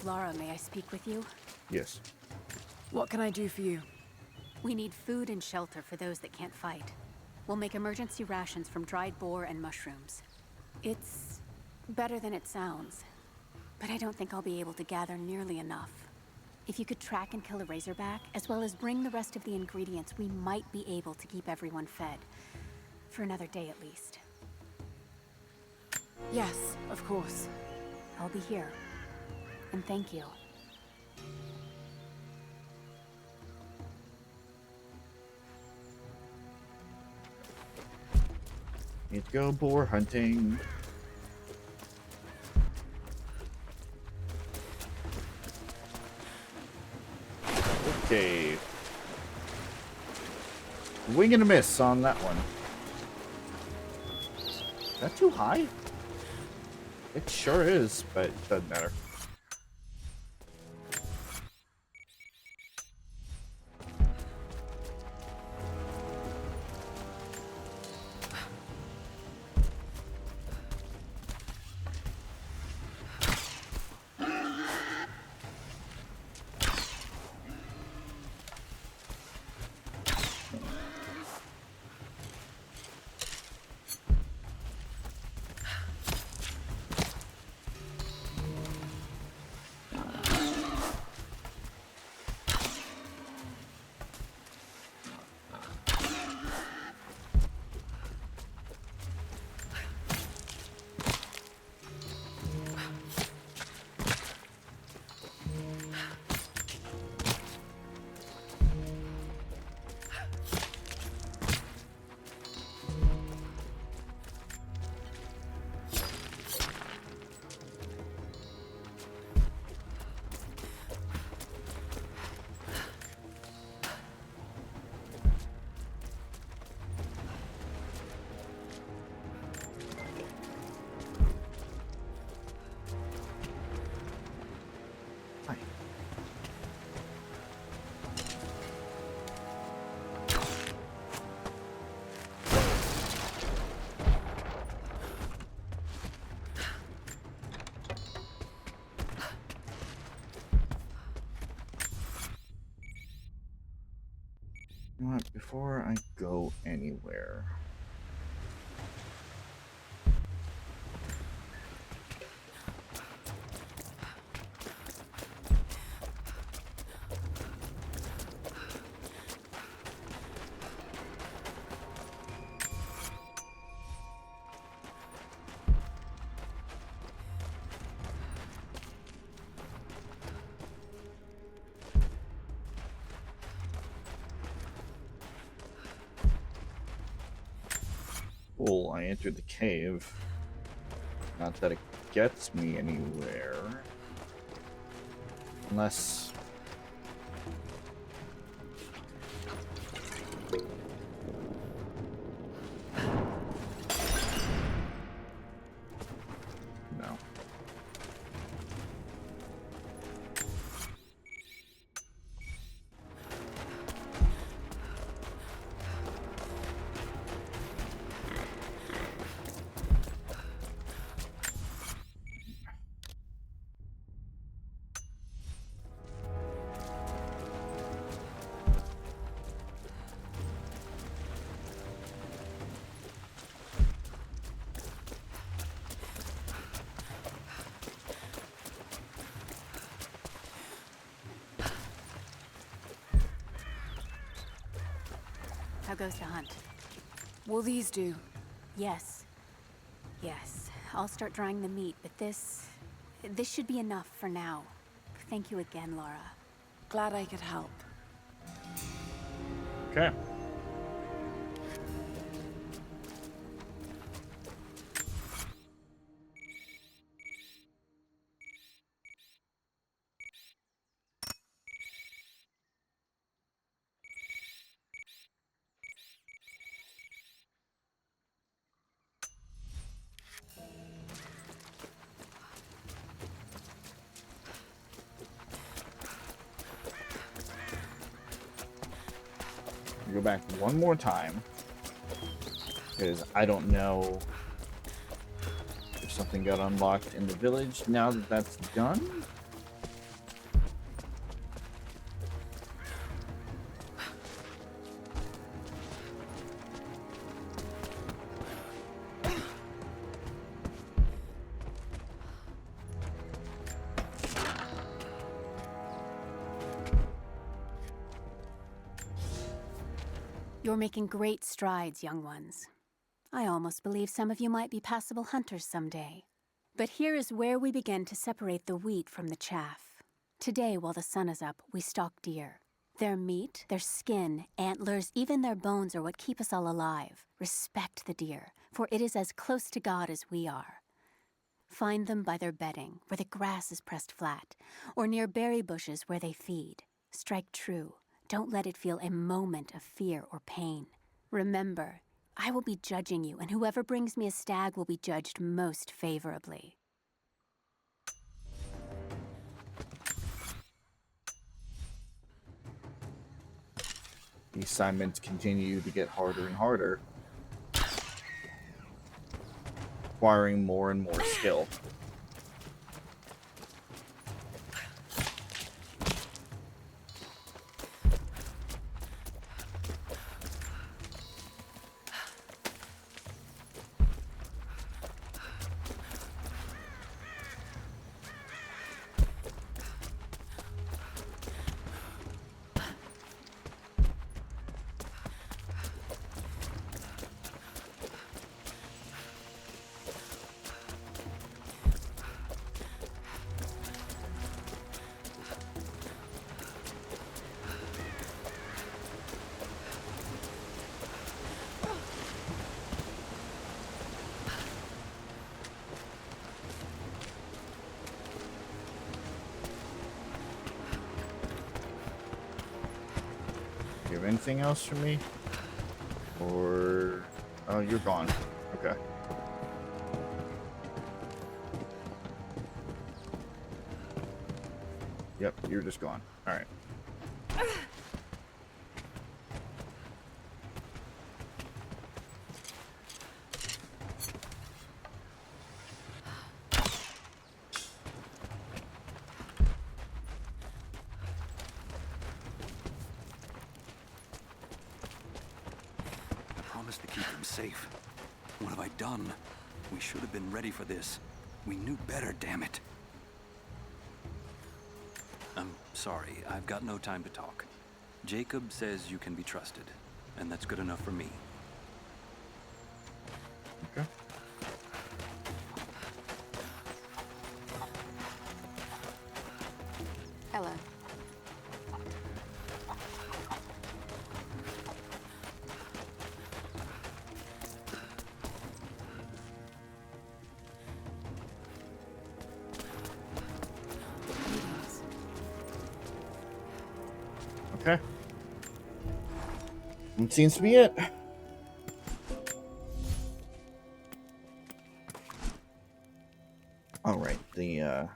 Lara, may I speak with you? Yes. What can I do for you? We need food and shelter for those that can't fight. We'll make emergency rations from dried boar and mushrooms. It's better than it sounds, but I don't think I'll be able to gather nearly enough. If you could track and kill a razorback, as well as bring the rest of the ingredients, we might be able to keep everyone fed. For another day at least. Yes, of course. I'll be here. And thank you. Need to go boar hunting. Okay. Wing and a miss on that one. Is that too high? It sure is, but it doesn't matter. You know what, before I go anywhere. Cool, I entered the cave. Not that it gets me anywhere. Unless... No. How goes the hunt? Will these do? Yes. Yes. I'll start drying the meat, but this should be enough for now. Thank you again, Laura. Glad I could help. Okay. Go back one more time, because I don't know if something got unlocked in the village now that that's done. You're making great strides, young ones. I almost believe some of you might be passable hunters someday. But here is where we begin to separate the wheat from the chaff. Today, while the sun is up, we stalk deer. Their meat, their skin, antlers, even their bones are what keep us all alive. Respect the deer, for it is as close to God as we are. Find them by their bedding, where the grass is pressed flat, or near berry bushes where they feed. Strike true. Don't let it feel a moment of fear or pain. Remember, I will be judging you, and whoever brings me a stag will be judged most favorably. The assignments continue to get harder and harder, requiring more and more skill. Do you have anything else for me? Or... oh, you're gone. Okay. Yep, you're just gone. Alright. Promised to keep them safe. What have I done? We should have been ready for this. We knew better, damn it. I'm sorry, I've got no time to talk. Jacob says you can be trusted, and that's good enough for me. Okay. Hello. Okay. That seems to be it. All right, the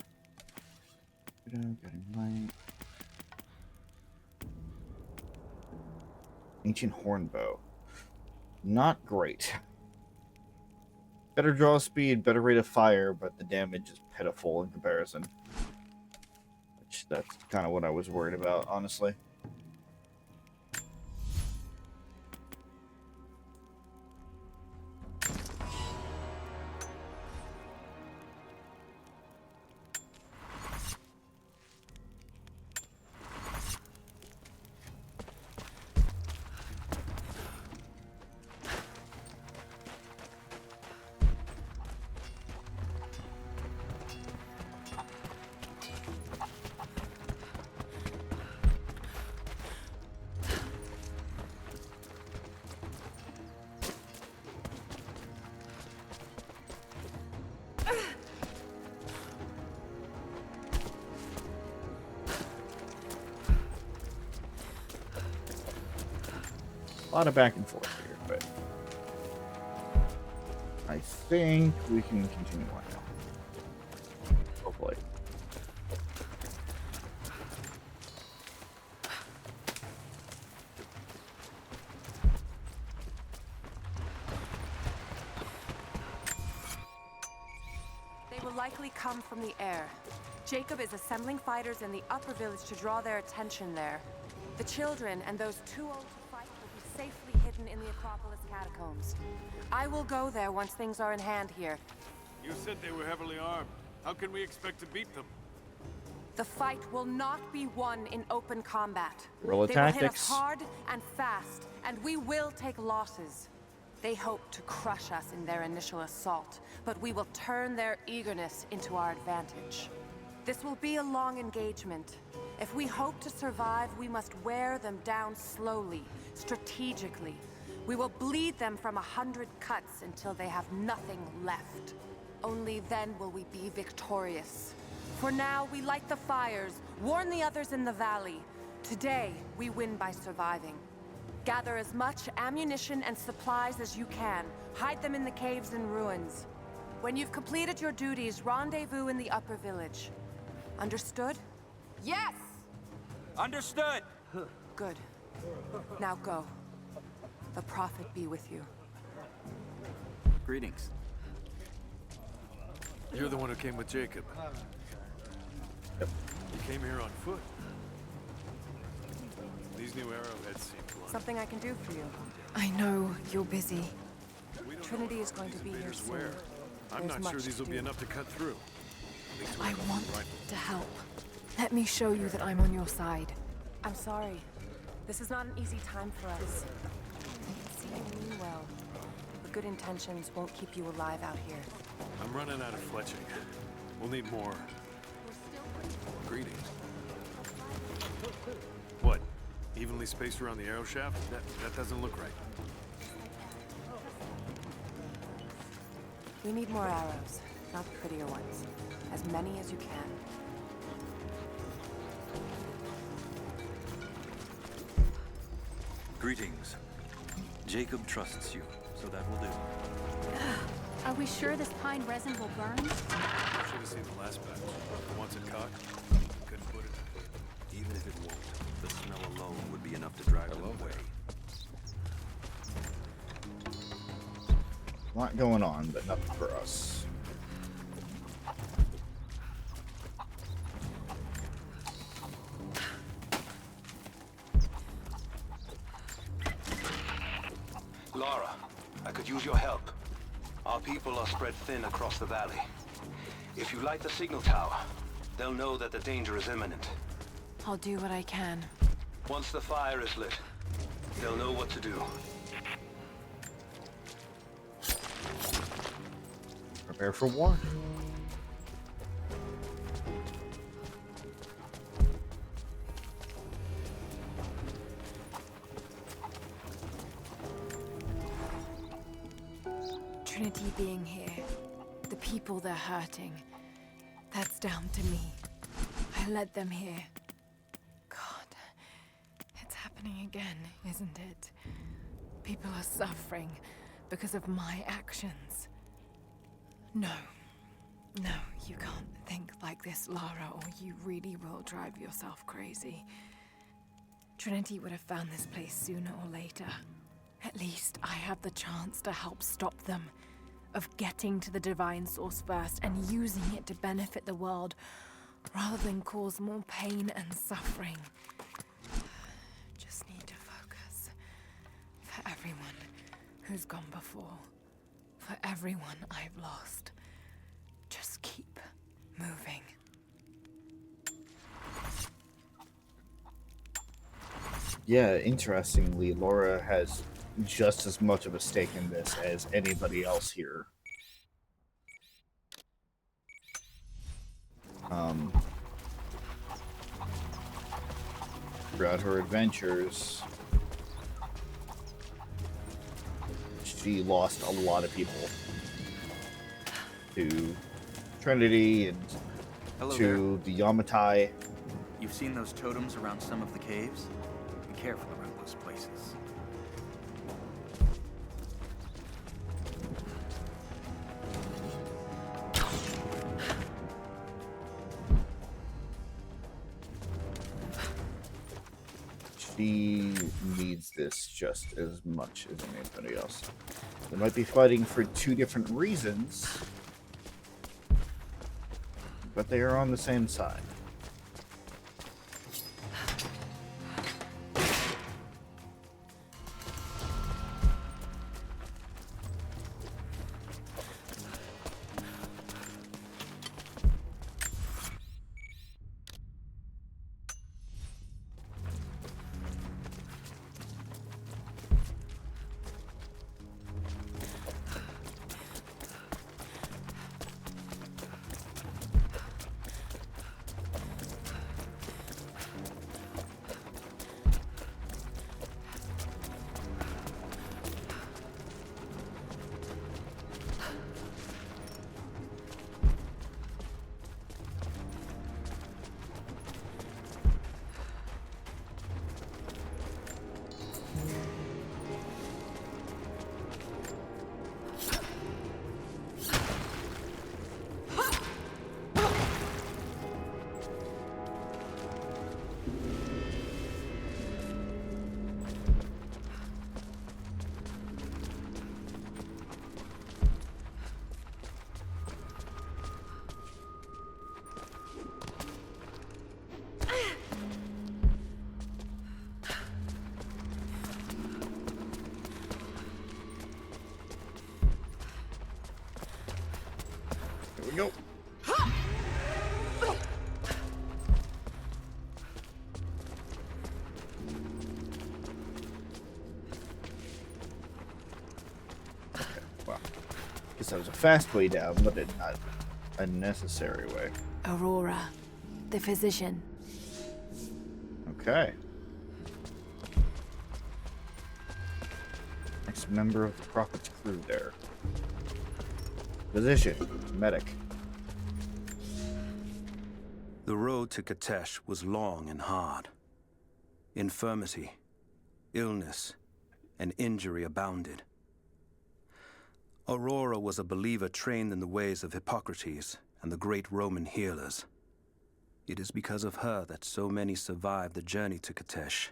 ancient horn bow. Not great. Better draw speed, better rate of fire, but the damage is pitiful in comparison. Which that's kind of what I was worried about, honestly. A lot of back and forth here, but I think we can continue on now. Hopefully. They will likely come from the air. Jacob is assembling fighters in the upper village to draw their attention there. The children and those too old to fight will be safely hidden in the Acropolis catacombs. I will go there once things are in hand here. You said they were heavily armed. How can we expect to beat them? The fight will not be won in open combat. Guerrilla They will hit us tactics. hard and fast, and we will take losses. They hope to crush us in their initial assault, but we will turn their eagerness into our advantage. This will be a long engagement. If we hope to survive, we must wear them down slowly, strategically. We will bleed them from 100 cuts until they have nothing left. Only then will we be victorious. For now, we light the fires, warn the others in the valley. Today, we win by surviving. Gather as much ammunition and supplies as you can. Hide them in the caves and ruins. When you've completed your duties, rendezvous in the upper village. Understood? Yes! Understood! Good. Now go. The Prophet be with you. Greetings. You're the one who came with Jacob. You came here on foot. These new arrowheads seem blunt. Something I can do for you. I know you're busy. Trinity is going to be here soon. I'm There's not sure much these to will be do. enough to cut through. I want to help. Let me show you that I'm on your side. I'm sorry. This is not an easy time for us. I can see you mean well. But good intentions won't keep you alive out here. I'm running out of fletching. We'll need more. Greetings. What? Evenly spaced around the arrow shaft? That doesn't look right. We need more arrows, not prettier ones. As many as you can. Greetings. Jacob trusts you, so that will do. Are we sure this pine resin will burn? Should have seen the last batch. Once it caught, couldn't put it. Even if it won't, the smell alone would be enough to drive them away. A lot going on, but nothing for us. Lara, I could use your help. Our people are spread thin across the valley. If you light the signal tower, they'll know that the danger is imminent. I'll do what I can. Once the fire is lit, they'll know what to do. Prepare for war. Trinity being here, the people they're hurting, that's down to me. I led them here. God, happening again, isn't it? People are suffering because of my actions. No. No, you can't think like this, Lara, or you really will drive yourself crazy. Trinity would have found this place sooner or later. At least I have the chance to help stop them. Of getting to the divine source first and using it to benefit the world, rather than cause more pain and suffering. Just need to focus. For everyone who's gone before. For everyone I've lost. Just keep moving. Yeah, interestingly, Laura has just as much of a stake in this as anybody else here. Throughout her adventures, she lost a lot of people to Trinity and Hello to the Yamatai. You've seen those totems around some of the caves? Be careful around those places. She needs this just as much as anybody else. They might be fighting for two different reasons, but they are on the same side. Nope. Okay, well, guess that was a fast way down, but it's not a necessary way. Aurora, the physician. Okay. Next member of the Prophet's crew there. Physician, medic. The road to Katesh was long and hard. Infirmity, illness, and injury abounded. Aurora was a believer trained in the ways of Hippocrates and the great Roman healers. It is because of her that so many survived the journey to Katesh.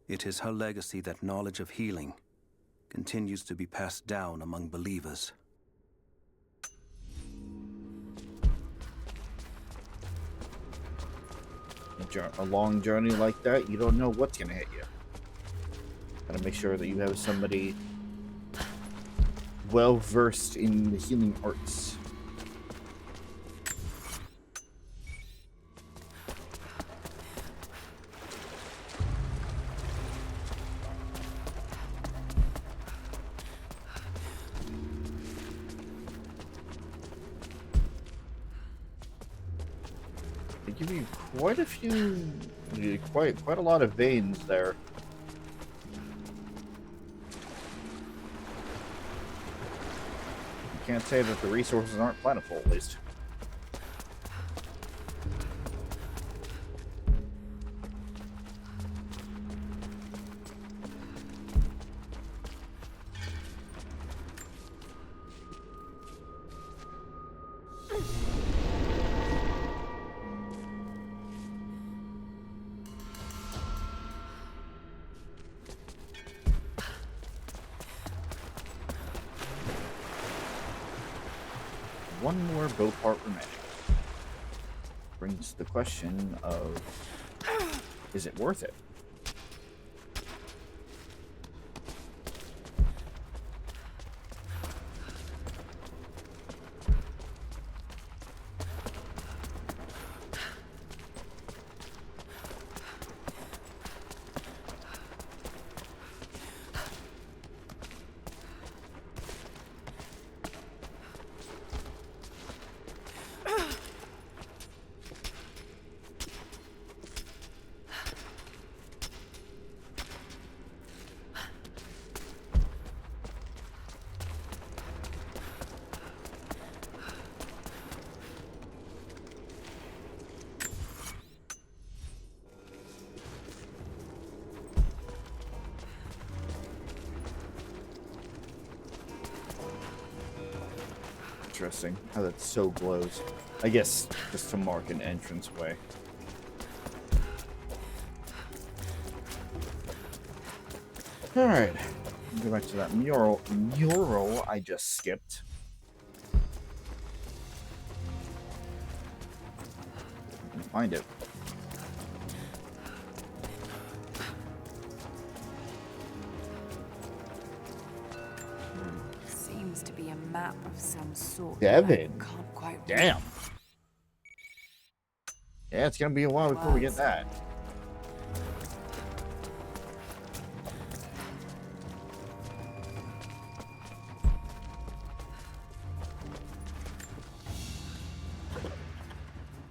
It is her legacy that knowledge of healing continues to be passed down among believers. A long journey like that, you don't know what's gonna hit you. Gotta make sure that you have somebody well versed in the healing arts. They give you quite a few, quite a lot of veins there. You can't say that the resources aren't plentiful, at least. one more boat part remaining. Brings the question of, is it worth it? Interesting how that so glows. I guess just to mark an entranceway. Alright. Go back to that mural I just skipped. Find it. Seems to be a map of some sort. Devin. Can't quite read. Damn. Yeah, it's gonna be a while before we get that.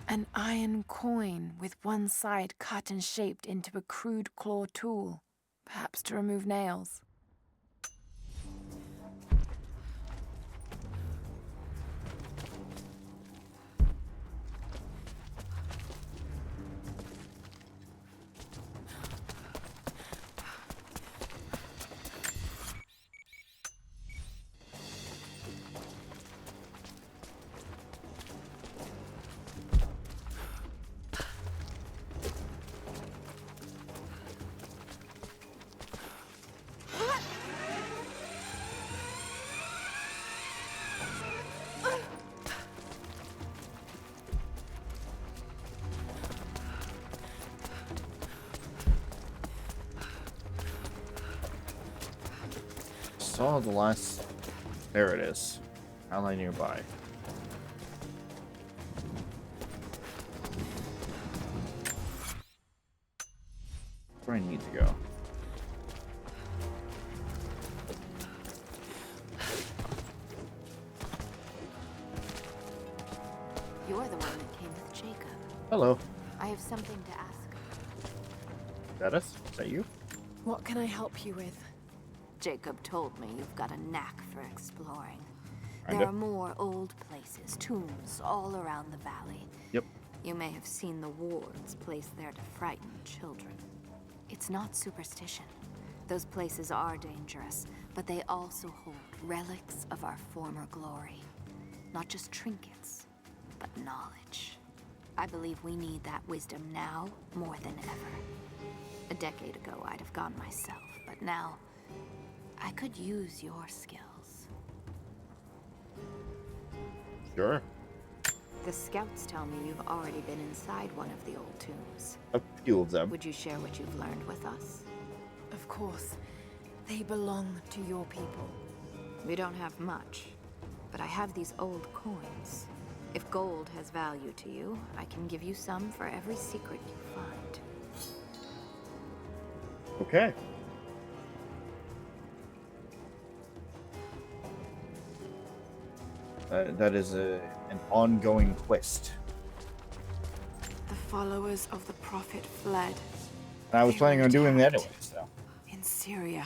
An iron coin with one side cut and shaped into a crude claw tool, perhaps to remove nails. Saw the last. There it is. Ally nearby. Where I need to go. You're the one that came with Jacob. Hello. I have something to ask. Is that us? Is that you? What can I help you with? Jacob told me you've got a knack for exploring. Kinda. There are more old places, tombs, all around the valley. Yep. You may have seen the wards placed there to frighten children. It's not superstition. Those places are dangerous, but they also hold relics of our former glory. Not just trinkets, but knowledge. I believe we need that wisdom now more than ever. A decade ago, I'd have gone myself, but now I could use your skills. Sure. The scouts tell me you've already been inside one of the old tombs. A few of them. Would you share what you've learned with us? Of course. They belong to your people. We don't have much, but I have these old coins. If gold has value to you, I can give you some for every secret you find. Okay. That is an ongoing quest. The followers of the Prophet fled. I was They planning were on doing that attacked anyway, so. in Syria.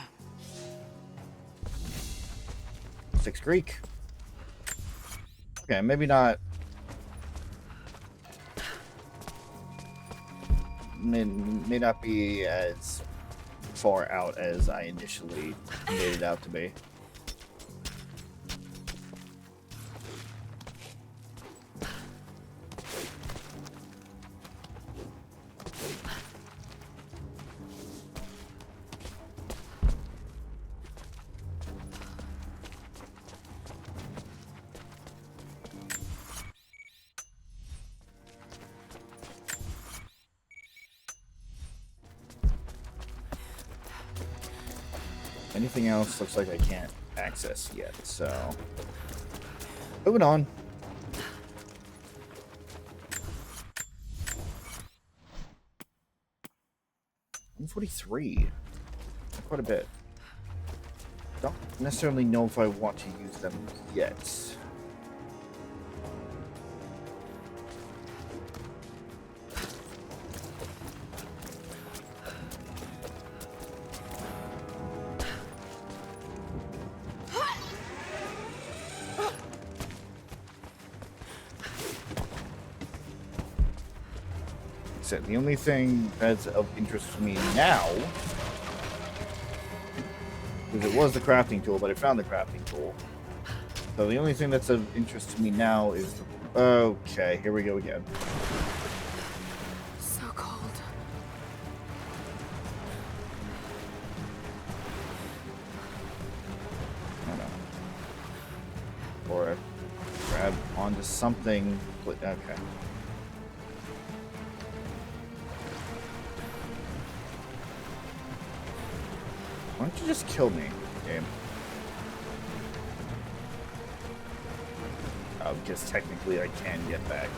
Six Creek. Okay, maybe not. May not be as far out as I initially made it out to be. Anything else looks like I can't access yet, so... Moving on. $143. Quite a bit. Don't necessarily know if I want to use them yet. The only thing that's of interest to me now, because it was the crafting tool, but I found the crafting tool. So the only thing that's of interest to me now is the... Okay, here we go again. So cold. I don't know. Or grab onto something. Okay. Why don't you just kill me, game? Oh, because technically I can get back.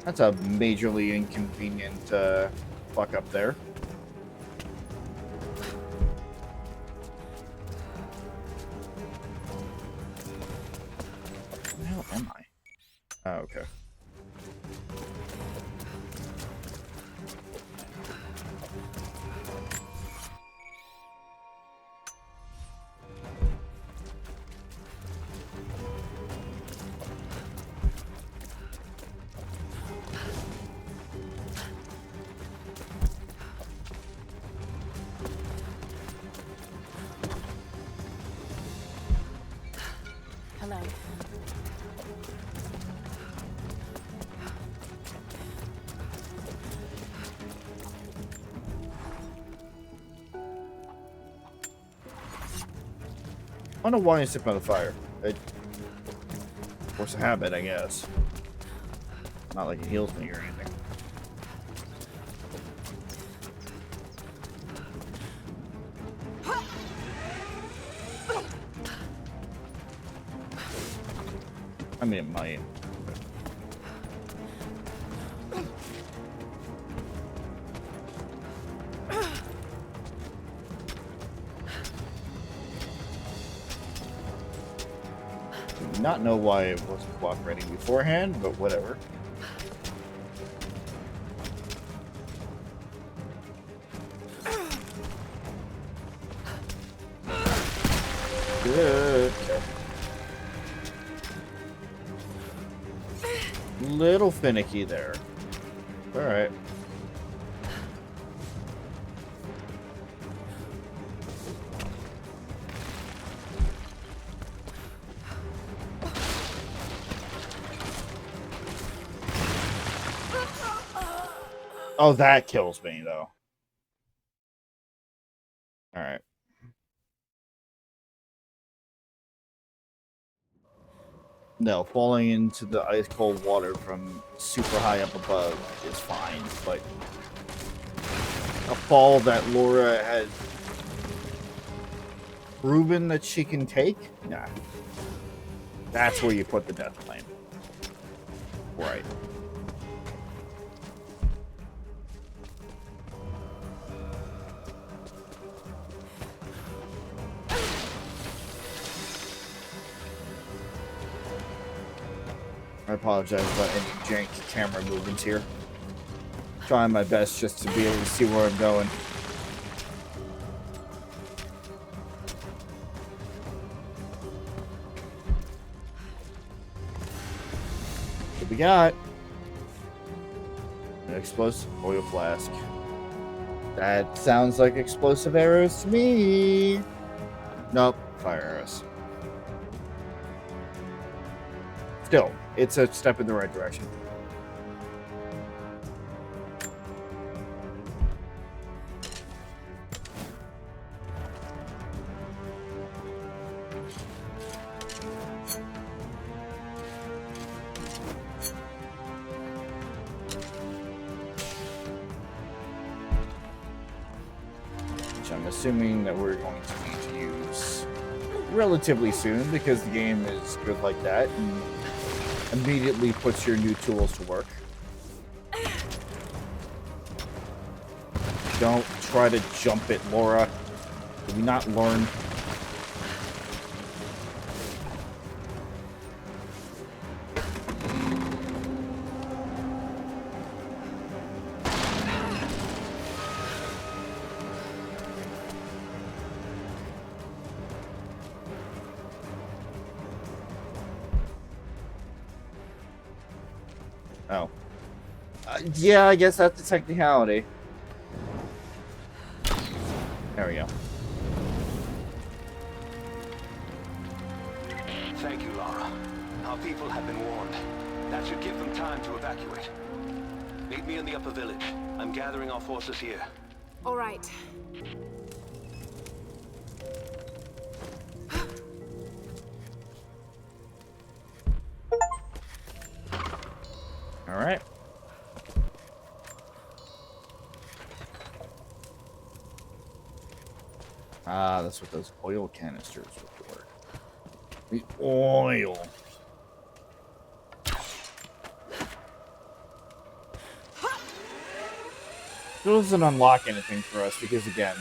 That's a majorly inconvenient fuck up there. Oh, okay. Hello. I don't know why I sip by the fire. Force a habit, I guess. Not like it heals me or anything. I mean, it might. Not know why it wasn't cooperating beforehand, but whatever. Good. Little finicky there. All right. Oh, that kills me, though. All right. No, falling into the ice-cold water from super high up above is fine, but a fall that Laura has proven that she can take? Nah. That's where you put the death claim. Right. I apologize about any jank camera movements here. Trying my best just to be able to see where I'm going. What we got? An explosive oil flask. That sounds like explosive arrows to me. Nope, fire arrows. Still, it's a step in the right direction. I'm assuming that we're going to need to use relatively soon because the game is good like that and immediately puts your new tools to work. Don't try to jump it, Laura. Did we not learn? Oh. Yeah, I guess that's the technicality. There we go. Thank you, Lara. Our people have been warned. That should give them time to evacuate. Meet me in the upper village. I'm gathering our forces here. All right. All right. Ah, that's what those oil canisters were for. The oil. It doesn't unlock anything for us because, again,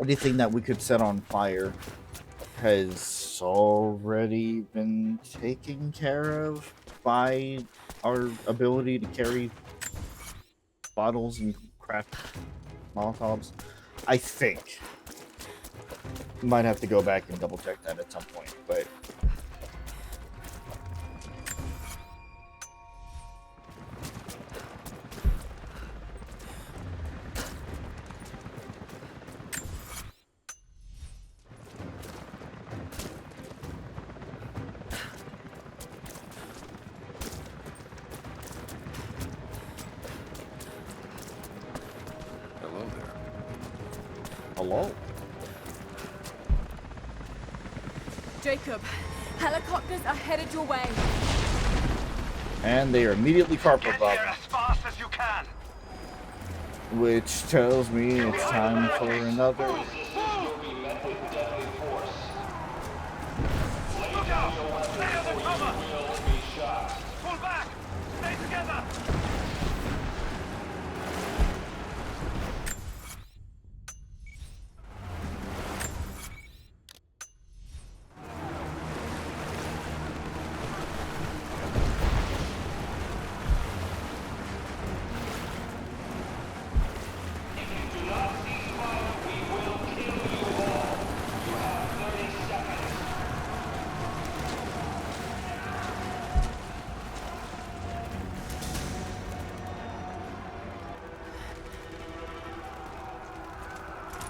anything that we could set on fire has already been taken care of by our ability to carry bottles and craft Molotovs. I think. Might have to go back and double check that at some point, but Hello there. hello. Jacob, helicopters are headed your way. And they are immediately carpet bombing. As fast as you can. Which tells me it's time for another. Look out! Stay under cover! Pull back! Stay together!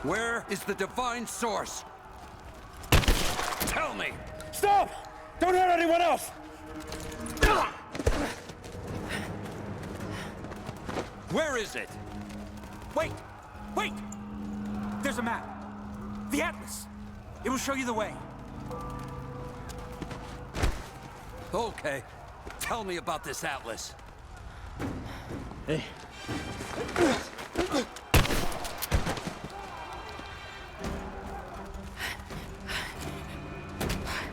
Where is the divine source? Tell me! Stop! Don't hurt anyone else! Where is it? Wait! Wait! There's a map. The Atlas. It will show you the way. Okay. Tell me about this Atlas. Hey.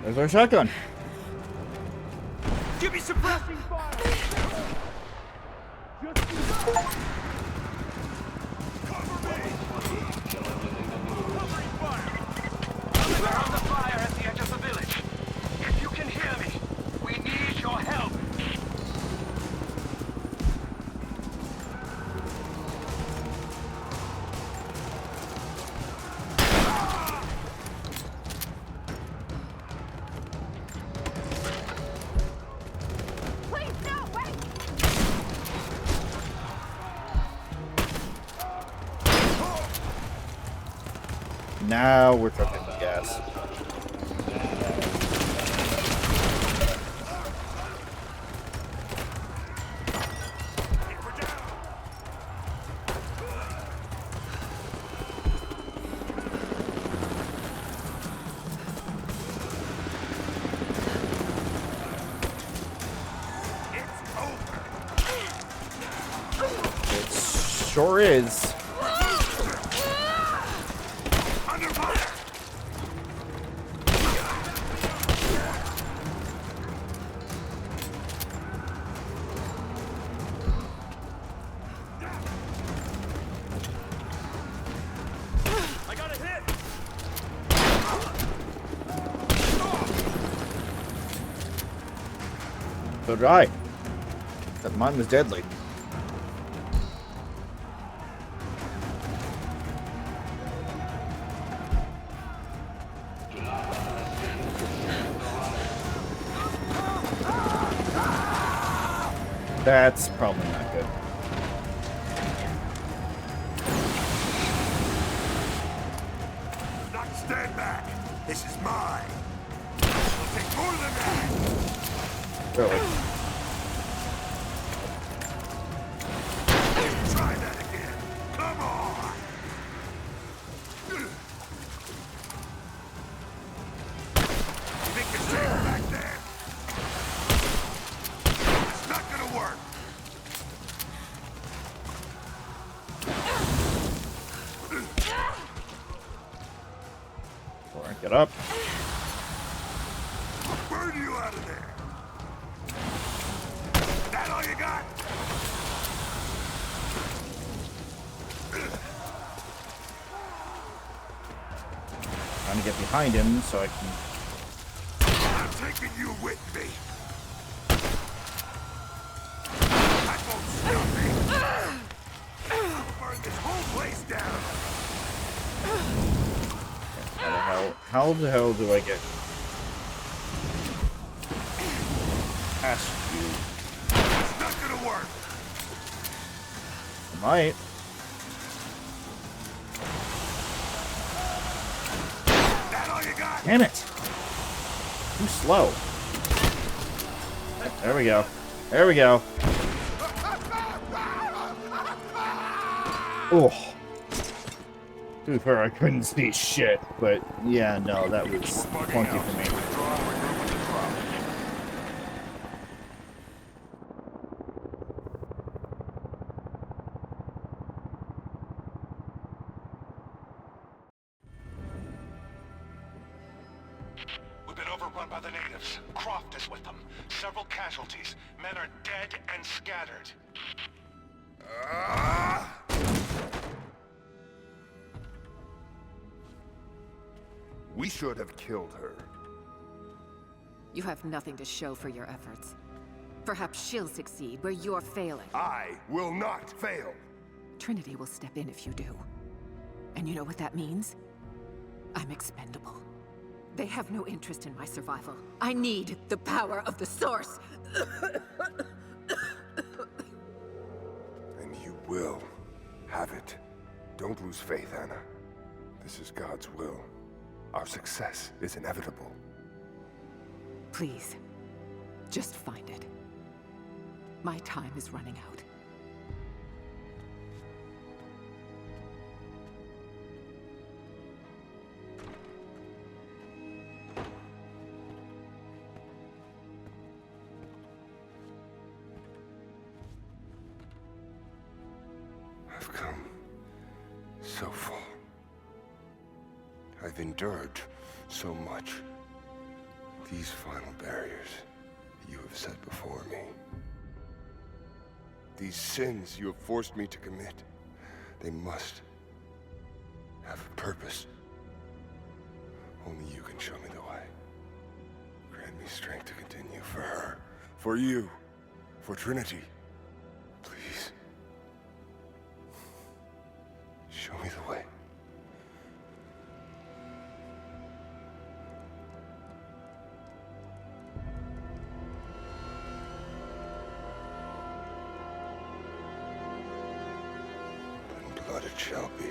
There's our shotgun. Give me suppressing fire! Cover me! Covering fire! We're under fire at the edge of the village. If you can hear me, we need your help. Please, no, wait! Now we're cooking with gas. It sure is. So did I. That mine was deadly. That's probably not good. Not stand back. This is mine. It'll take more than that. Really? Try that again. Come on. Think it's safe back there? It's not gonna work. Rank it up. I'll burn you out of there. That all you got? Trying to get behind him so I can. I'm taking you with me. That won't stop me. I'll burn this whole place down. How the hell do I get past you? It's not gonna work. I might. That all you got? Damn it! Too slow. There we go. There we go. Oh. To be fair, I couldn't see shit, but yeah, no, that was funky for me. We've been overrun by the natives. Croft is with them. Several casualties. Men are dead and scattered. We should have killed her. You have nothing to show for your efforts. Perhaps she'll succeed where you're failing. I will not fail. Trinity will step in if you do. And you know what that means? I'm expendable. They have no interest in my survival. I need the power of the Source! And you will have it. Don't lose faith, Anna. This is God's will. Our success is inevitable. Please, just find it. My time is running out. I've come so far. I've endured so much. These final barriers you have set before me. These sins you have forced me to commit, they must have a purpose. Only you can show me the way. Grant me strength to continue for her, for you, for Trinity. Please. Show me the way. Blood it shall be.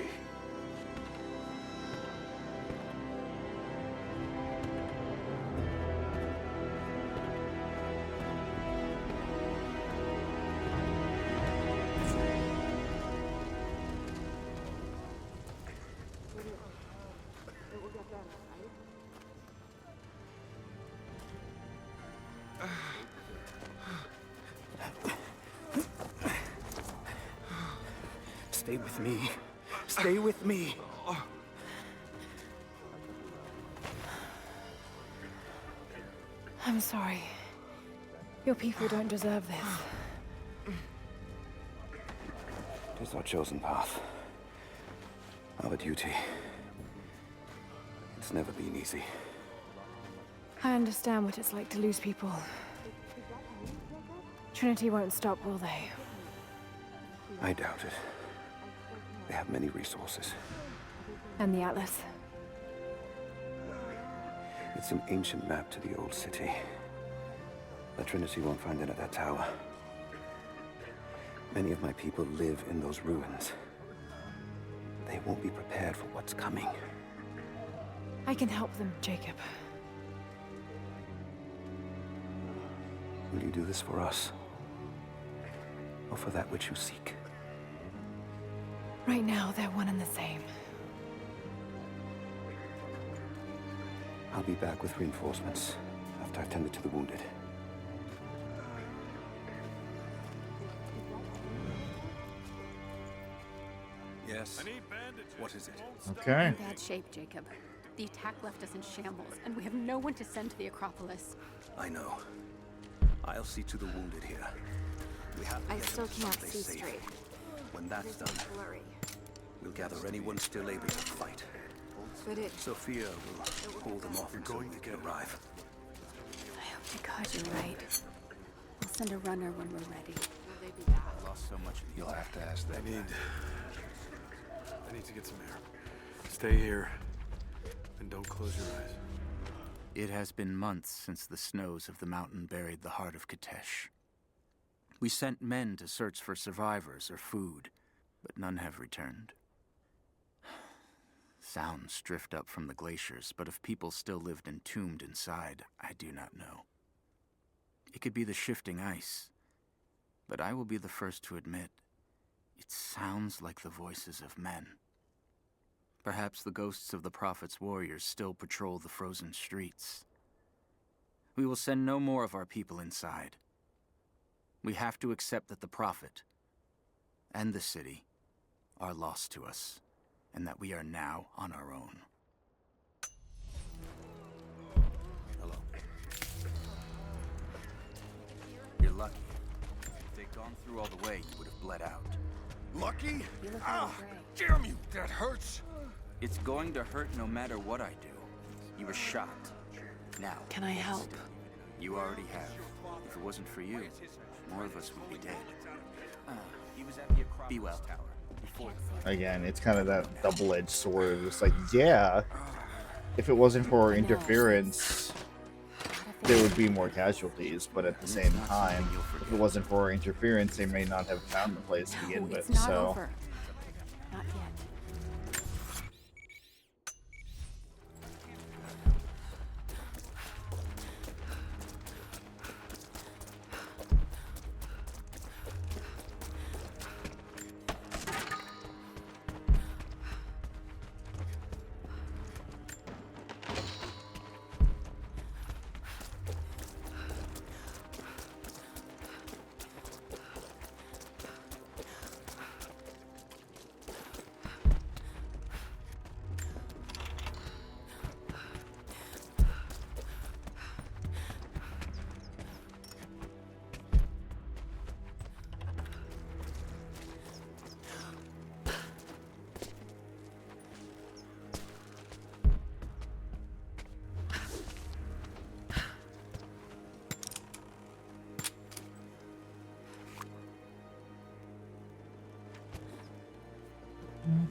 Stay with me. Stay with me. I'm sorry. Your people don't deserve this. It is our chosen path. Our duty. It's never been easy. I understand what it's like to lose people. Trinity won't stop, will they? I doubt it. They have many resources. And the Atlas? It's an ancient map to the old city. The Trinity won't find it at that tower. Many of my people live in those ruins. They won't be prepared for what's coming. I can help them, Jacob. Will you do this for us? Or for that which you seek? Right now, they're one and the same. I'll be back with reinforcements after I've tended to the wounded. Yes. What is it? Okay. In bad shape, Jacob. The attack left us in shambles, and we have no one to send to the Acropolis. I know. I'll see to the wounded here. We have to I get still them can't someplace see safe. straight. When that's done, Everything's blurry. we'll gather anyone still able to fight. But it... Sophia will hold them off until we can arrive. I hope to God you're right. I'll send a runner when we're ready. Will they be back? I lost so much. You'll have to ask them. I need to get some air. Stay here. And don't close your eyes. It has been months since the snows of the mountain buried the heart of Katesh. We sent men to search for survivors or food, but none have returned. Sounds drift up from the glaciers, but if people still lived entombed inside, I do not know. It could be the shifting ice, but I will be the first to admit, it sounds like the voices of men. Perhaps the ghosts of the Prophet's warriors still patrol the frozen streets. We will send no more of our people inside. We have to accept that the Prophet and the city are lost to us, and that we are now on our own. Hello. You're lucky. If they'd gone through all the way, you would have bled out. Lucky? You look Ah, gray. damn you, that hurts. It's going to hurt no matter what I do. You were shot. Now, Can I help? you already have. If it wasn't for you, more of us would be dead. He was at the Acropolis Be well. Tower. Before Again, it's kind of that double-edged sword. It's like, yeah, if it wasn't for interference, there would be more casualties. But at the same time, if it wasn't for interference, they may not have found the place to begin with. It's not So. over. Not yet.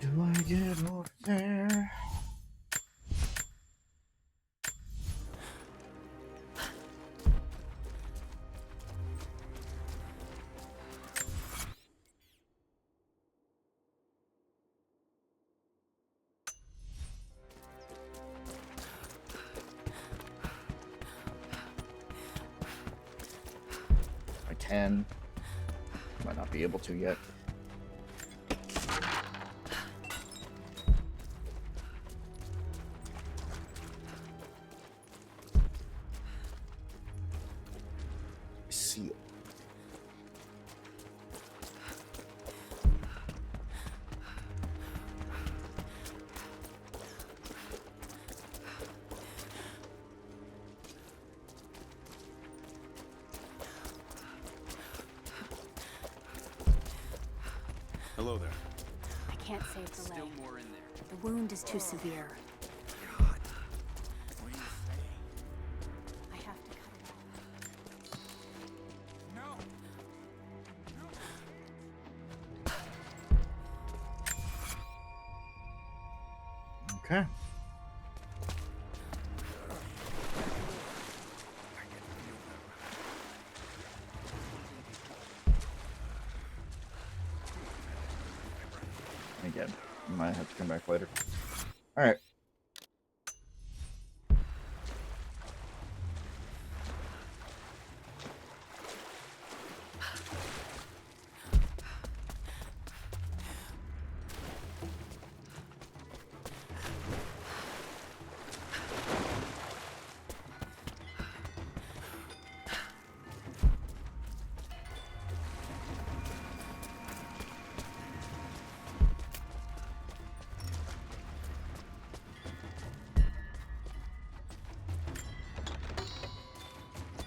Do I get over there? I can. Might not be able to yet. See it. Hello there. I can't save the leg. still more in there. The wound is too severe. God. What do you say? I have to cut it off. No, Okay. Again, might have to come back later. All right.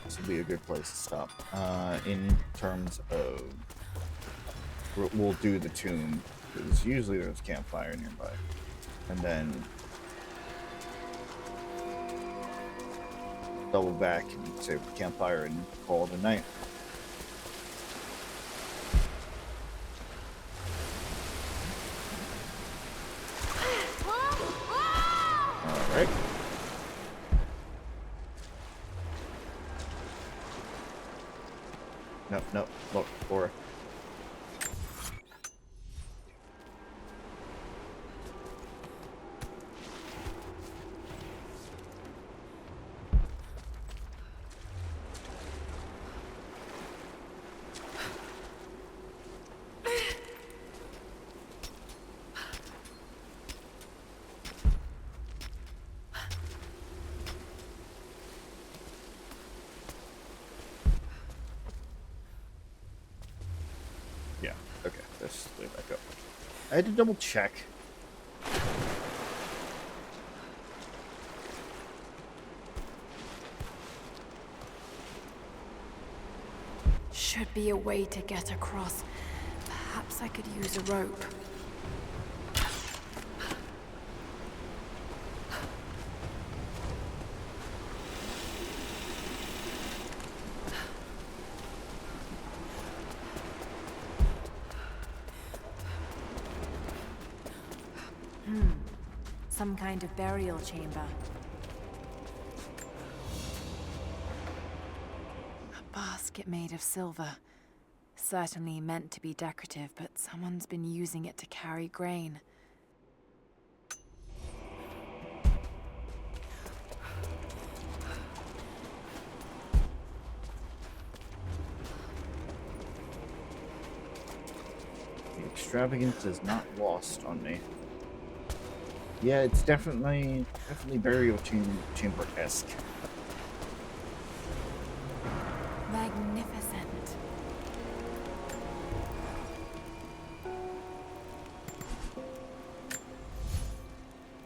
This would be a good place to stop. In terms of, we'll do the tomb because usually there's a campfire nearby, and then double back and save the campfire and call it a night. All right. No, look, Laura. Yeah, okay, let's lay back up. I had to double check. Should be a way to get across. Perhaps I could use a rope. Some kind of burial chamber. A basket made of silver. Certainly meant to be decorative, but someone's been using it to carry grain. The extravagance is not lost on me. Yeah, it's definitely burial chamber-esque. Magnificent.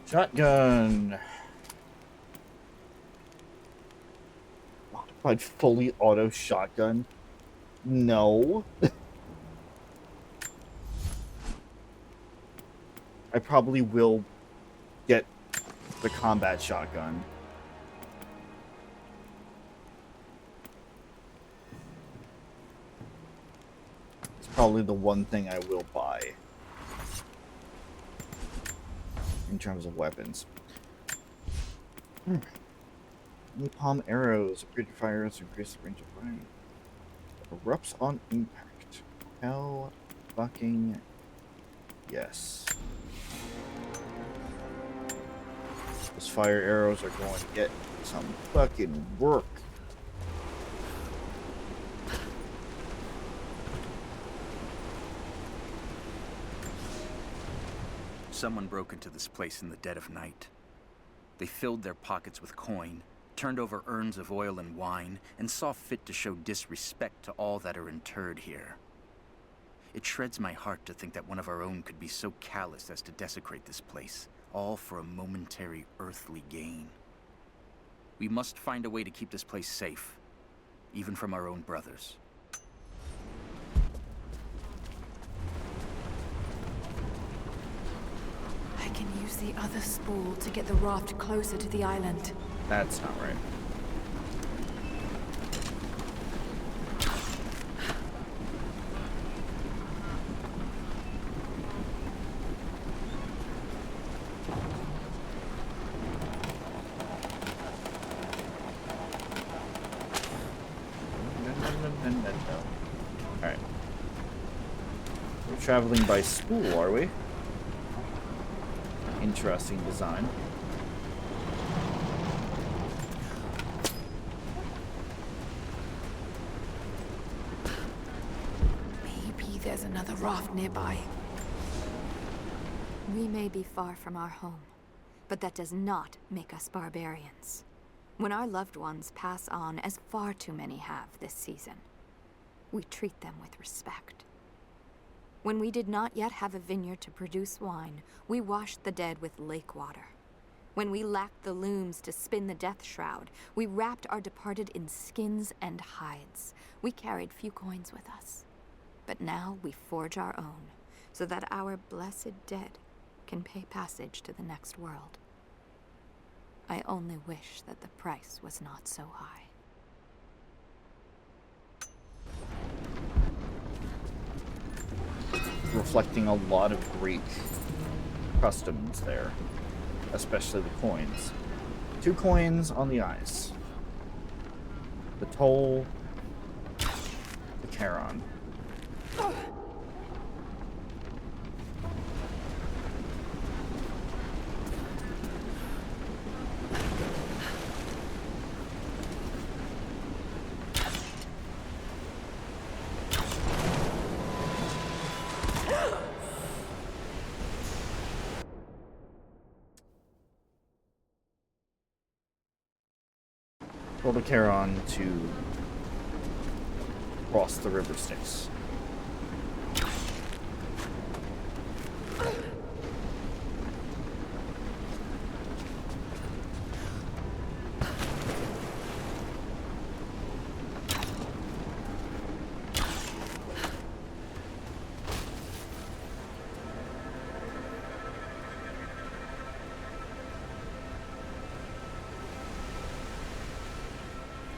Shotgun. Modified fully auto shotgun. No. I probably will get the combat shotgun. It's probably the one thing I will buy in terms of weapons. Napalm arrows, upgrade your fire arrows to increase the range of fire. Erupts on impact. Hell fucking yes. Those fire arrows are going to get some fucking work. Someone broke into this place in the dead of night. They filled their pockets with coin, turned over urns of oil and wine, and saw fit to show disrespect to all that are interred here. It shreds my heart to think that one of our own could be so callous as to desecrate this place, all for a momentary earthly gain. We must find a way to keep this place safe, even from our own brothers. I can use the other spool to get the raft closer to the island. That's not right. traveling by spool, are we? Interesting design. Maybe there's another raft nearby. We may be far from our home, but that does not make us barbarians. When our loved ones pass on, as far too many have this season, we treat them with respect. When we did not yet have a vineyard to produce wine, we washed the dead with lake water. When we lacked the looms to spin the death shroud, we wrapped our departed in skins and hides. We carried few coins with us. But now we forge our own, so that our blessed dead can pay passage to the next world. I only wish that the price was not so high. Reflecting a lot of Greek customs there, especially the coins. 2 coins on the ice. The toll, the Charon. Roll the Charon to cross the river Styx.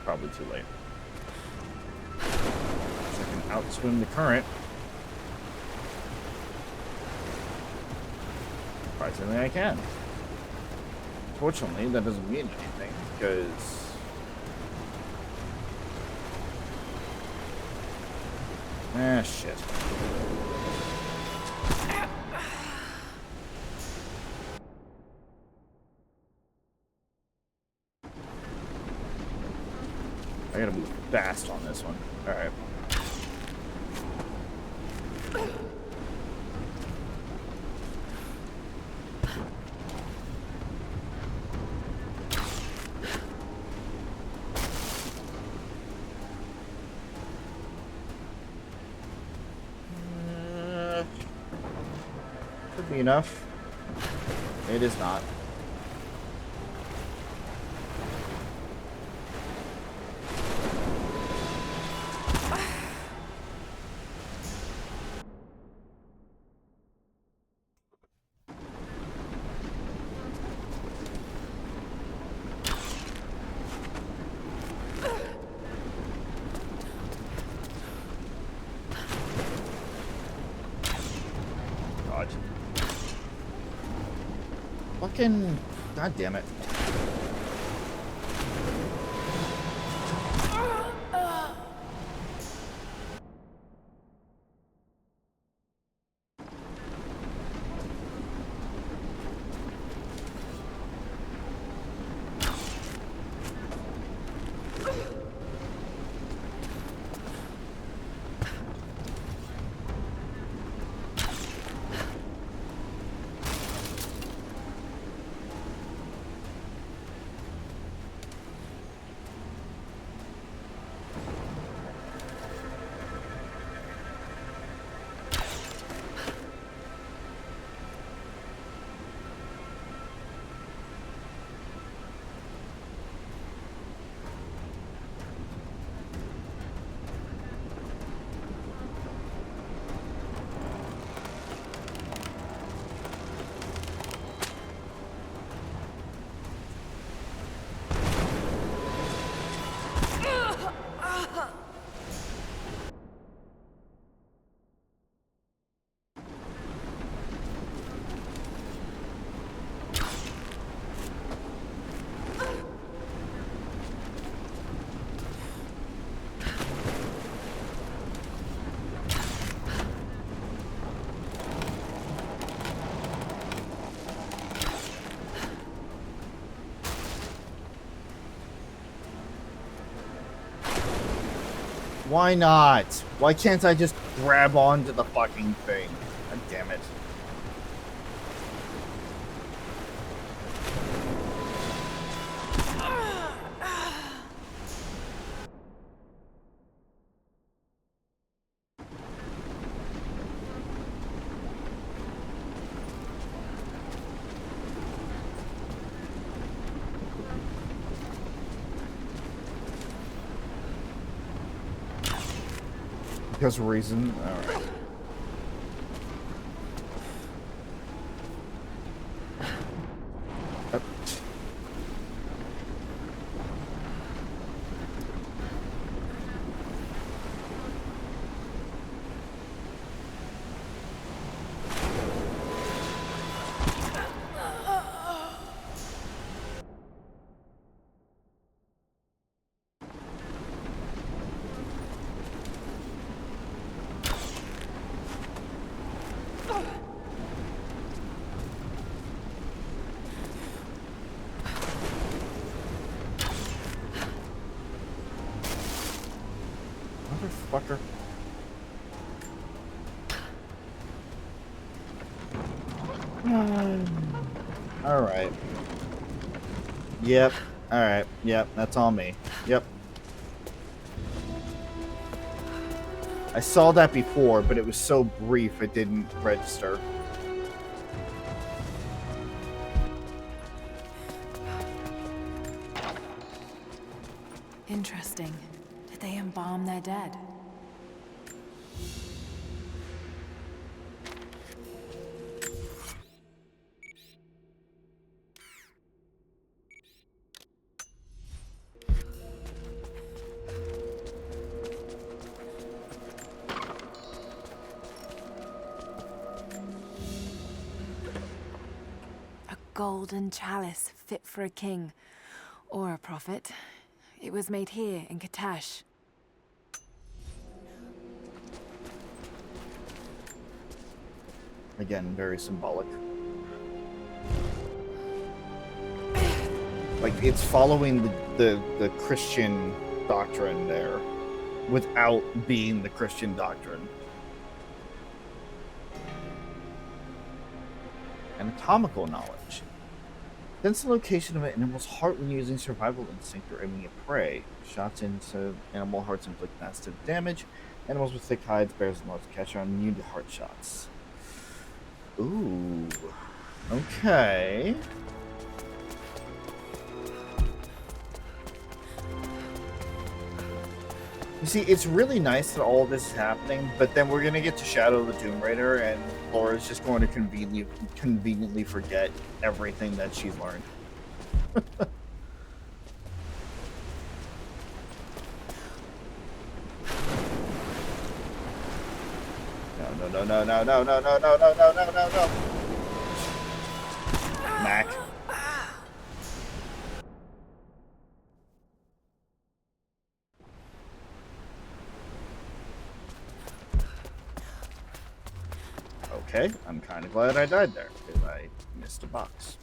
Probably too late. So I can outswim the current. Surprisingly, I can. Fortunately, that doesn't mean anything, because... Ah, shit. I gotta move fast on this one. Alright. Should be enough. It is not. Fucking... God damn it. Why not? Why can't I just grab onto the fucking thing? God damn it. Because of reason. Alright. Motherfucker. Alright. Yep. Alright. Yep. That's on me. Yep. I saw that before, but it was so brief it didn't register. Interesting. Did they embalm their dead? A golden chalice fit for a king. Or a prophet. It was made here in Katash. Again, very symbolic. Like, it's following the Christian doctrine there without being the Christian doctrine. Anatomical knowledge. Sense the location of an animal's heart when using survival instinct or aiming at prey. Shots into animal hearts inflict massive damage. Animals with thick hides, bears, and large cats are immune to heart shots. Ooh. Okay. You see, it's really nice that all this is happening, but then we're gonna get to Shadow of the Tomb Raider, and Laura's just going to conveniently forget everything that she's learned. No. Mac. Okay, I'm kind of glad I died there, because I missed a box.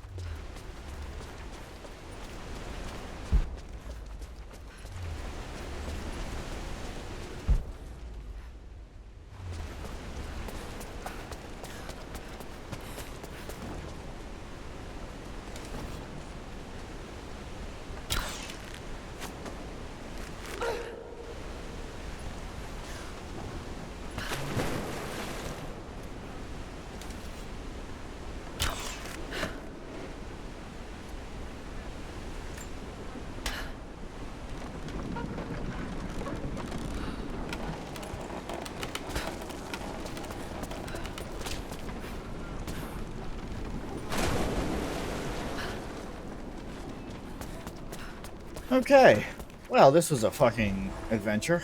Okay, well, this was a fucking adventure.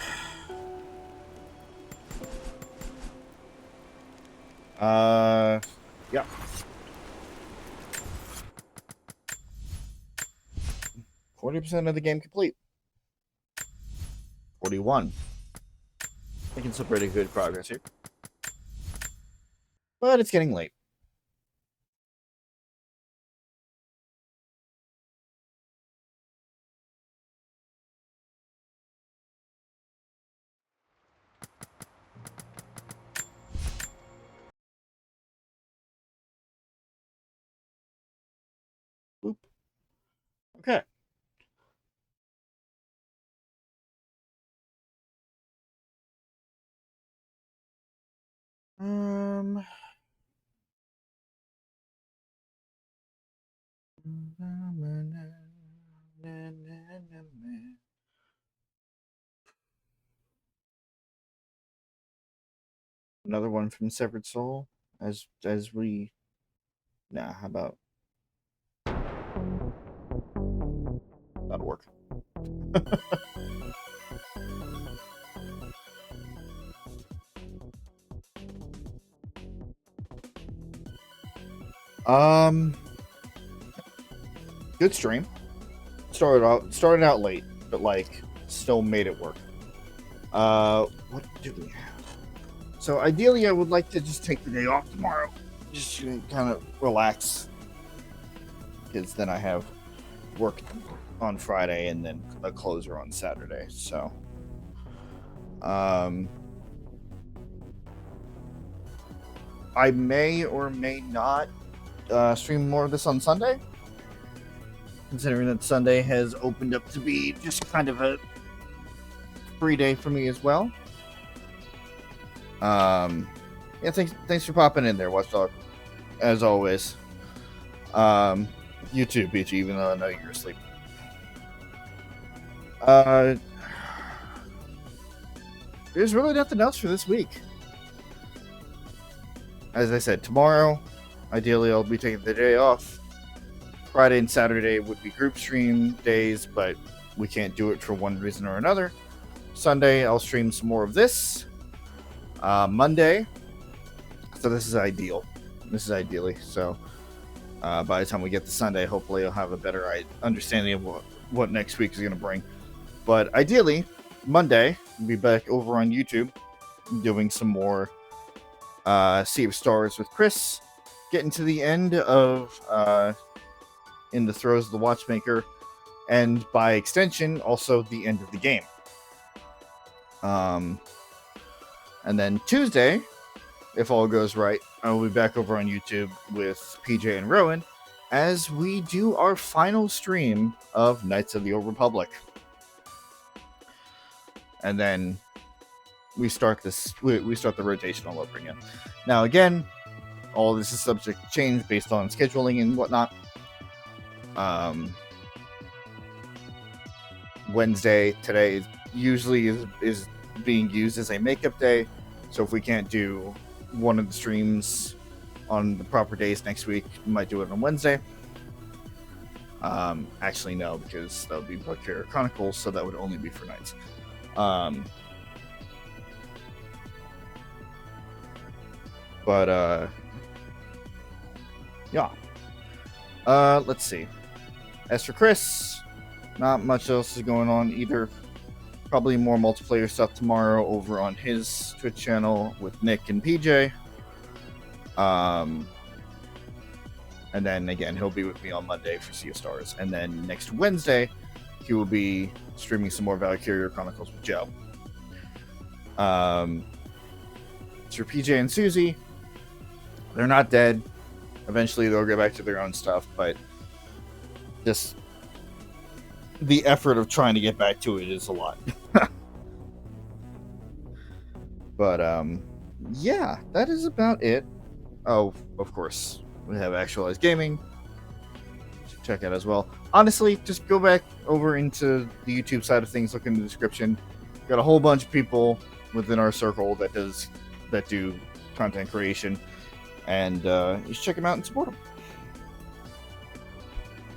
Yeah. 40% of the game complete. 41. Making some pretty good progress here. But it's getting late. Okay. Um. Another one from Severed Soul. As we. Nah. How about that'll work. um. Good stream. Started out late, but like still made it work. What do we have? So ideally, I would like to just take the day off tomorrow, just to kind of relax, because then I have work on Friday and then a closer on Saturday. So, I may or may not stream more of this on Sunday, considering that Sunday has opened up to be just kind of a free day for me as well. Yeah, thanks for popping in there, Watchdog. As always. You too, Peachy, even though I know you're asleep. There's really nothing else for this week. As I said, tomorrow, ideally, I'll be taking the day off. Friday and Saturday would be group stream days, but we can't do it for one reason or another. Sunday, I'll stream some more of this. Monday, so this is ideal. This is ideally. So by the time we get to Sunday, hopefully I'll have a better understanding of what next week is going to bring. But ideally, Monday, we'll be back over on YouTube doing some more Sea of Stars with Chris, getting to the end of In the Throes of the Watchmaker, and by extension, also the end of the game. And then Tuesday, if all goes right, I will be back over on YouTube with PJ and Rowan as we do our final stream of Knights of the Old Republic. And then we start we start the rotation all over again. Now again, all this is subject to change based on scheduling and whatnot. Wednesday today usually is being used as a makeup day, so if we can't do one of the streams on the proper days next week, we might do it on Wednesday. Actually no, because that would be Valkyria Chronicles, so that would only be for nights. Yeah. Let's see. As for Chris, not much else is going on either. Probably more multiplayer stuff tomorrow over on his Twitch channel with Nick and PJ. And then again, he'll be with me on Monday for Sea of Stars. And then next Wednesday, he will be streaming some more Valkyria Chronicles with Joe. For PJ and Susie, they're not dead. Eventually, they'll get back to their own stuff, but just the effort of trying to get back to it is a lot. But yeah, that is about it. Oh, of course, we have Actualized Gaming. Check out as well. Honestly, just go back over into the YouTube side of things. Look in the description. Got a whole bunch of people within our circle that do content creation, and you should check them out and support them.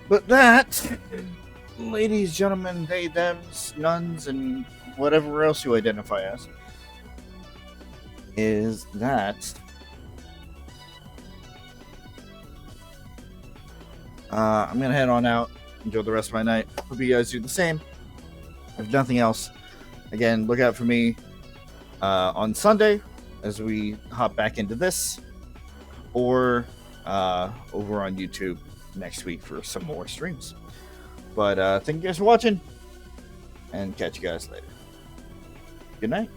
But that, ladies, gentlemen, they, thems, nuns, and whatever else you identify as, is that I'm gonna head on out, enjoy the rest of my night. Hope you guys do the same. If nothing else, again, look out for me on Sunday as we hop back into this, or over on YouTube next week for some more streams. But thank you guys for watching, and catch you guys later. Good night.